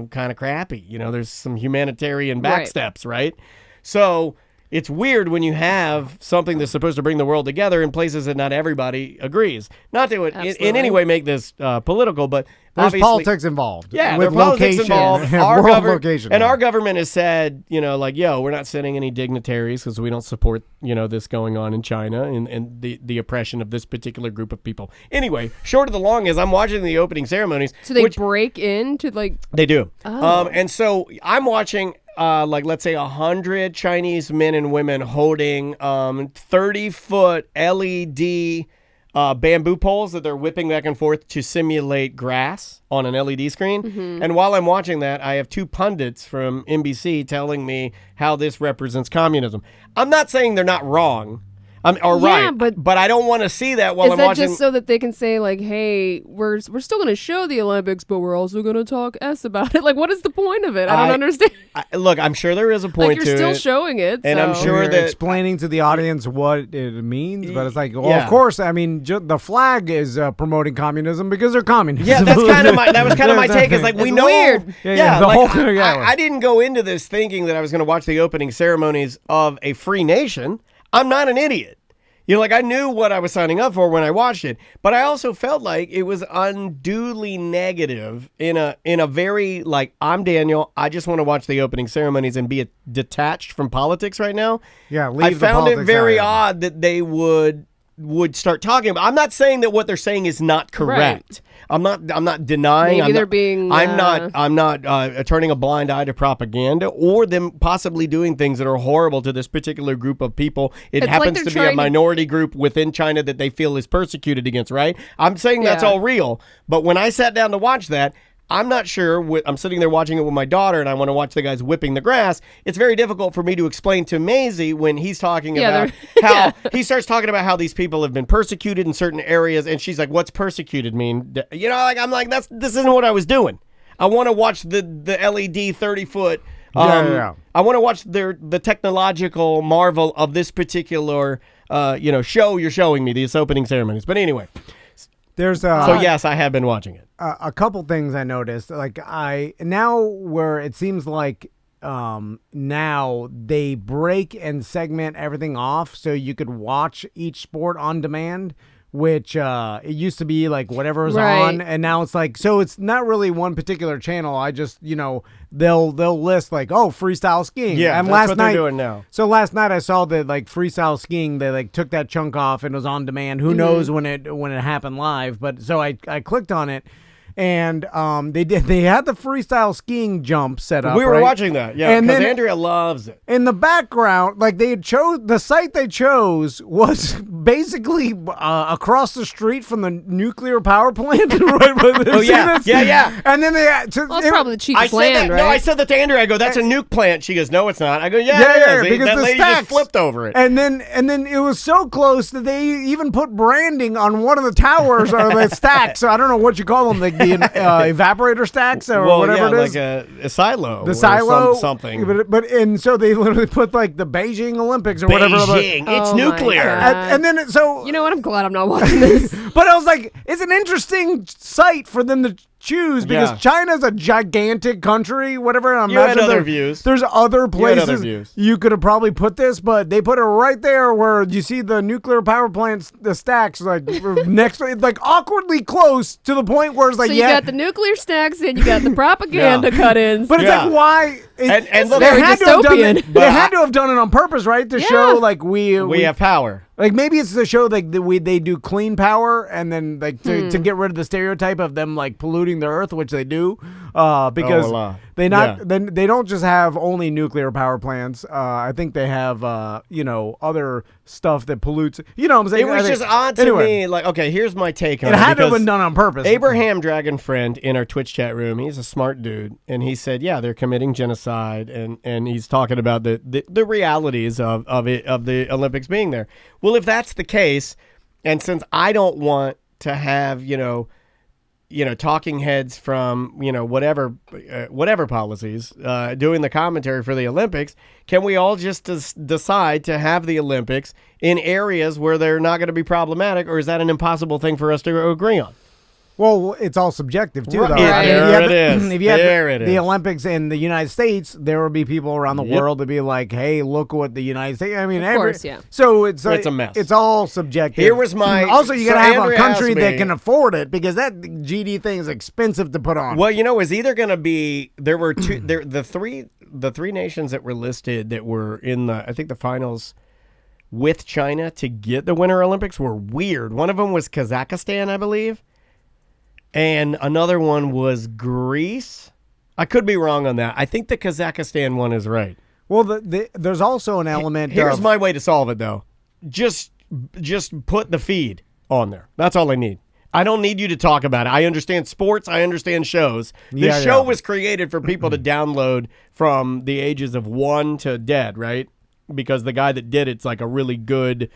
[SPEAKER 2] kind of crappy. There's some humanitarian backsteps, right? So it's weird when you have something that's supposed to bring the world together in places that not everybody agrees. Not to in any way make this political, but
[SPEAKER 1] there's politics involved.
[SPEAKER 2] Yeah,
[SPEAKER 1] with
[SPEAKER 2] there's politics involved. Our government has said, we're not sending any dignitaries because we don't support, this going on in China and the oppression of this particular group of people. Anyway, short of the long is I'm watching the opening ceremonies.
[SPEAKER 4] So they break into
[SPEAKER 2] They do.
[SPEAKER 4] Oh.
[SPEAKER 2] And so I'm watching let's say 100 Chinese men and women holding 30-foot LED bamboo poles that they're whipping back and forth to simulate grass on an LED screen. Mm-hmm. And while I'm watching that, I have two pundits from NBC telling me how this represents communism. I'm not saying they're not wrong. Right, but I don't want to see that while I'm watching. Is that
[SPEAKER 4] just so that they can say, like, hey, we're still going to show the Olympics, but we're also going to talk about it? Like, what is the point of it? I don't understand.
[SPEAKER 2] Look, I'm sure there is a point to it.
[SPEAKER 4] Like, you're still showing it.
[SPEAKER 2] And I'm sure
[SPEAKER 1] you're
[SPEAKER 2] that
[SPEAKER 1] explaining to the audience what it means, but it's like, well, of course, I mean, the flag is promoting communism because they're communists.
[SPEAKER 2] Yeah, that was kind of my take. Is like, we know.
[SPEAKER 4] Weird.
[SPEAKER 2] I didn't go into this thinking that I was going to watch the opening ceremonies of a free nation. I'm not an idiot. I knew what I was signing up for when I watched it, but I also felt like it was unduly negative in a very, like, I'm Daniel, I just want to watch the opening ceremonies and be detached from politics right now.
[SPEAKER 1] Yeah,
[SPEAKER 2] I found it very odd that they would start talking about. I'm not saying that what they're saying is not correct. Right. I'm not denying.
[SPEAKER 4] Maybe they're being.
[SPEAKER 2] I'm not turning a blind eye to propaganda or them possibly doing things that are horrible to this particular group of people. It happens to be a minority group within China that they feel is persecuted against. Right? I'm saying that's all real. But when I sat down to watch that, I'm not sure. I'm sitting there watching it with my daughter, and I want to watch the guys whipping the grass. It's very difficult for me to explain to Maisie when he's talking about how he starts talking about how these people have been persecuted in certain areas, and she's like, "What's persecuted mean?" I'm like, this isn't what I was doing. I want to watch the LED 30-foot. I want to watch the technological marvel of this particular show you're showing me, these opening ceremonies. But anyway. So yes, I have been watching it.
[SPEAKER 1] A couple things I noticed, where it seems like now they break and segment everything off so you could watch each sport on demand, which it used to be like whatever was on, and now it's like, so it's not really one particular channel. I just, they'll list like, oh, freestyle skiing.
[SPEAKER 2] Yeah,
[SPEAKER 1] and
[SPEAKER 2] that's what they're doing now.
[SPEAKER 1] So last night I saw that like freestyle skiing, they like took that chunk off and it was on demand. Who knows when it happened live? But so I clicked on it. And they had the freestyle skiing jump set up.
[SPEAKER 2] We were watching that, yeah, because Andrea loves it.
[SPEAKER 1] In the background, like the site they chose was basically across the street from the nuclear power plant.
[SPEAKER 2] Oh yeah.
[SPEAKER 1] And then
[SPEAKER 4] that's probably the cheapest land, right?
[SPEAKER 2] No, I said that to Andrea. I go, that's a nuke plant. She goes, no, it's not. I go, yeah,
[SPEAKER 1] because
[SPEAKER 2] that
[SPEAKER 1] the
[SPEAKER 2] lady
[SPEAKER 1] stacks
[SPEAKER 2] just flipped over it.
[SPEAKER 1] And then it was so close that they even put branding on one of the towers or the stacks. So I don't know what you call them, the evaporator stacks or whatever it is,
[SPEAKER 2] like a silo,
[SPEAKER 1] the silo,
[SPEAKER 2] something.
[SPEAKER 1] But so they literally put like the Beijing Olympics or whatever.
[SPEAKER 2] Beijing, it's nuclear.
[SPEAKER 1] And then so
[SPEAKER 4] you know what? I'm glad I'm not watching this.
[SPEAKER 1] But I was like, it's an interesting site for them to choose because China's a gigantic country, whatever. I
[SPEAKER 2] you had other views.
[SPEAKER 1] There's other places you could have probably put this, but they put it right there where you see the nuclear power plants, the stacks, like next, like awkwardly close to the point where it's like,
[SPEAKER 4] so you got the nuclear stacks and you got the propaganda cut-ins.
[SPEAKER 1] But it's like, why?
[SPEAKER 2] And
[SPEAKER 4] very dystopian.
[SPEAKER 1] They had to have done it on purpose, right? To show like we
[SPEAKER 2] have power.
[SPEAKER 1] Like maybe it's to show like they do clean power and then like to get rid of the stereotype of them like polluting the earth, which they do, because they don't just have only nuclear power plants. I think they have other stuff that pollutes. You know what I'm saying?
[SPEAKER 2] It was just odd to me. Like, okay, here's my take on it.
[SPEAKER 1] It had to have been done on purpose.
[SPEAKER 2] Abraham Dragon Friend in our Twitch chat room, he's a smart dude, and he said, yeah, they're committing genocide, and he's talking about the realities of the Olympics being there. Well, if that's the case, and since I don't want to have talking heads from whatever policies doing the commentary for the Olympics, can we all just decide to have the Olympics in areas where they're not going to be problematic, or is that an impossible thing for us to agree on?
[SPEAKER 1] Well, it's all subjective too, though.
[SPEAKER 2] Right. There it is.
[SPEAKER 1] If you had
[SPEAKER 2] There it
[SPEAKER 1] the
[SPEAKER 2] is.
[SPEAKER 1] Olympics in the United States, there would be people around the world to be like, "Hey, look what the United States." I mean,
[SPEAKER 4] Of course, yeah.
[SPEAKER 1] So it's
[SPEAKER 2] a mess.
[SPEAKER 1] It's all subjective.
[SPEAKER 2] Here was my.
[SPEAKER 1] Also, you
[SPEAKER 2] so
[SPEAKER 1] gotta have
[SPEAKER 2] Andrew
[SPEAKER 1] a country
[SPEAKER 2] asked
[SPEAKER 1] that
[SPEAKER 2] me-
[SPEAKER 1] can afford it because that GD thing is expensive to put on.
[SPEAKER 2] Well, you know, it was either going to be there were two the three nations that were listed that were in the finals with China to get the Winter Olympics were weird. One of them was Kazakhstan, I believe, and another one was Greece. I could be wrong on that. I think the Kazakhstan one is right.
[SPEAKER 1] Well, there's also an element.
[SPEAKER 2] Here's my way to solve it, though. Just put the feed on there. That's all I need. I don't need you to talk about it. I understand sports. I understand shows. The show was created for people to download from the ages of 1 to dead, right? Because the guy that did it's like a really good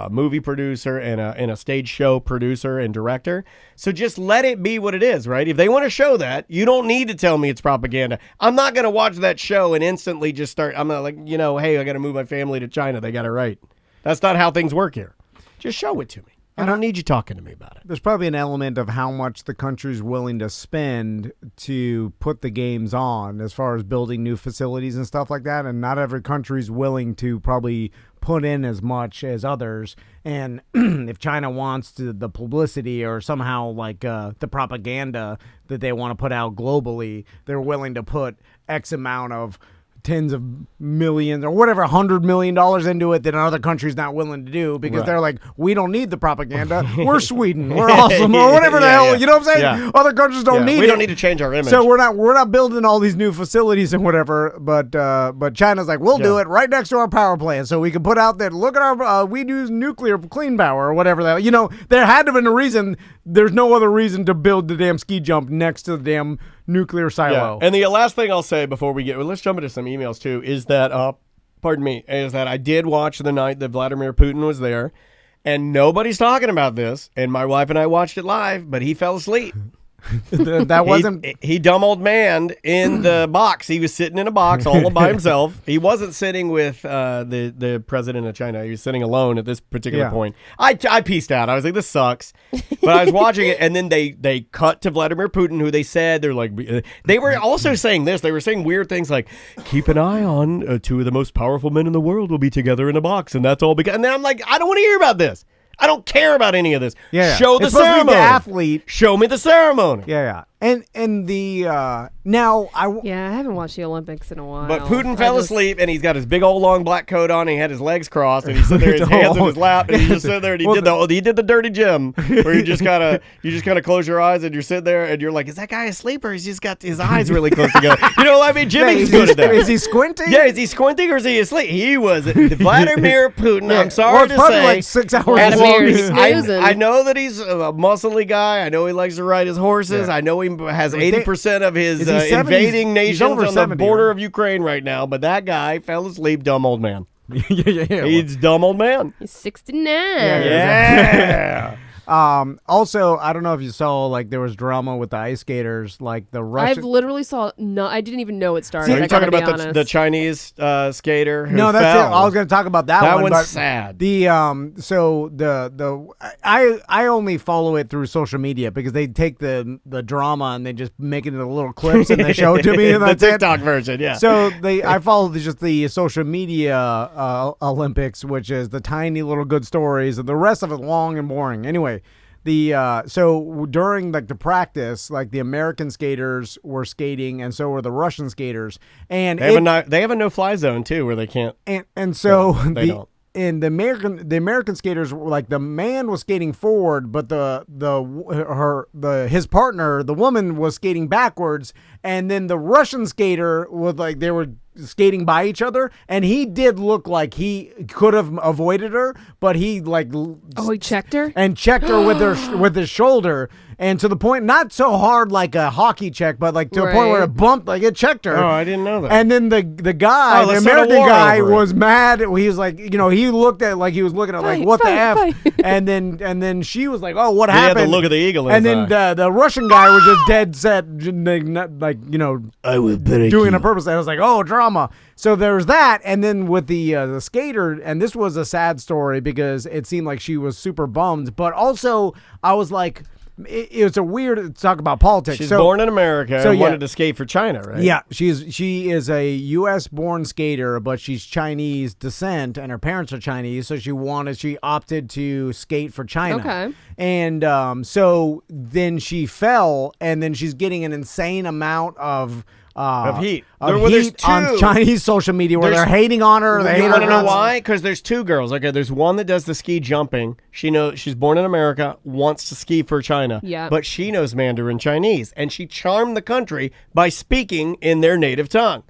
[SPEAKER 2] movie producer and a stage show producer and director. So just let it be what it is, right? If they want to show that, you don't need to tell me it's propaganda. I'm not going to watch that show and instantly just start. I'm not like, hey, I got to move my family to China. They got it right. That's not how things work here. Just show it to me. I don't need you talking to me about it.
[SPEAKER 1] There's probably an element of how much the country's willing to spend to put the games on as far as building new facilities and stuff like that. And not every country's willing to probably put in as much as others. And if China wants the publicity or somehow like the propaganda that they want to put out globally, they're willing to put X amount of tens of millions or whatever, $100 million into it that another country's not willing to do because they're like, we don't need the propaganda. We're Sweden. We're awesome. Or whatever the hell. You know what I'm saying?
[SPEAKER 2] Yeah.
[SPEAKER 1] Other countries don't need it.
[SPEAKER 2] We don't need to change our image.
[SPEAKER 1] So we're not building all these new facilities and whatever, but China's like, we'll do it right next to our power plant so we can put out that, look at our, we use nuclear clean power or whatever. There had to have been a reason. There's no other reason to build the damn ski jump next to the damn nuclear silo.
[SPEAKER 2] Yeah. And the last thing I'll say before we let's jump into some emails too, is that, is that I did watch the night that Vladimir Putin was there, and nobody's talking about this, and my wife and I watched it live, but he fell asleep.
[SPEAKER 1] That wasn't...
[SPEAKER 2] He dumb old man in the box. He was sitting in a box all by himself. He wasn't sitting with the president of China. He was sitting alone at this particular point. I pieced out. I was like, this sucks. But I was watching it, and then they cut to Vladimir Putin, who they said, they're like, they were also saying this. They were saying weird things like, keep an eye on two of the most powerful men in the world will be together in a box, and that's all because. And then I'm like, I don't want to hear about this. I don't care about any of this. Show the ceremony.
[SPEAKER 1] The athlete.
[SPEAKER 2] Show me the ceremony.
[SPEAKER 1] Yeah. And the now I
[SPEAKER 4] haven't watched the Olympics in a while.
[SPEAKER 2] But Putin fell asleep, and he's got his big old long black coat on. And he had his legs crossed, and he's sitting there, his hands in his lap, and he just sitting there, and he did the dirty Jim, where you just kind of close your eyes, and you're sitting there, and you're like, is that guy asleep, or he's just got his eyes really close together? You know, I mean, Jimmy's good at that.
[SPEAKER 1] Is he squinting?
[SPEAKER 2] Yeah, is he squinting, or is he asleep? He was Vladimir Putin. I'm sorry to
[SPEAKER 1] probably
[SPEAKER 2] say,
[SPEAKER 1] like 6 hours
[SPEAKER 4] Vladimir's
[SPEAKER 1] long.
[SPEAKER 4] snoozing.
[SPEAKER 2] I know that he's a muscly guy. I know he likes to ride his horses. I know he has 80% of his
[SPEAKER 1] Is he 70?
[SPEAKER 2] invading
[SPEAKER 1] He's
[SPEAKER 2] nations
[SPEAKER 1] over
[SPEAKER 2] on
[SPEAKER 1] 70,
[SPEAKER 2] the border
[SPEAKER 1] right?
[SPEAKER 2] of Ukraine right now. But that guy fell asleep, dumb old man.
[SPEAKER 1] Yeah.
[SPEAKER 2] He's dumb old man.
[SPEAKER 4] He's 69.
[SPEAKER 2] Yeah.
[SPEAKER 1] Also, I don't know if you saw, like, there was drama with the ice skaters, like the Russian.
[SPEAKER 4] I've literally I didn't even know it started.
[SPEAKER 2] Are you talking about
[SPEAKER 4] the
[SPEAKER 2] the Chinese skater who
[SPEAKER 1] No, that's
[SPEAKER 2] fell?
[SPEAKER 1] it. I was going to talk about that
[SPEAKER 2] That
[SPEAKER 1] one.
[SPEAKER 2] one's
[SPEAKER 1] but
[SPEAKER 2] sad.
[SPEAKER 1] I only follow it through social media because they take the drama and they just make it into little clips and they show it to me. And
[SPEAKER 2] The
[SPEAKER 1] that's it.
[SPEAKER 2] TikTok version, yeah.
[SPEAKER 1] So I follow just the social media Olympics, which is the tiny little good stories, and the rest of it long and boring. Anyway, so during like the practice, like the American skaters were skating, and so were the Russian skaters, and
[SPEAKER 2] they have a no-fly zone too, where they can't.
[SPEAKER 1] And so
[SPEAKER 2] they don't.
[SPEAKER 1] And the American skaters were like, the man was skating forward, but his partner, the woman, was skating backwards, and then the Russian skater was like, they were skating by each other, and he did look like he could have avoided her, but he
[SPEAKER 4] he checked her
[SPEAKER 1] with his shoulder, and to the point, not so hard like a hockey check, but like to a point where it bumped, like it checked her.
[SPEAKER 2] Oh, I didn't know that.
[SPEAKER 1] And then the guy, the American guy, was mad. He was like, he looked at like he was looking at like, what the F? And then she was like, oh, what happened?
[SPEAKER 2] He had to look at the eagle in
[SPEAKER 1] and
[SPEAKER 2] his
[SPEAKER 1] then
[SPEAKER 2] eye.
[SPEAKER 1] the Russian guy was just dead set, like
[SPEAKER 2] I will break
[SPEAKER 1] doing
[SPEAKER 2] you.
[SPEAKER 1] it on purpose. And I was like, oh, drama. So there was that, and then with the skater, and this was a sad story because it seemed like she was super bummed, but also I was like, it's a weird talk about politics.
[SPEAKER 2] She's born in America and wanted to skate for China, right?
[SPEAKER 1] Yeah, she is a U.S. born skater, but she's Chinese descent, and her parents are Chinese, so she opted to skate for China.
[SPEAKER 4] Okay.
[SPEAKER 1] And so then she fell, and then she's getting an insane amount of
[SPEAKER 2] heat.
[SPEAKER 1] Heat on Chinese social media where they're hating on her.
[SPEAKER 2] You want to know why? Because there's two girls. Okay, there's one that does the ski jumping. She knows she's born in America, wants to ski for China.
[SPEAKER 4] Yeah.
[SPEAKER 2] But she knows Mandarin Chinese, and she charmed the country by speaking in their native tongue.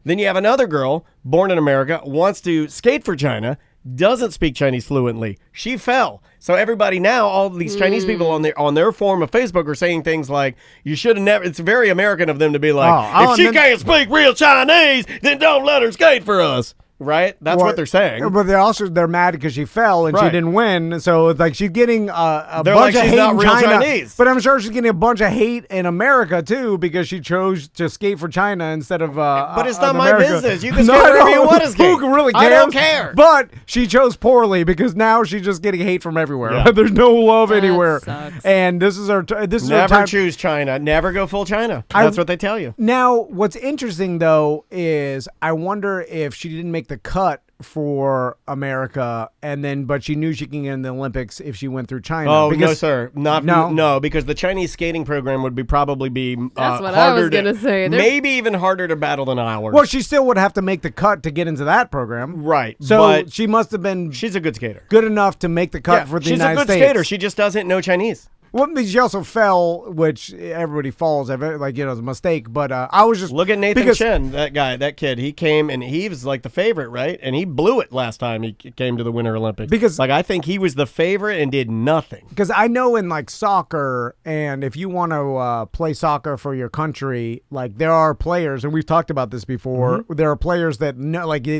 [SPEAKER 2] Then you have another girl born in America, wants to skate for China, doesn't speak Chinese fluently. She fell. So everybody now, all these Chinese people on their forum of Facebook are saying things like, you should have never, it's very American of them to be like, if she can't speak real Chinese, then don't let her skate for us. Right? That's what they're saying.
[SPEAKER 1] But they're mad because she fell and she didn't win. So it's like she's getting a
[SPEAKER 2] they're
[SPEAKER 1] bunch
[SPEAKER 2] like
[SPEAKER 1] of
[SPEAKER 2] she's
[SPEAKER 1] hate
[SPEAKER 2] not
[SPEAKER 1] in
[SPEAKER 2] real
[SPEAKER 1] China.
[SPEAKER 2] Chinese.
[SPEAKER 1] But I'm sure she's getting a bunch of hate in America too because she chose to skate for China instead of
[SPEAKER 2] But it's not my
[SPEAKER 1] America.
[SPEAKER 2] business. You can skate wherever you want to skate.
[SPEAKER 1] Who really cares?
[SPEAKER 2] I don't care.
[SPEAKER 1] But she chose poorly because now she's just getting hate from everywhere.
[SPEAKER 2] Yeah.
[SPEAKER 1] There's no love anywhere.
[SPEAKER 4] Sucks.
[SPEAKER 1] And this is our this is our
[SPEAKER 2] Never
[SPEAKER 1] time.
[SPEAKER 2] choose China. Never go full China. That's what they tell you.
[SPEAKER 1] Now, what's interesting though is I wonder if she didn't make the cut for America, but she knew she can get in the Olympics if she went through China.
[SPEAKER 2] Oh, no, sir. No, because the Chinese skating program would probably be
[SPEAKER 4] That's what
[SPEAKER 2] harder
[SPEAKER 4] I was going to say.
[SPEAKER 2] Maybe even harder to battle than ours.
[SPEAKER 1] Well, she still would have to make the cut to get into that program.
[SPEAKER 2] Right.
[SPEAKER 1] So
[SPEAKER 2] but
[SPEAKER 1] she must have been
[SPEAKER 2] she's a good skater.
[SPEAKER 1] good enough to make the cut for the United States.
[SPEAKER 2] She's a good skater. She just doesn't know Chinese.
[SPEAKER 1] Well, she also fell, which everybody falls, it's a mistake. But I was just
[SPEAKER 2] look at Nathan Chen, that kid. He came and he was like the favorite, right? And he blew it last time he came to the Winter Olympics.
[SPEAKER 1] Because
[SPEAKER 2] I think he was the favorite and did nothing.
[SPEAKER 1] Because I know in soccer, and if you want to play soccer for your country, there are players, and we've talked about this before. Mm-hmm. There are players that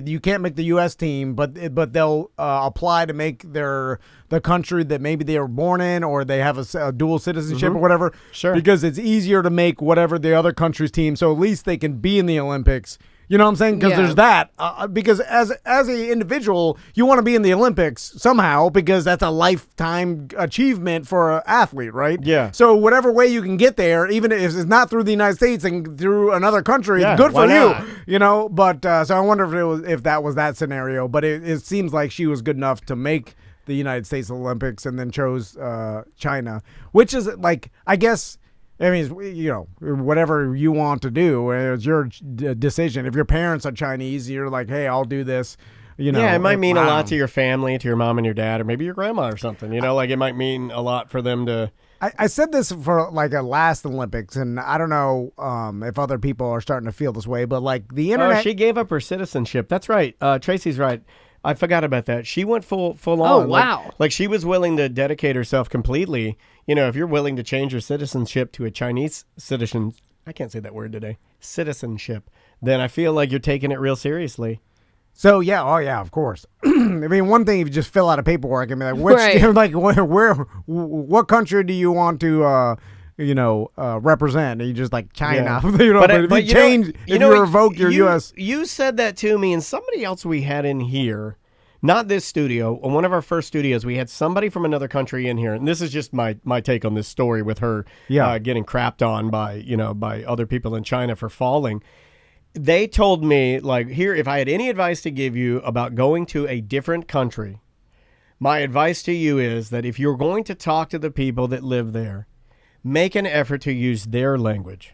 [SPEAKER 1] you can't make the U.S. team, but they'll apply to make the country that maybe they were born in, or they have a dual citizenship or whatever.
[SPEAKER 2] Sure.
[SPEAKER 1] Because it's easier to make whatever the other country's team, so at least they can be in the Olympics. You know what I'm saying? Because there's that. Because as an individual, you want to be in the Olympics somehow because that's a lifetime achievement for an athlete, right?
[SPEAKER 2] Yeah.
[SPEAKER 1] So whatever way you can get there, even if it's not through the United States and through another country, it's good for
[SPEAKER 2] not?
[SPEAKER 1] you. But so I wonder if that was that scenario. But it seems like she was good enough to make the United States Olympics and then chose China, which is I guess. I mean, whatever you want to do, it's your decision. If your parents are Chinese, you're like, hey, I'll do this.
[SPEAKER 2] Yeah, it might mean a lot to your family, to your mom and your dad, or maybe your grandma or something. It might mean a lot for them to.
[SPEAKER 1] I said this for a last Olympics, and I don't know if other people are starting to feel this way, but the internet.
[SPEAKER 2] Oh, she gave up her citizenship. That's right. Tracy's right. I forgot about that. She went full on.
[SPEAKER 4] Oh, wow.
[SPEAKER 2] She was willing to dedicate herself completely. If you're willing to change your citizenship to a Chinese citizen, I can't say that word today, citizenship, then I feel like you're taking it real seriously.
[SPEAKER 1] So, yeah, of course. I mean, one thing if you just fill out a paperwork and be like, what country do you want to represent? And you just China.
[SPEAKER 2] Yeah.
[SPEAKER 1] But if you change, if you revoke your U.S.
[SPEAKER 2] You said that to me, and somebody else we had in here, not this studio, on one of our first studios, we had somebody from another country in here, and this is just my take on this story with her getting crapped on by other people in China for falling. They told me, here, if I had any advice to give you about going to a different country, my advice to you is that if you're going to talk to the people that live there, make an effort to use their language.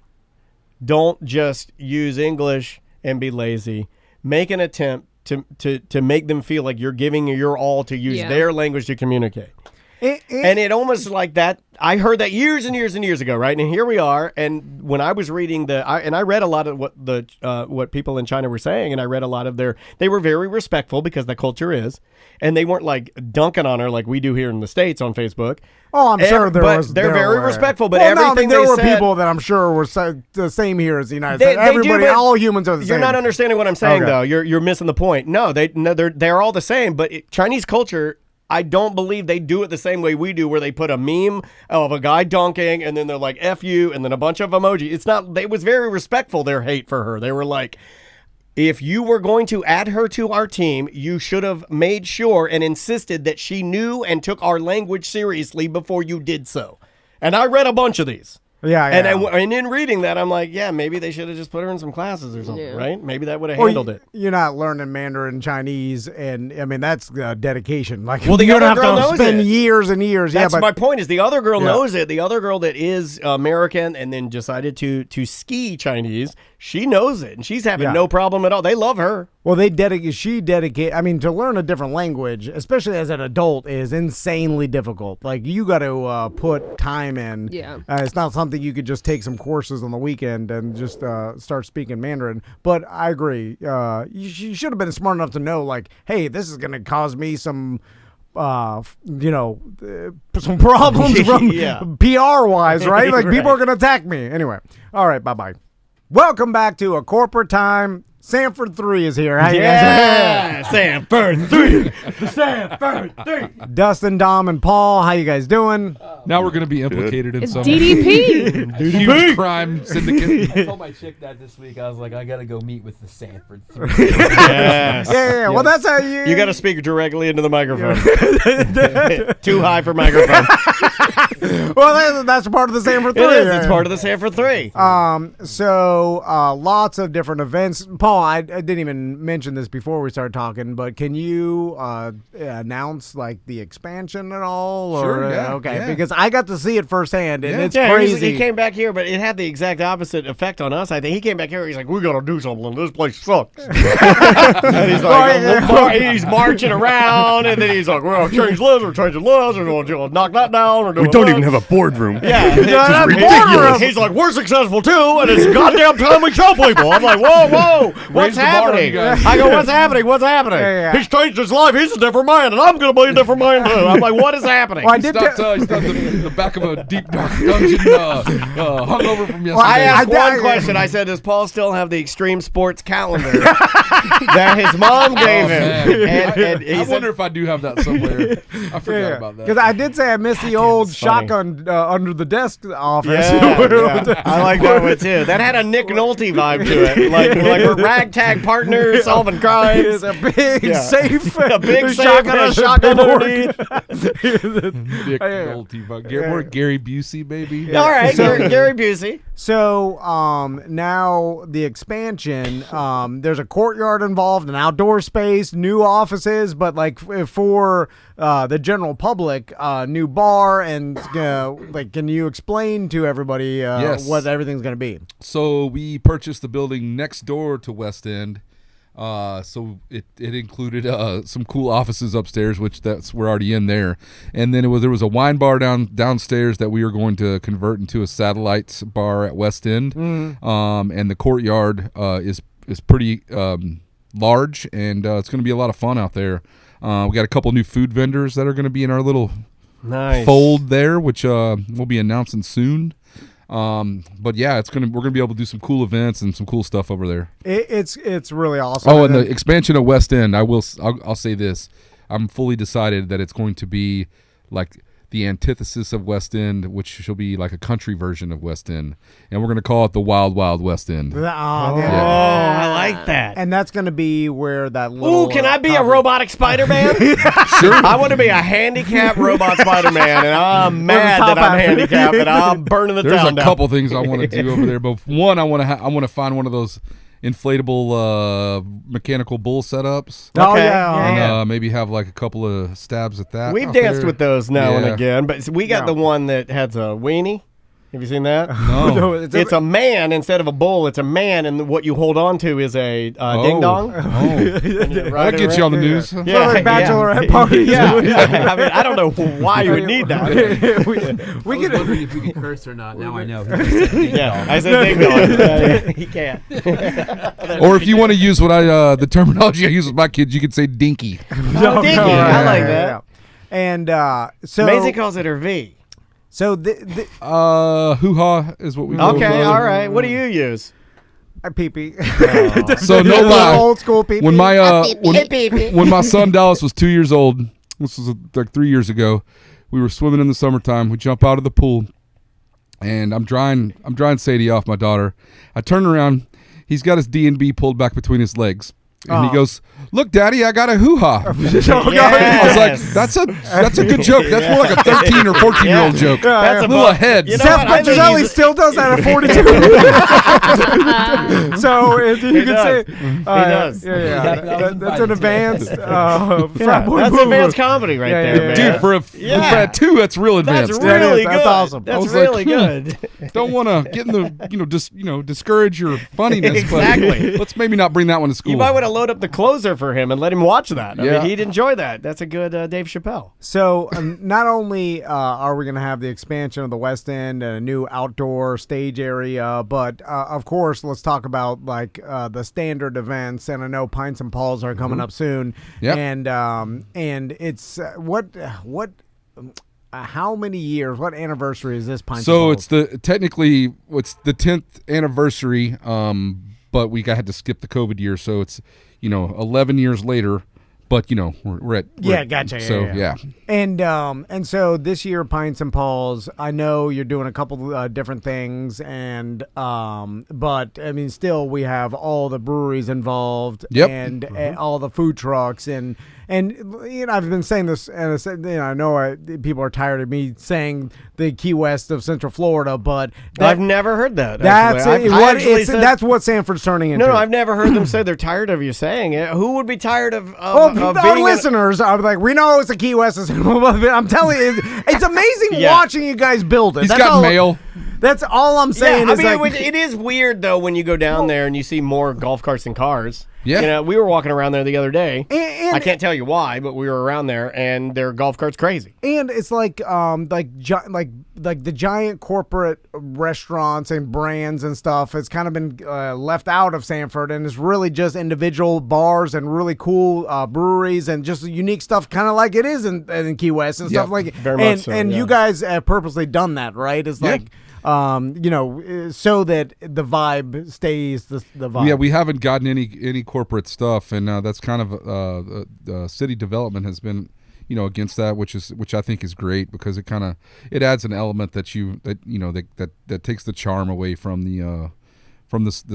[SPEAKER 2] Don't just use English and be lazy. Make an attempt to make them feel like you're giving your all to use their language to communicate. And it almost like that. I heard that years and years and years ago, right? And here we are. And when I was reading I read a lot of what people in China were saying, and I read a lot of they were very respectful because the culture is, and they weren't dunking on her like we do here in the States on Facebook.
[SPEAKER 1] Oh, I'm sure they're
[SPEAKER 2] very respectful. But everything
[SPEAKER 1] there
[SPEAKER 2] they
[SPEAKER 1] were
[SPEAKER 2] said,
[SPEAKER 1] people that I'm sure were the same here as the United States. Everybody, all humans are the same.
[SPEAKER 2] You're not understanding what I'm saying, though. You're missing the point. No, they're all the same. But Chinese culture, I don't believe they do it the same way we do, where they put a meme of a guy dunking and then they're like, F you, and then a bunch of emoji. It's not, they was very respectful, their hate for her. They were like, if you were going to add her to our team, you should have made sure and insisted that she knew and took our language seriously before you did so. And I read a bunch of these.
[SPEAKER 1] Yeah,
[SPEAKER 2] And in reading that, I'm like, yeah, maybe they should have just put her in some classes or something, right? Maybe that would have handled it.
[SPEAKER 1] You're not learning Mandarin Chinese, and I mean that's dedication. Like,
[SPEAKER 2] well, the
[SPEAKER 1] you
[SPEAKER 2] other
[SPEAKER 1] don't have
[SPEAKER 2] girl
[SPEAKER 1] to
[SPEAKER 2] knows
[SPEAKER 1] spend
[SPEAKER 2] it.
[SPEAKER 1] years and years.
[SPEAKER 2] That's
[SPEAKER 1] but
[SPEAKER 2] my point. Is the other girl knows it? The other girl that is American and then decided to ski Chinese, she knows it, and she's having no problem at all. They love her.
[SPEAKER 1] Well, she dedicate. I mean, to learn a different language, especially as an adult, is insanely difficult. Like, you got to put time in.
[SPEAKER 4] Yeah.
[SPEAKER 1] It's not something you could just take some courses on the weekend and just start speaking Mandarin. But I agree. You should have been smart enough to know, like, hey, this is going to cause me some some problems from PR wise, right? Like, people are going to attack me. Anyway. All right. Bye-bye. Welcome back to A Corporate Time. Sanford 3 is here. How you guys?
[SPEAKER 2] Sanford 3. Sanford 3.
[SPEAKER 1] Dustin, Dom, and Paul, how you guys doing?
[SPEAKER 7] Now we're going to be implicated in
[SPEAKER 4] It's
[SPEAKER 7] some
[SPEAKER 4] DDP.
[SPEAKER 7] huge crime syndicate.
[SPEAKER 8] I told my chick that this week. I was like, I gotta go meet with the Sanford 3.
[SPEAKER 2] Yes.
[SPEAKER 1] Yeah. Well, that's how
[SPEAKER 2] You got to speak directly into the microphone. Too high for microphone.
[SPEAKER 1] Well, that's part of the Sanford 3.
[SPEAKER 2] It is. It's part of the Sanford 3.
[SPEAKER 1] So lots of different events. Paul, I didn't even mention this before we started talking, but can you announce like the expansion at all?
[SPEAKER 7] Sure,
[SPEAKER 1] Or,
[SPEAKER 7] yeah,
[SPEAKER 1] okay,
[SPEAKER 7] yeah.
[SPEAKER 1] because I got to see it firsthand, and it's
[SPEAKER 2] Yeah,
[SPEAKER 1] crazy.
[SPEAKER 2] he came back here, but it had the exact opposite effect on us. I think he came back here. He's like, "We gotta do something. This place sucks." And he's like, he's marching around, and then he's like, "We're gonna change lists. We're changing lists. We're gonna knock that down."
[SPEAKER 9] We don't even have a boardroom.
[SPEAKER 2] Yeah,
[SPEAKER 1] that's
[SPEAKER 2] ridiculous. He's like, "We're successful too, and it's goddamn time we show people." I'm like, "Whoa, what's
[SPEAKER 7] the bar on
[SPEAKER 2] happening?"
[SPEAKER 7] you guys.
[SPEAKER 2] I go, "What's happening? What's happening?"
[SPEAKER 1] Yeah.
[SPEAKER 2] He's changed his life. He's a different man, and I'm gonna be a different man too. I'm like, "What is happening?"
[SPEAKER 1] Well, I
[SPEAKER 7] He's
[SPEAKER 1] did.
[SPEAKER 7] not the back of a deep dark dungeon hungover from yesterday.
[SPEAKER 2] I asked
[SPEAKER 1] I-
[SPEAKER 2] one question. I said, "Does Paul still have the Extreme Sports calendar that his mom gave him?" And he
[SPEAKER 7] I
[SPEAKER 2] said,
[SPEAKER 7] wonder if I do have that somewhere. I forgot about that.
[SPEAKER 1] Because I did say I missed the old
[SPEAKER 2] it's funny.
[SPEAKER 1] shotgun under the desk office.
[SPEAKER 2] Yeah. I like that one too. That had a Nick Nolte vibe to it, like we're ragtag partners solving crimes.
[SPEAKER 1] It's a big safe,
[SPEAKER 2] A big
[SPEAKER 1] shotgun,
[SPEAKER 2] shotgun underneath.
[SPEAKER 7] Nick Nolte, we're Gary Busey, baby.
[SPEAKER 2] All right, Gary Busey.
[SPEAKER 1] So now the expansion, there's a courtyard involved, an outdoor space, new offices, but like for the general public, new bar, and like, can you explain to everybody
[SPEAKER 7] Yes.
[SPEAKER 1] what everything's going to be?
[SPEAKER 7] So we purchased the building next door to West End. So it included some cool offices upstairs, which we're already in there, and then there was a wine bar downstairs that we are going to convert into a satellite bar at West End. And the courtyard is pretty large, and it's going to be a lot of fun out there. We got a couple new food vendors that are going to be in our little fold there, which we'll be announcing soon. But yeah, we're gonna be able to do some cool events and some cool stuff over there.
[SPEAKER 1] It's really awesome.
[SPEAKER 7] Oh, and the expansion of West End, I'll say this: I'm fully decided that it's going to be like the antithesis of West End, which shall be like a country version of West End, and we're gonna call it the Wild Wild West End.
[SPEAKER 2] I like that.
[SPEAKER 1] And that's going to be where that little.
[SPEAKER 2] Ooh, can I be a robotic Spider-Man?
[SPEAKER 7] Sure.
[SPEAKER 2] I want to be a handicapped robot Spider-Man, and I'm mad that I'm handicapped, and I'm burning the
[SPEAKER 7] There's
[SPEAKER 2] town
[SPEAKER 7] a
[SPEAKER 2] down.
[SPEAKER 7] couple things I want to do over there, but one, I want to find one of those inflatable mechanical bull setups.
[SPEAKER 1] Oh,
[SPEAKER 2] Okay.
[SPEAKER 1] yeah.
[SPEAKER 7] And maybe have like a couple of stabs at that.
[SPEAKER 2] We've
[SPEAKER 7] out
[SPEAKER 2] danced
[SPEAKER 7] there.
[SPEAKER 2] with those now and
[SPEAKER 7] Yeah.
[SPEAKER 2] again, but we got the one that has a weenie. Have you seen that?
[SPEAKER 7] No.
[SPEAKER 2] It's a man instead of a bull. It's a man, and what you hold on to is a ding dong.
[SPEAKER 7] Oh, that gets you on the news.
[SPEAKER 1] Like bachelorette parties.
[SPEAKER 2] Yeah. I mean, I don't know why you would need that.
[SPEAKER 1] we
[SPEAKER 8] I was
[SPEAKER 1] could.
[SPEAKER 8] wondering if you could curse or not. Now I know.
[SPEAKER 2] Yeah, I said ding dong. He can't.
[SPEAKER 7] Or if you want to use what the terminology I use with my kids, you could say dinky.
[SPEAKER 2] Oh, dinky. I like that.
[SPEAKER 1] And so
[SPEAKER 2] Maisie calls it her V.
[SPEAKER 1] So
[SPEAKER 7] Hoo-ha is what we go
[SPEAKER 2] Okay,
[SPEAKER 7] for.
[SPEAKER 2] all right. What do you use?
[SPEAKER 1] a pee-pee.
[SPEAKER 7] So no lie.
[SPEAKER 1] Old school pee-pee.
[SPEAKER 7] When my when my son Dallas was 2 years old, this was like 3 years ago, we were swimming in the summertime. We jump out of the pool, and I'm drying Sadie off, my daughter. I turn around. He's got his D&B pulled back between his legs. And he goes, "Look, Daddy, I got a hoo-ha." I was like, "That's a good joke. That's more like a 13 or 14-year-old joke. That's a little ahead."
[SPEAKER 1] Seth Petrozelli still does that at 42. So you can say
[SPEAKER 2] he does.
[SPEAKER 1] That's an advanced frat boy
[SPEAKER 2] that's
[SPEAKER 1] move.
[SPEAKER 2] Advanced comedy right there, man.
[SPEAKER 7] Dude, for a frat 2, that's real advanced.
[SPEAKER 2] That's really
[SPEAKER 1] That's
[SPEAKER 2] good.
[SPEAKER 1] awesome.
[SPEAKER 2] That's
[SPEAKER 7] was
[SPEAKER 2] really
[SPEAKER 7] like,
[SPEAKER 2] good.
[SPEAKER 7] Don't want to get in the discourage your funniness.
[SPEAKER 2] Exactly.
[SPEAKER 7] But let's maybe not bring that one to school.
[SPEAKER 2] You might want to load up the closer for him and let him watch that. I
[SPEAKER 7] Yeah.
[SPEAKER 2] mean, he'd enjoy that. That's a good Dave Chappelle.
[SPEAKER 1] So not only are we going to have the expansion of the West End and a new outdoor stage area, but of course, let's talk about like the standard events. And I know Pints and Paul's are coming up soon.
[SPEAKER 7] Yep.
[SPEAKER 1] And it's how many years? What anniversary is this Pints?
[SPEAKER 7] So
[SPEAKER 1] and
[SPEAKER 7] it's the 10th anniversary. But we had to skip the COVID year, so it's 11 years later. But we're at
[SPEAKER 1] gotcha.
[SPEAKER 7] So
[SPEAKER 1] yeah. And so this year, Pints and Paul's, I know you're doing a couple different things, and but I mean, still we have all the breweries involved,
[SPEAKER 7] Yep.
[SPEAKER 1] and all the food trucks, and I've been saying this, and I know people are tired of me saying the Key West of Central Florida, but
[SPEAKER 2] I've never heard that.
[SPEAKER 1] That's that's what Sanford's turning into.
[SPEAKER 2] No, I've never heard them say they're tired of you saying it. Who would be tired of
[SPEAKER 1] our listeners are like, we know it's a Key West. I'm telling you, it's amazing watching you guys build it.
[SPEAKER 7] He's got mail.
[SPEAKER 1] That's all I'm saying.
[SPEAKER 2] Yeah, I mean, it is weird though when you go down there and you see more golf carts than cars.
[SPEAKER 7] Yeah,
[SPEAKER 2] we were walking around there the other day.
[SPEAKER 1] And
[SPEAKER 2] I can't tell you why, but we were around there, and their golf carts crazy.
[SPEAKER 1] And it's like the giant corporate restaurants and brands and stuff has kind of been left out of Sanford, and it's really just individual bars and really cool breweries and just unique stuff, kind of like it is in Key West and stuff like.
[SPEAKER 2] Very much so,
[SPEAKER 1] and you guys have purposely done that, right? It's like. So that the vibe stays the vibe.
[SPEAKER 7] Yeah, we haven't gotten any corporate stuff, and that's kind of city development has been, against that, which I think is great because it adds an element that takes the charm away from the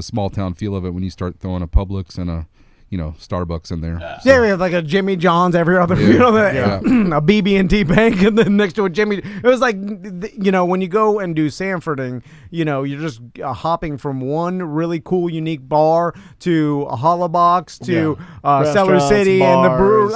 [SPEAKER 7] small town feel of it when you start throwing a Publix and a Starbucks in there.
[SPEAKER 1] Yeah, we have like a Jimmy John's every other, a BB&T bank, and then next to a Jimmy. It was like, when you go and do Sanfording, you're just hopping from one really cool, unique bar to a Hollow Box to Cellar City
[SPEAKER 2] bars.
[SPEAKER 1] And the brew,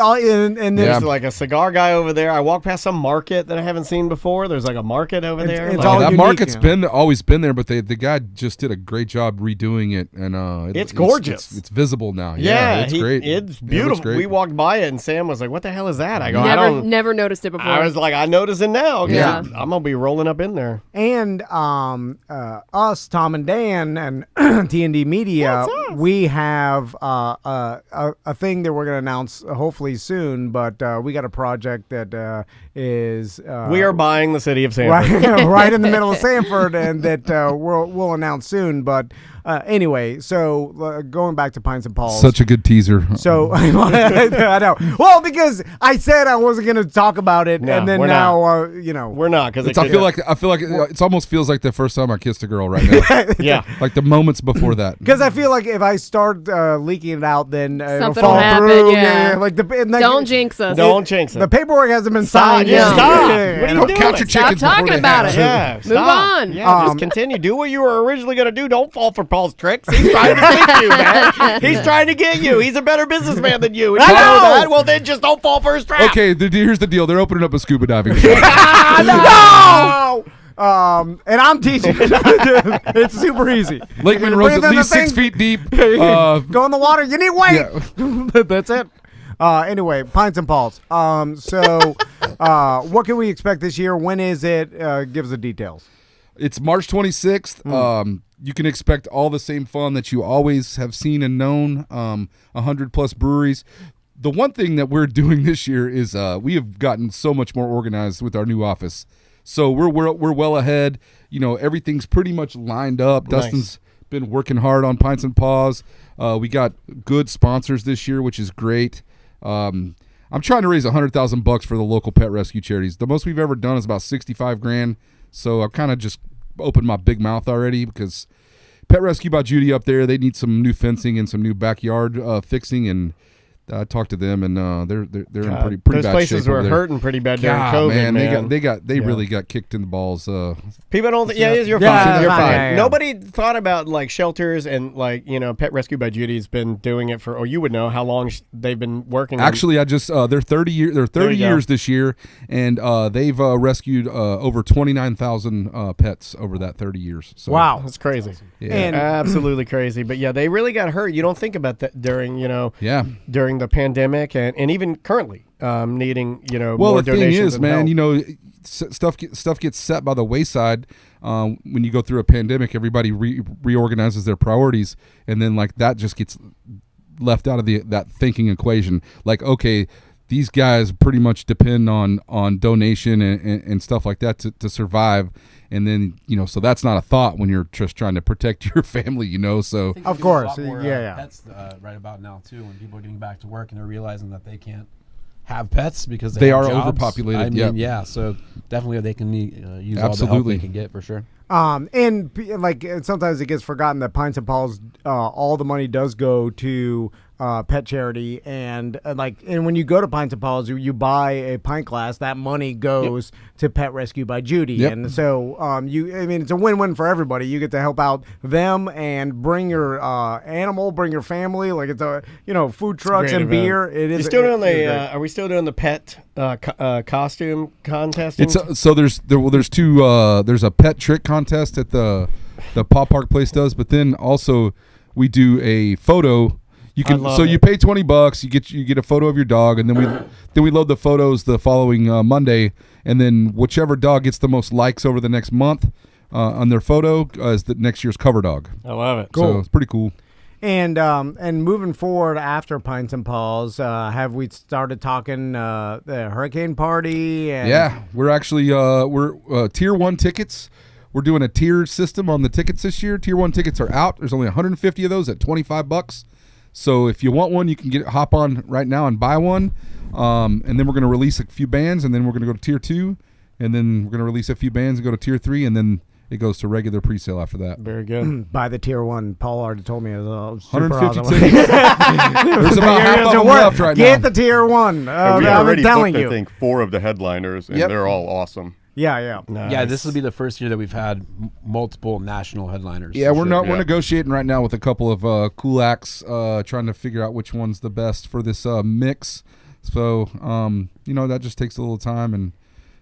[SPEAKER 1] and
[SPEAKER 2] there's like a cigar guy over there. I walked past some market that I haven't seen before. There's like a market over there.
[SPEAKER 1] It's all
[SPEAKER 7] that
[SPEAKER 1] unique,
[SPEAKER 7] market's always been there, but the guy just did a great job redoing it, and
[SPEAKER 2] it's gorgeous.
[SPEAKER 7] It's visible now.
[SPEAKER 2] Yeah,
[SPEAKER 7] it's great.
[SPEAKER 2] It's beautiful.
[SPEAKER 7] Great.
[SPEAKER 2] We walked by it, and Sam was like, "What the hell is that?" I go,
[SPEAKER 4] Never noticed it before.
[SPEAKER 2] I was like, I noticed it now.
[SPEAKER 4] Yeah.
[SPEAKER 2] I'm gonna be rolling up in there.
[SPEAKER 1] And us, Tom and Dan, and T&D Media, we have a thing that we're going to announce hopefully soon. But we got a project that is
[SPEAKER 2] we are buying the city of Sanford,
[SPEAKER 1] right in the middle of Sanford, and that we'll announce soon. But anyway, so going back to Pints and Paul's,
[SPEAKER 7] such a good teaser.
[SPEAKER 1] So I know. Well, because I said I wasn't going to talk about it, and then now
[SPEAKER 2] we're not because
[SPEAKER 7] I feel like it almost feels like the first time I kissed a girl right now.
[SPEAKER 2] Yeah,
[SPEAKER 7] like the moments before that.
[SPEAKER 1] Because I feel like if I start leaking it out, then it'll
[SPEAKER 4] Something
[SPEAKER 1] fall
[SPEAKER 4] will happen,
[SPEAKER 1] through.
[SPEAKER 4] yeah.
[SPEAKER 1] Don't
[SPEAKER 4] jinx us.
[SPEAKER 2] Don't jinx it.
[SPEAKER 1] The paperwork hasn't been signed yet.
[SPEAKER 2] Stop. What are you
[SPEAKER 7] Don't
[SPEAKER 2] doing?
[SPEAKER 7] count your chickens
[SPEAKER 4] Stop talking
[SPEAKER 7] before they
[SPEAKER 4] about
[SPEAKER 7] hatch.
[SPEAKER 4] it.
[SPEAKER 2] Yeah,
[SPEAKER 4] Move
[SPEAKER 2] stop.
[SPEAKER 4] on.
[SPEAKER 2] Yeah, just continue. Do what you were originally going to do. Don't fall for Paul's tricks. He's trying to get you, man. He's trying to get you. He's a better businessman than you. And you know that. Well, then just don't fall for his trap.
[SPEAKER 7] Okay, here's the deal. They're opening up a scuba diving shop.
[SPEAKER 1] No! And I'm teaching. It's super easy.
[SPEAKER 7] Lake Monroe's at least 6 feet deep.
[SPEAKER 1] Go in the water. You need weight.
[SPEAKER 7] Yeah.
[SPEAKER 1] That's it. Anyway, Pints and Paul's. So what can we expect this year? When is it? Give us the details.
[SPEAKER 7] It's March 26th. You can expect all the same fun that you always have seen and known. 100+ breweries. The one thing that we're doing this year is we have gotten so much more organized with our new office. So we're well ahead. Everything's pretty much lined up.
[SPEAKER 2] Nice.
[SPEAKER 7] Dustin's been working hard on Pints and Paws. We got good sponsors this year, which is great. I'm trying to raise $100,000 for the local pet rescue charities. The most we've ever done is about $65,000. So I've kind of just opened my big mouth already because Pet Rescue by Judy up there. They need some new fencing and some new backyard fixing, and I talked to them, and they're in pretty
[SPEAKER 2] those
[SPEAKER 7] bad shape.
[SPEAKER 2] Those places were hurting pretty bad during COVID, man.
[SPEAKER 7] They really got kicked in the balls.
[SPEAKER 2] People don't. You're fine. You're fine. Nobody thought about like shelters and like Pet Rescue by Judy's been doing it for. Or you would know how long they've been working.
[SPEAKER 7] Actually, I just they're 30 years. They're 30 years this year, and they've rescued over 29,000 pets over that 30 years. So.
[SPEAKER 2] Wow, that's crazy.
[SPEAKER 7] Yeah.
[SPEAKER 2] And absolutely crazy. But yeah, they really got hurt. You don't think about that during during the pandemic and even currently needing more donations. Well, the thing is,
[SPEAKER 7] man, stuff gets set by the wayside when you go through a pandemic. Everybody reorganizes their priorities, and then like that just gets left out of that thinking equation. Like, okay, these guys pretty much depend on donation and stuff like that to survive. And then, so that's not a thought when you're just trying to protect your family, So
[SPEAKER 1] of course,
[SPEAKER 8] pets right about now too, when people are getting back to work and they're realizing that they can't have pets because
[SPEAKER 7] they
[SPEAKER 8] have
[SPEAKER 7] are
[SPEAKER 8] jobs.
[SPEAKER 7] overpopulated.
[SPEAKER 8] So definitely they can use all the help they can get for sure.
[SPEAKER 1] And like sometimes it gets forgotten that Pints and Paws, all the money does go to pet charity, and when you go to Pints and Paws, you buy a pint glass. That money goes to Pet Rescue by Judy, and so it's a win-win for everybody. You get to help out them and bring your animal, bring your family. Like it's a food trucks and beer. It is.
[SPEAKER 2] Are we still doing the pet costume contest?
[SPEAKER 7] There's two. There's a pet trick contest at the Paw Park place does, but then also we do a photo. You pay $20. You get a photo of your dog, and then we load the photos the following Monday, and then whichever dog gets the most likes over the next month on their photo is the next year's cover dog.
[SPEAKER 2] I love it.
[SPEAKER 7] Cool. So it's pretty cool.
[SPEAKER 1] And moving forward after Pints and Paws, have we started talking the hurricane party?
[SPEAKER 7] Yeah, we're actually we're tier 1 tickets. We're doing a tier system on the tickets this year. Tier 1 tickets are out. There's only 150 of those at $25. So if you want one, you can hop on right now and buy one. And then we're going to release a few bands, and then we're going to go to tier 2, and then we're going to release a few bands and go to tier 3, and then it goes to regular pre-sale after that.
[SPEAKER 2] Very good.
[SPEAKER 1] Buy the tier 1. Paul already told me it was
[SPEAKER 7] 150
[SPEAKER 1] awesome.
[SPEAKER 7] There's about half of them left right now.
[SPEAKER 1] Get the tier 1.
[SPEAKER 9] We already booked, I think, 4 of the headliners, and they're all awesome.
[SPEAKER 1] Yeah.
[SPEAKER 8] Nice. Yeah, this will be the first year that we've had multiple national headliners.
[SPEAKER 7] Yeah, we're negotiating right now with a couple of cool acts, trying to figure out which one's the best for this mix. So, that just takes a little time,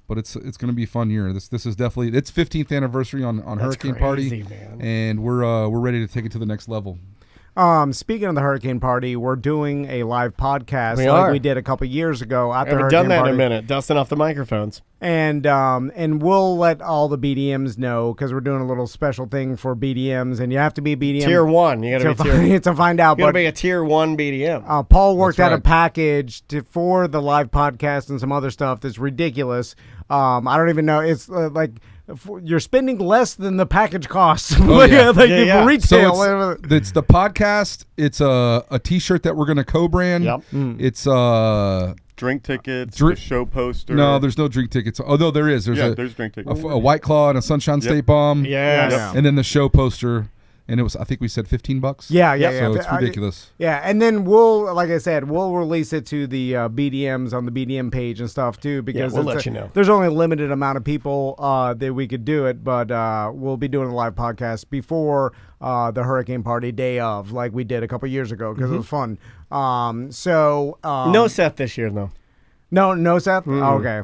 [SPEAKER 7] but it's going to be a fun year. This is definitely its 15th anniversary on Hurricane Party, man. And we're ready to take it to the next level.
[SPEAKER 1] Speaking of the Hurricane Party, we're doing a live podcast like we did a couple years ago at the Hurricane
[SPEAKER 2] Party. Haven't done that
[SPEAKER 1] in
[SPEAKER 2] a minute, dusting off the microphones.
[SPEAKER 1] And we'll let all the BDMs know because we're doing a little special thing for BDMs, and you have to be a BDM.
[SPEAKER 2] Tier 1. You got to be tier
[SPEAKER 1] to find out.
[SPEAKER 2] You got to be a tier 1 BDM.
[SPEAKER 1] Paul worked out a package for the live podcast and some other stuff that's ridiculous. I don't even know. It's you're spending less than the package costs. For retail.
[SPEAKER 7] So it's the podcast. It's a T-shirt that we're going to co-brand.
[SPEAKER 2] Yep.
[SPEAKER 7] It's
[SPEAKER 9] drink tickets, the show poster.
[SPEAKER 7] No, there's no drink tickets. Oh, no, there is.
[SPEAKER 9] There's drink tickets.
[SPEAKER 7] A White Claw and a Sunshine State Bomb.
[SPEAKER 2] Yes.
[SPEAKER 7] And then the show poster. And it was, I think we said $15.
[SPEAKER 1] Yeah.
[SPEAKER 7] So it's ridiculous.
[SPEAKER 1] And then we'll release it to the BDMs on the BDM page and stuff too, because
[SPEAKER 2] we'll let you know.
[SPEAKER 1] There's only a limited amount of people that we could do it, but we'll be doing a live podcast before the Hurricane Party day of, like we did a couple years ago, because it was fun.
[SPEAKER 2] No Seth this year though.
[SPEAKER 1] No, Seth. Mm-hmm. Okay.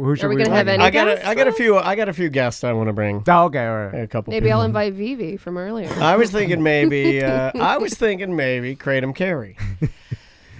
[SPEAKER 1] Who should
[SPEAKER 4] Are we gonna have any?
[SPEAKER 2] I got a few guests I want to bring.
[SPEAKER 1] Oh, okay, all right.
[SPEAKER 2] A couple.
[SPEAKER 4] Maybe I'll invite Vivi from earlier.
[SPEAKER 2] I was thinking maybe. Kratom Carry.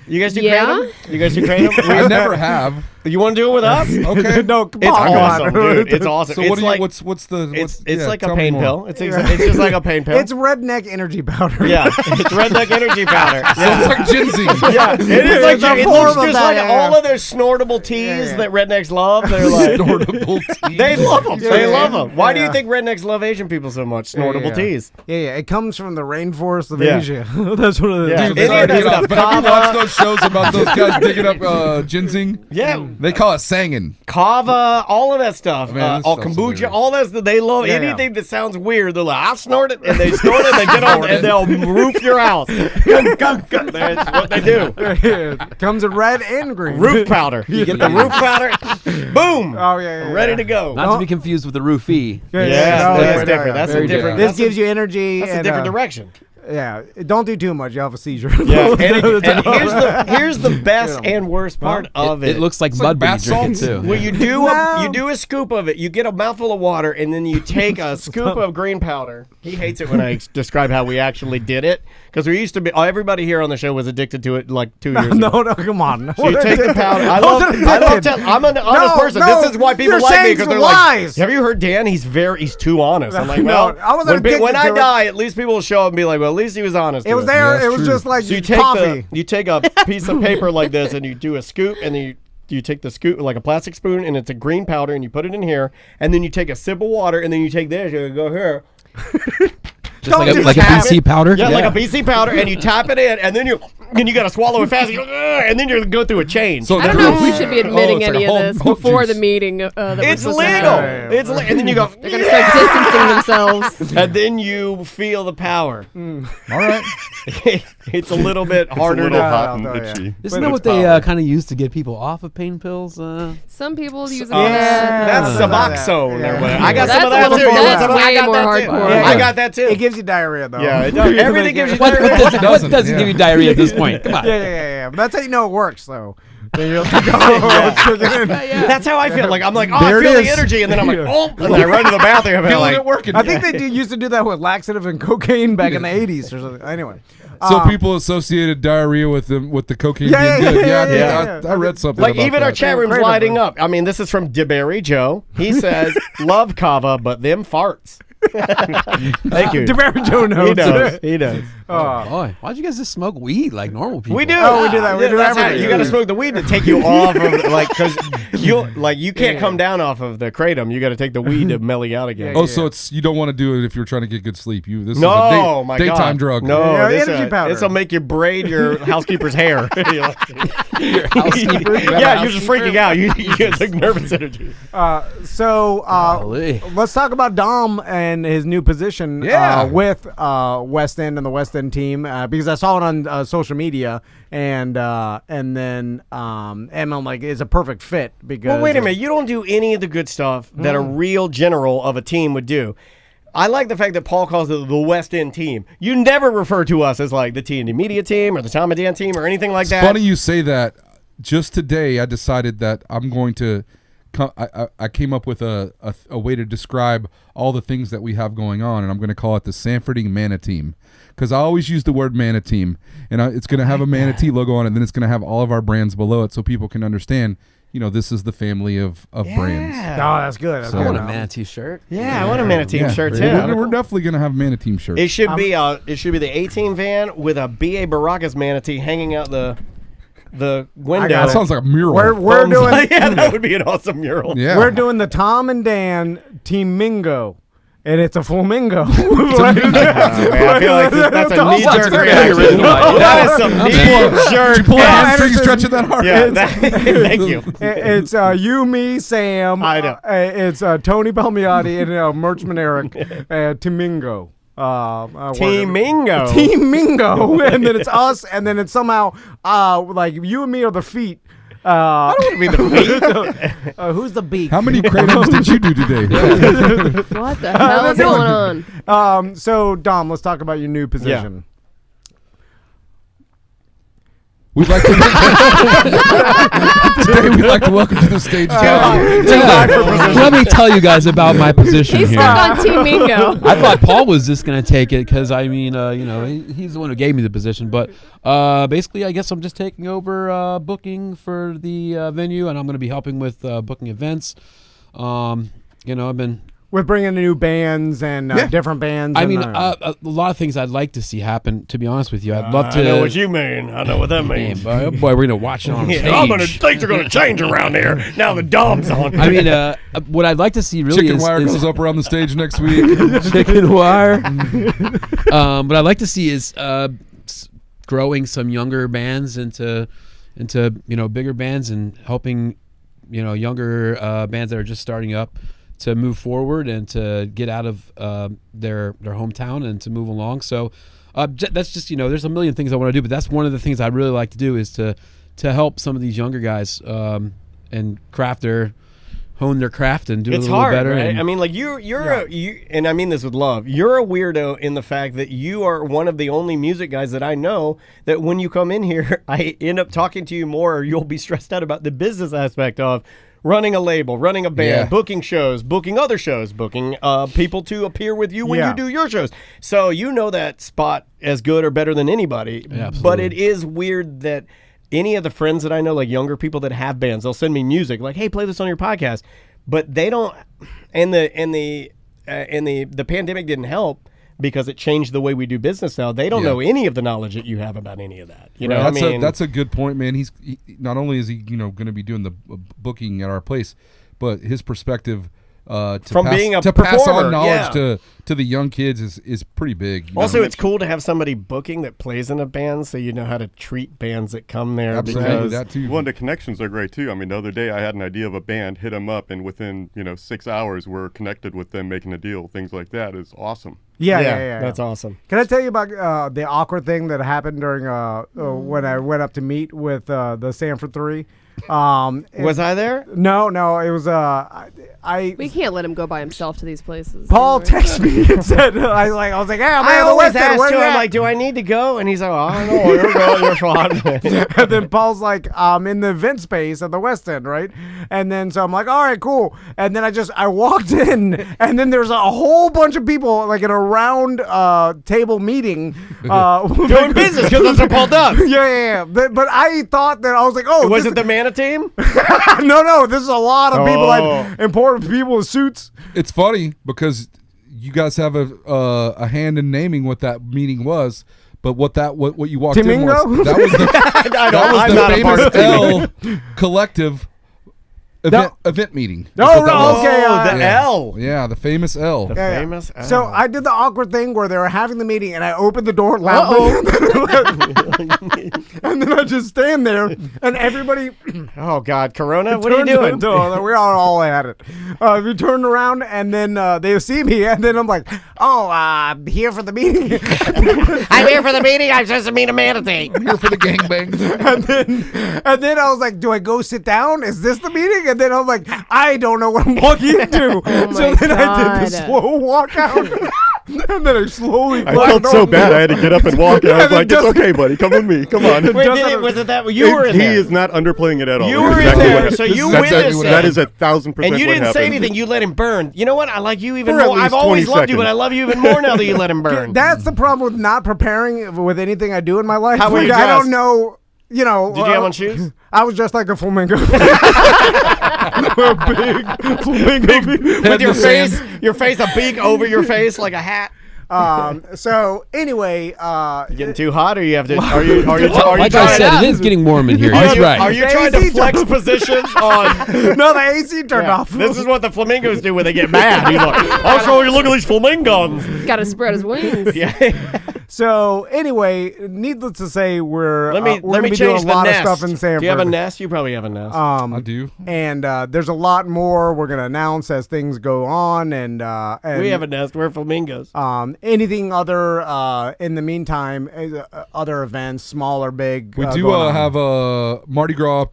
[SPEAKER 2] You guys do Kratom? You guys do Kratom?
[SPEAKER 7] I never have.
[SPEAKER 2] You want to do it with us?
[SPEAKER 7] Okay.
[SPEAKER 1] No, come
[SPEAKER 2] it's
[SPEAKER 1] on.
[SPEAKER 2] Awesome, dude. It's awesome.
[SPEAKER 7] So
[SPEAKER 2] it's
[SPEAKER 7] it's
[SPEAKER 2] like a pain pill. It's just like a pain pill.
[SPEAKER 1] It's redneck energy powder.
[SPEAKER 2] Yeah, it's redneck energy powder.
[SPEAKER 7] So it's like ginseng.
[SPEAKER 2] Yeah, it is like it looks just like all of those snortable teas that rednecks love. They're like
[SPEAKER 7] snortable teas.
[SPEAKER 2] They love them. They love them. Why do you think rednecks love Asian people so much? Snortable teas.
[SPEAKER 1] Yeah. It comes from the rainforest of Asia. That's what it is.
[SPEAKER 7] Dude, have you watched those shows about those guys digging up ginseng?
[SPEAKER 2] Yeah.
[SPEAKER 7] They call it sangin'.
[SPEAKER 2] Kava, all of that stuff.
[SPEAKER 7] Man, this
[SPEAKER 2] All
[SPEAKER 7] stuff's
[SPEAKER 2] kombucha,
[SPEAKER 7] hilarious.
[SPEAKER 2] all that. They love anything that sounds weird. They're like, I'll snort it, and they snort it, and they get on, and they'll roof your house. That's what they do.
[SPEAKER 1] It comes in red and green.
[SPEAKER 2] Roof powder. You get the roof powder. Boom.
[SPEAKER 1] Oh yeah.
[SPEAKER 2] Ready to go.
[SPEAKER 10] Not to be confused with the roofie.
[SPEAKER 2] That's different. That's a different.
[SPEAKER 1] This gives you energy.
[SPEAKER 2] That's a different direction.
[SPEAKER 1] Yeah, don't do too much. You'll have a seizure.
[SPEAKER 2] Yeah, and here's the best and worst part of it.
[SPEAKER 10] It looks like mud when you drink it too.
[SPEAKER 2] Well, you do a scoop of it. You get a mouthful of water, and then you take a scoop of green powder. He hates it when I describe how we actually did it, because we used to be. Everybody here on the show was addicted to it like 2 years ago.
[SPEAKER 1] No, come on.
[SPEAKER 2] So you take the powder. I'm an honest person. This is why people like me, because they're like, have you heard Dan? He's too honest. I'm like, well,
[SPEAKER 1] I wasn't addicted
[SPEAKER 2] when I
[SPEAKER 1] to it.
[SPEAKER 2] die, at least people will show up and be like, well, at least he was honest.
[SPEAKER 1] It was
[SPEAKER 2] to
[SPEAKER 1] there.
[SPEAKER 7] Yeah,
[SPEAKER 1] It was
[SPEAKER 7] true.
[SPEAKER 1] just like
[SPEAKER 2] So you take a piece of paper like this, and you do a scoop, and then you take the scoop like a plastic spoon, and it's a green powder, and you put it in here, and then you take a sip of water, and then you take this, and you go here.
[SPEAKER 10] Just like a BC powder?
[SPEAKER 2] Yeah, like a BC powder, and you tap it in, and then you got to swallow it fast, and then you go through a change.
[SPEAKER 7] So
[SPEAKER 4] I don't know if we should be admitting
[SPEAKER 7] it's like
[SPEAKER 4] any of
[SPEAKER 7] home-
[SPEAKER 4] this
[SPEAKER 7] home
[SPEAKER 4] before
[SPEAKER 7] juice.
[SPEAKER 4] the meeting. That we're
[SPEAKER 2] It's
[SPEAKER 4] supposed to
[SPEAKER 2] legal.
[SPEAKER 4] have.
[SPEAKER 2] It's and then you go.
[SPEAKER 4] They're gonna start distancing themselves.
[SPEAKER 2] And then you feel the power.
[SPEAKER 7] All right.
[SPEAKER 2] It's a little bit
[SPEAKER 9] It's a
[SPEAKER 2] harder
[SPEAKER 9] little
[SPEAKER 2] to.
[SPEAKER 9] hot and
[SPEAKER 1] yeah.
[SPEAKER 9] itchy.
[SPEAKER 10] Isn't that what they kind of use to get people off of pain pills?
[SPEAKER 4] Some people use it.
[SPEAKER 2] That's
[SPEAKER 1] Yeah.
[SPEAKER 2] Suboxone.
[SPEAKER 1] Yeah.
[SPEAKER 2] or whatever. I got
[SPEAKER 4] That's
[SPEAKER 2] some of that
[SPEAKER 4] a little-
[SPEAKER 2] too. You want
[SPEAKER 4] that's
[SPEAKER 2] some? I
[SPEAKER 4] way
[SPEAKER 2] got
[SPEAKER 4] more
[SPEAKER 2] that too.
[SPEAKER 4] hardcore.
[SPEAKER 2] I got that too.
[SPEAKER 1] It gives you diarrhea though.
[SPEAKER 2] Yeah, it does. Everything gives you
[SPEAKER 10] What
[SPEAKER 2] diarrhea.
[SPEAKER 10] doesn't
[SPEAKER 7] Yeah.
[SPEAKER 10] give you diarrhea at this point? Come on.
[SPEAKER 1] Yeah. That's how you know it works, though.
[SPEAKER 2] That's how I feel. Like I'm like, oh,
[SPEAKER 1] There
[SPEAKER 2] I
[SPEAKER 1] it
[SPEAKER 2] feel the
[SPEAKER 1] is.
[SPEAKER 2] energy, and then I'm like, oh, and then I run to the bathroom and I'm
[SPEAKER 7] Feeling
[SPEAKER 2] like,
[SPEAKER 7] it working.
[SPEAKER 1] I think they used to do that with laxative and cocaine back in the 80s or something. Anyway.
[SPEAKER 7] So people associated diarrhea with the cocaine
[SPEAKER 1] Yeah,
[SPEAKER 7] being good.
[SPEAKER 1] yeah,
[SPEAKER 7] I think
[SPEAKER 1] yeah.
[SPEAKER 7] I read something
[SPEAKER 2] like
[SPEAKER 7] about
[SPEAKER 2] even
[SPEAKER 7] that.
[SPEAKER 2] our chat room's
[SPEAKER 1] Great
[SPEAKER 2] lighting
[SPEAKER 1] number.
[SPEAKER 2] up. I mean, this is from DeBerry Joe. He says, "Love kava, but them farts." Thank you.
[SPEAKER 1] DeBerry Joe knows.
[SPEAKER 2] He does. He does.
[SPEAKER 10] Boy, why'd you guys just smoke weed like normal people?
[SPEAKER 2] We do.
[SPEAKER 1] Oh, we do that. We do
[SPEAKER 2] That's how-
[SPEAKER 1] everything.
[SPEAKER 2] You got to smoke the weed to take you off of because you can't come down off of the kratom. You got to take the weed to mellow you out again.
[SPEAKER 7] Oh, so it's you don't want to do it if you're trying to get good sleep. This
[SPEAKER 2] No,
[SPEAKER 7] is
[SPEAKER 2] my
[SPEAKER 7] a daytime
[SPEAKER 2] God.
[SPEAKER 7] drug.
[SPEAKER 2] No,
[SPEAKER 1] Yeah,
[SPEAKER 2] this
[SPEAKER 1] energy powder.
[SPEAKER 2] will make you braid your housekeeper's hair.
[SPEAKER 10] Your housekeeper?
[SPEAKER 2] Yeah, you're just freaking out. You get like nervous energy.
[SPEAKER 1] So
[SPEAKER 10] Golly.
[SPEAKER 1] let's talk about Dom and his new position
[SPEAKER 7] Yeah.
[SPEAKER 1] with West End and the West End team because I saw it on social media and then and I'm like it's a perfect fit because
[SPEAKER 2] Well, wait a minute. You don't do any of the good stuff that a real general of a team would do. I like the fact that Paul calls it the West End team. You never refer to us as like the TNT Media team or the Tom and Dan team or anything like
[SPEAKER 7] It's
[SPEAKER 2] that.
[SPEAKER 7] funny you say that. Just today, I decided that I'm going to. I came up with a way to describe all the things that we have going on, and I'm going to call it the Sanfording Mana Team because I always use the word Mana Team, and it's going to have a Manatee logo on it, and then it's going to have all of our brands below it, so people can understand. This is the family of brands.
[SPEAKER 1] Oh, that's good. That's
[SPEAKER 7] So-
[SPEAKER 10] I
[SPEAKER 1] good.
[SPEAKER 10] want a manatee shirt.
[SPEAKER 2] Yeah, I want a Manatee
[SPEAKER 7] Yeah,
[SPEAKER 2] shirt too.
[SPEAKER 7] We're definitely going to have Mana Team shirts.
[SPEAKER 2] It should be the 18 van with a B.A. Baracus manatee hanging out the window.
[SPEAKER 7] That sounds like a mural.
[SPEAKER 1] We're doing
[SPEAKER 2] Yeah, that would be an awesome mural.
[SPEAKER 7] Yeah.
[SPEAKER 1] we're doing the Tom and Dan Team Mingo. And it's a flamingo.
[SPEAKER 2] Man, I feel like that's a knee-jerk
[SPEAKER 10] very
[SPEAKER 2] reaction.
[SPEAKER 10] original idea.
[SPEAKER 2] That is some knee-jerk.
[SPEAKER 7] Did you pull a hamstring
[SPEAKER 1] it's-
[SPEAKER 7] stretching that hard?
[SPEAKER 2] Yeah, thank you.
[SPEAKER 1] It's you, me, Sam.
[SPEAKER 2] I know.
[SPEAKER 1] It's Tony Palmiotti and Merchman Eric. Team Mingo.
[SPEAKER 2] Team Mingo.
[SPEAKER 1] Team Mingo. And then it's us. And then it's somehow like you and me are the feet.
[SPEAKER 2] I don't want to be the feet.
[SPEAKER 1] Who's the beak?
[SPEAKER 7] How many kratos did you do today?
[SPEAKER 4] What the hell is going on?
[SPEAKER 1] So Dom, let's talk about your new position.
[SPEAKER 7] We'd like to today. We'd like to welcome to the stage.
[SPEAKER 10] Let me tell you guys about my position
[SPEAKER 4] He's
[SPEAKER 10] here.
[SPEAKER 4] stuck on Team Mingo.
[SPEAKER 10] I thought Paul was just going to take it because, I mean, he's the one who gave me the position. But basically, I guess I'm just taking over booking for the venue, and I'm going to be helping with booking events. I've been...
[SPEAKER 1] With bringing in new bands and different bands.
[SPEAKER 10] I
[SPEAKER 1] and,
[SPEAKER 10] mean, a lot of things I'd like to see happen, to be honest with you. I'd love to...
[SPEAKER 2] I know what you mean. I know what that means.
[SPEAKER 10] Boy, we're going to watch it on stage.
[SPEAKER 2] Things are going to change around here. Now the Dom's on.
[SPEAKER 10] I mean, what I'd like to see really
[SPEAKER 7] Chicken wire
[SPEAKER 10] is
[SPEAKER 7] goes up around the stage next week.
[SPEAKER 10] chicken wire. What I'd like to see is growing some younger bands into bigger bands and helping younger bands that are just starting up to move forward and to get out of their hometown and to move along. So that's just, there's a million things I want to do, but that's one of the things I'd really like to do is to help some of these younger guys and hone their craft and do it a little better.
[SPEAKER 2] Right?
[SPEAKER 10] And,
[SPEAKER 2] I mean, like and I mean this with love. You're a weirdo in the fact that you are one of the only music guys that I know that when you come in here, I end up talking to you more, or you'll be stressed out about the business aspect of running a label, running a band, booking shows, booking other shows, booking people to appear with you when you do your shows. So you know that spot as good or better than anybody.
[SPEAKER 10] Absolutely.
[SPEAKER 2] But it is weird that any of the friends that I know, like younger people that have bands, they'll send me music like, "Hey, play this on your podcast," but they don't. And the pandemic didn't help because it changed the way we do business now. They don't know any of the knowledge that you have about any of that. You know, what I mean,
[SPEAKER 7] that's a good point, man. He not only is he going to be doing the booking at our place, but his perspective. Being a
[SPEAKER 2] pass
[SPEAKER 7] on knowledge to the young kids is pretty big.
[SPEAKER 2] Also, it's cool to have somebody booking that plays in a band, so you know how to treat bands that come there.
[SPEAKER 7] Absolutely,
[SPEAKER 2] because
[SPEAKER 7] that too.
[SPEAKER 9] Well, the connections are great too. I mean, the other day I had an idea of a band, hit them up, and within 6 hours we're connected with them, making a deal. Things like that is awesome.
[SPEAKER 1] Yeah.
[SPEAKER 2] That's awesome.
[SPEAKER 1] Can I tell you about the awkward thing that happened during when I went up to meet with the Sanford 3?
[SPEAKER 2] Was I there?
[SPEAKER 1] No, it was
[SPEAKER 4] We can't let him go by himself to these places.
[SPEAKER 1] Paul texted me and said, I was like, hey, I'm
[SPEAKER 2] I
[SPEAKER 1] at the
[SPEAKER 2] always
[SPEAKER 1] West End.
[SPEAKER 2] ask
[SPEAKER 1] Where
[SPEAKER 2] him,
[SPEAKER 1] you
[SPEAKER 2] I'm
[SPEAKER 1] at?
[SPEAKER 2] like, do I need to go? And he's like, I don't know. You're going. You're fine.
[SPEAKER 1] And then Paul's like, I'm in the event space at the West End, right? And then so I'm like, all right, cool. And then I walked in, and then there's a whole bunch of people like in a round table meeting,
[SPEAKER 2] Doing business because that's what Paul does.
[SPEAKER 1] Yeah. But I thought that I was like, oh,
[SPEAKER 2] Was it the Mana team?
[SPEAKER 1] No. This is a lot of people, like important people in suits.
[SPEAKER 7] It's funny because you guys have a hand in naming what that meeting was, but what you walked in was that was the famous L collective event meeting.
[SPEAKER 1] Okay.
[SPEAKER 2] The L.
[SPEAKER 7] Yeah, the famous L.
[SPEAKER 2] Famous L.
[SPEAKER 1] So I did the awkward thing where they were having the meeting, and I opened the door loudly, and then I just stand there, and everybody.
[SPEAKER 2] Oh God, Corona! What are you doing?
[SPEAKER 1] We are all at it. We turned around, and then they see me, and then I'm like, "Oh, I'm here for the meeting."
[SPEAKER 2] I'm here for the meeting. I'm supposed to meet a manatee.
[SPEAKER 7] I'm here for the gangbangs.
[SPEAKER 1] and then I was like, "Do I go sit down? Is this the meeting?" And then I'm like, I don't know what I'm walking into. So then I did the slow walk out. And then I slowly
[SPEAKER 9] I felt so bad I had to get up and walk. And I was like, it's okay, buddy. Come with me. Come on.
[SPEAKER 2] Wait, was it that you were in there?
[SPEAKER 9] He is not underplaying it at all.
[SPEAKER 2] You were in there, so you witnessed
[SPEAKER 9] that is 1,000%
[SPEAKER 2] and you didn't say anything. You let him burn. You know what? I like you even more. I've always loved you, but I love you even more now that you let him burn.
[SPEAKER 1] That's the problem with not preparing with anything I do in my life.
[SPEAKER 2] How were you
[SPEAKER 1] I don't know. Did you have
[SPEAKER 2] on shoes?
[SPEAKER 1] I was just like a flamingo. A big flamingo.
[SPEAKER 2] With your face a beak over your face like a hat.
[SPEAKER 1] So anyway,
[SPEAKER 2] you getting too hot, or you have to? Are you
[SPEAKER 10] like
[SPEAKER 2] trying
[SPEAKER 10] I said, it is getting warm in here. He's right.
[SPEAKER 2] Are you trying to flex positions on?
[SPEAKER 1] No, the AC turned off.
[SPEAKER 2] This is what the flamingos do when they get mad. He's like, I'll show you. Look at these flamingos.
[SPEAKER 4] Got to spread his wings.
[SPEAKER 2] Yeah.
[SPEAKER 1] So anyway, needless to say, we're
[SPEAKER 2] let me
[SPEAKER 1] gonna be
[SPEAKER 2] change
[SPEAKER 1] doing a
[SPEAKER 2] the
[SPEAKER 1] lot
[SPEAKER 2] nest.
[SPEAKER 1] of stuff in Sanford.
[SPEAKER 2] Do you have a nest? You probably have a nest.
[SPEAKER 7] I do.
[SPEAKER 1] And there's a lot more we're gonna announce as things go on. And
[SPEAKER 2] we have a nest. We're flamingos.
[SPEAKER 1] Anything other in the meantime, other events, small or big.
[SPEAKER 7] We do have a Mardi Gras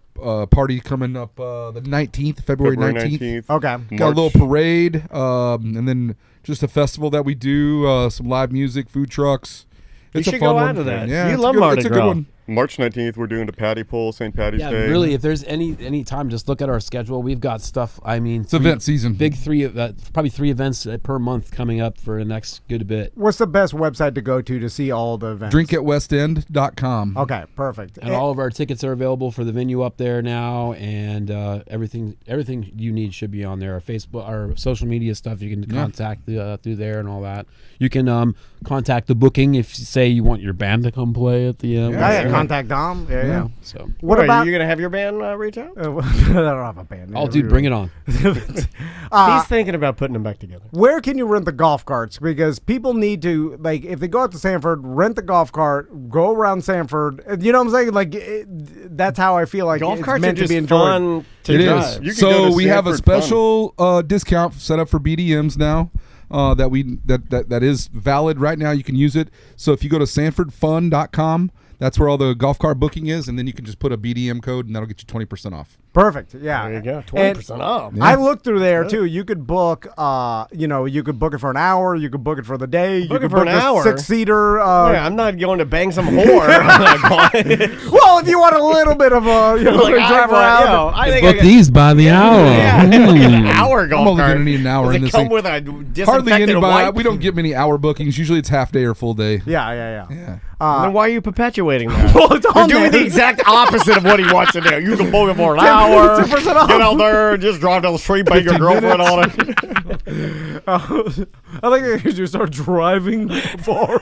[SPEAKER 7] party coming up the 19th, February 19th.
[SPEAKER 1] Okay.
[SPEAKER 7] Got a little parade, and then just a festival that we do, some live music, food trucks. It's
[SPEAKER 2] you
[SPEAKER 7] a
[SPEAKER 2] should
[SPEAKER 7] fun
[SPEAKER 2] go
[SPEAKER 7] one.
[SPEAKER 2] out to that.
[SPEAKER 7] Yeah,
[SPEAKER 2] you love Mardi Gras.
[SPEAKER 7] It's a good one.
[SPEAKER 9] March 19th, we're doing the Patty Pull, St. Patty's Day.
[SPEAKER 10] Really, if there's any time, just look at our schedule. We've got stuff. I mean,
[SPEAKER 7] it's event season.
[SPEAKER 10] Big probably 3 events per month coming up for the next good bit.
[SPEAKER 1] What's the best website to go to see all the events?
[SPEAKER 7] drinkatwestend.com.
[SPEAKER 1] Okay, perfect.
[SPEAKER 10] And all of our tickets are available for the venue up there now, and everything you need should be on there. Our Facebook, our social media stuff, you can contact through there and all that. You can contact the booking if you say you want your band to come play at the.
[SPEAKER 1] Contact Dom. Yeah.
[SPEAKER 10] So
[SPEAKER 1] What
[SPEAKER 2] Are
[SPEAKER 1] about?
[SPEAKER 2] you gonna have your band reach out?
[SPEAKER 1] I don't have a band.
[SPEAKER 10] oh, dude, bring it on.
[SPEAKER 2] He's thinking about putting them back together.
[SPEAKER 1] Where can you rent the golf carts? Because people need to, like, if they go out to Sanford, rent the golf cart, go around Sanford. You know what I'm saying? Like, that's how I feel like
[SPEAKER 2] Golf
[SPEAKER 1] it's
[SPEAKER 2] carts
[SPEAKER 1] meant
[SPEAKER 2] are just
[SPEAKER 1] to be enjoyed.
[SPEAKER 2] fun to
[SPEAKER 7] It
[SPEAKER 2] drive.
[SPEAKER 7] is.
[SPEAKER 9] You can go
[SPEAKER 7] So
[SPEAKER 9] to
[SPEAKER 7] we have a
[SPEAKER 9] Sanford Fun.
[SPEAKER 7] special discount set up for BDMs now. That is valid right now. You can use it. So if you go to sanfordfun.com, that's where all the golf cart booking is, and then you can just put a BDM code, and that'll get you 20% off.
[SPEAKER 1] Perfect. Yeah.
[SPEAKER 2] There you go.
[SPEAKER 1] And
[SPEAKER 2] 20% off.
[SPEAKER 1] I looked through there too. You could book, you could book it for an hour. You could book it for the day. You
[SPEAKER 2] Book
[SPEAKER 1] could
[SPEAKER 2] it for
[SPEAKER 1] book
[SPEAKER 2] an hour?
[SPEAKER 1] 6-seater.
[SPEAKER 2] Yeah, I'm not going to bang some whore.
[SPEAKER 1] Well, if you want a little bit of a, drive around.
[SPEAKER 2] I think
[SPEAKER 10] Book these by the hour.
[SPEAKER 2] Yeah, like an hour golf
[SPEAKER 7] I'm only
[SPEAKER 2] cart.
[SPEAKER 7] going to need an hour
[SPEAKER 2] Does
[SPEAKER 7] in
[SPEAKER 2] it
[SPEAKER 7] this
[SPEAKER 2] come
[SPEAKER 7] thing.
[SPEAKER 2] with a
[SPEAKER 7] Hardly
[SPEAKER 2] disinfectant
[SPEAKER 7] anybody.
[SPEAKER 2] wipe?
[SPEAKER 7] We don't get many hour bookings. Usually it's half day or full day.
[SPEAKER 1] Yeah.
[SPEAKER 2] Then why are you perpetuating that?
[SPEAKER 1] Well, it's
[SPEAKER 2] You're
[SPEAKER 1] on
[SPEAKER 2] doing
[SPEAKER 1] there.
[SPEAKER 2] the exact opposite of what he wants to do. You can book it for an hour.
[SPEAKER 1] 10% off.
[SPEAKER 2] Get out there, just drive down the street, bang your
[SPEAKER 7] 15
[SPEAKER 2] girlfriend
[SPEAKER 7] minutes.
[SPEAKER 2] on it.
[SPEAKER 1] I think you start driving far.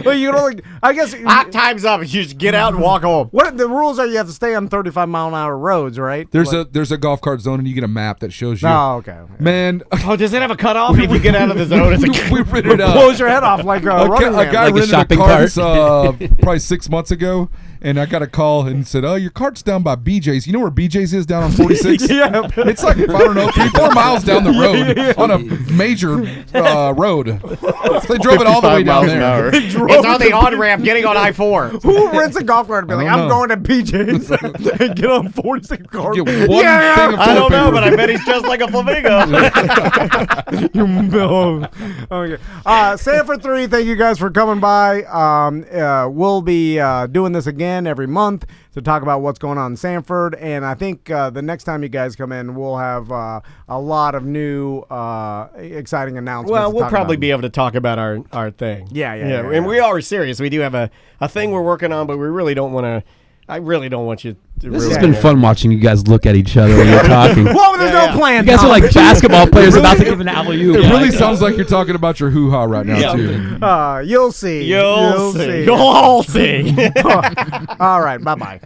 [SPEAKER 1] Well, you know, like, I guess
[SPEAKER 2] Time's up. You just get out and walk home.
[SPEAKER 1] what the rules are. You have to stay on 35-mile-an-hour roads, right?
[SPEAKER 7] There's a golf cart zone, and you get a map that shows you.
[SPEAKER 1] Oh, okay.
[SPEAKER 7] Man,
[SPEAKER 2] Oh, does it have a cutoff if you get out of the zone?
[SPEAKER 7] we rented it up.
[SPEAKER 1] Blows your head off like a running
[SPEAKER 7] A
[SPEAKER 1] man.
[SPEAKER 7] guy
[SPEAKER 10] Like a
[SPEAKER 7] rented
[SPEAKER 10] shopping
[SPEAKER 7] carts probably 6 months ago, and I got a call and said, "Oh, your cart's down by BJ's. You know where BJ's is down on 46?
[SPEAKER 1] Yeah.
[SPEAKER 7] It's like, I don't know, 3-4 miles down the road on a major road. So they drove it all the way
[SPEAKER 9] 55
[SPEAKER 7] down
[SPEAKER 9] miles an
[SPEAKER 7] there.
[SPEAKER 9] hour.
[SPEAKER 2] It's on the on-ramp getting on I-4.
[SPEAKER 1] Who rents a golf cart and be like,
[SPEAKER 7] don't
[SPEAKER 1] I'm
[SPEAKER 7] know.
[SPEAKER 1] going to BJ's and get on 46 cars?
[SPEAKER 7] Get one thing of
[SPEAKER 2] I don't
[SPEAKER 7] toilet
[SPEAKER 2] know,
[SPEAKER 7] paper.
[SPEAKER 2] but I bet he's just like a flamingo.
[SPEAKER 1] Okay. Sanford 3, thank you guys for coming by. We'll be doing this again every month to talk about what's going on in Sanford. And I think the next time you guys come in, we'll have a lot of new exciting announcements.
[SPEAKER 2] Well,
[SPEAKER 1] to
[SPEAKER 2] we'll
[SPEAKER 1] talk
[SPEAKER 2] probably
[SPEAKER 1] about.
[SPEAKER 2] be able to talk about our thing.
[SPEAKER 1] Yeah.
[SPEAKER 2] And we are serious. We do have a thing we're working on, but we really don't want to. I really don't want you to.
[SPEAKER 10] This
[SPEAKER 2] ruin
[SPEAKER 10] has been
[SPEAKER 2] it.
[SPEAKER 10] fun watching you guys look at each other when you're talking.
[SPEAKER 1] Well, there's
[SPEAKER 2] Yeah,
[SPEAKER 1] no plan.
[SPEAKER 10] You guys are
[SPEAKER 1] Tom.
[SPEAKER 10] like basketball players about to give an alley-oop.
[SPEAKER 7] It really sounds like you're talking about your hoo-ha right now, too.
[SPEAKER 1] You'll see.
[SPEAKER 2] You'll see. You'll all see.
[SPEAKER 1] All right. Bye-bye.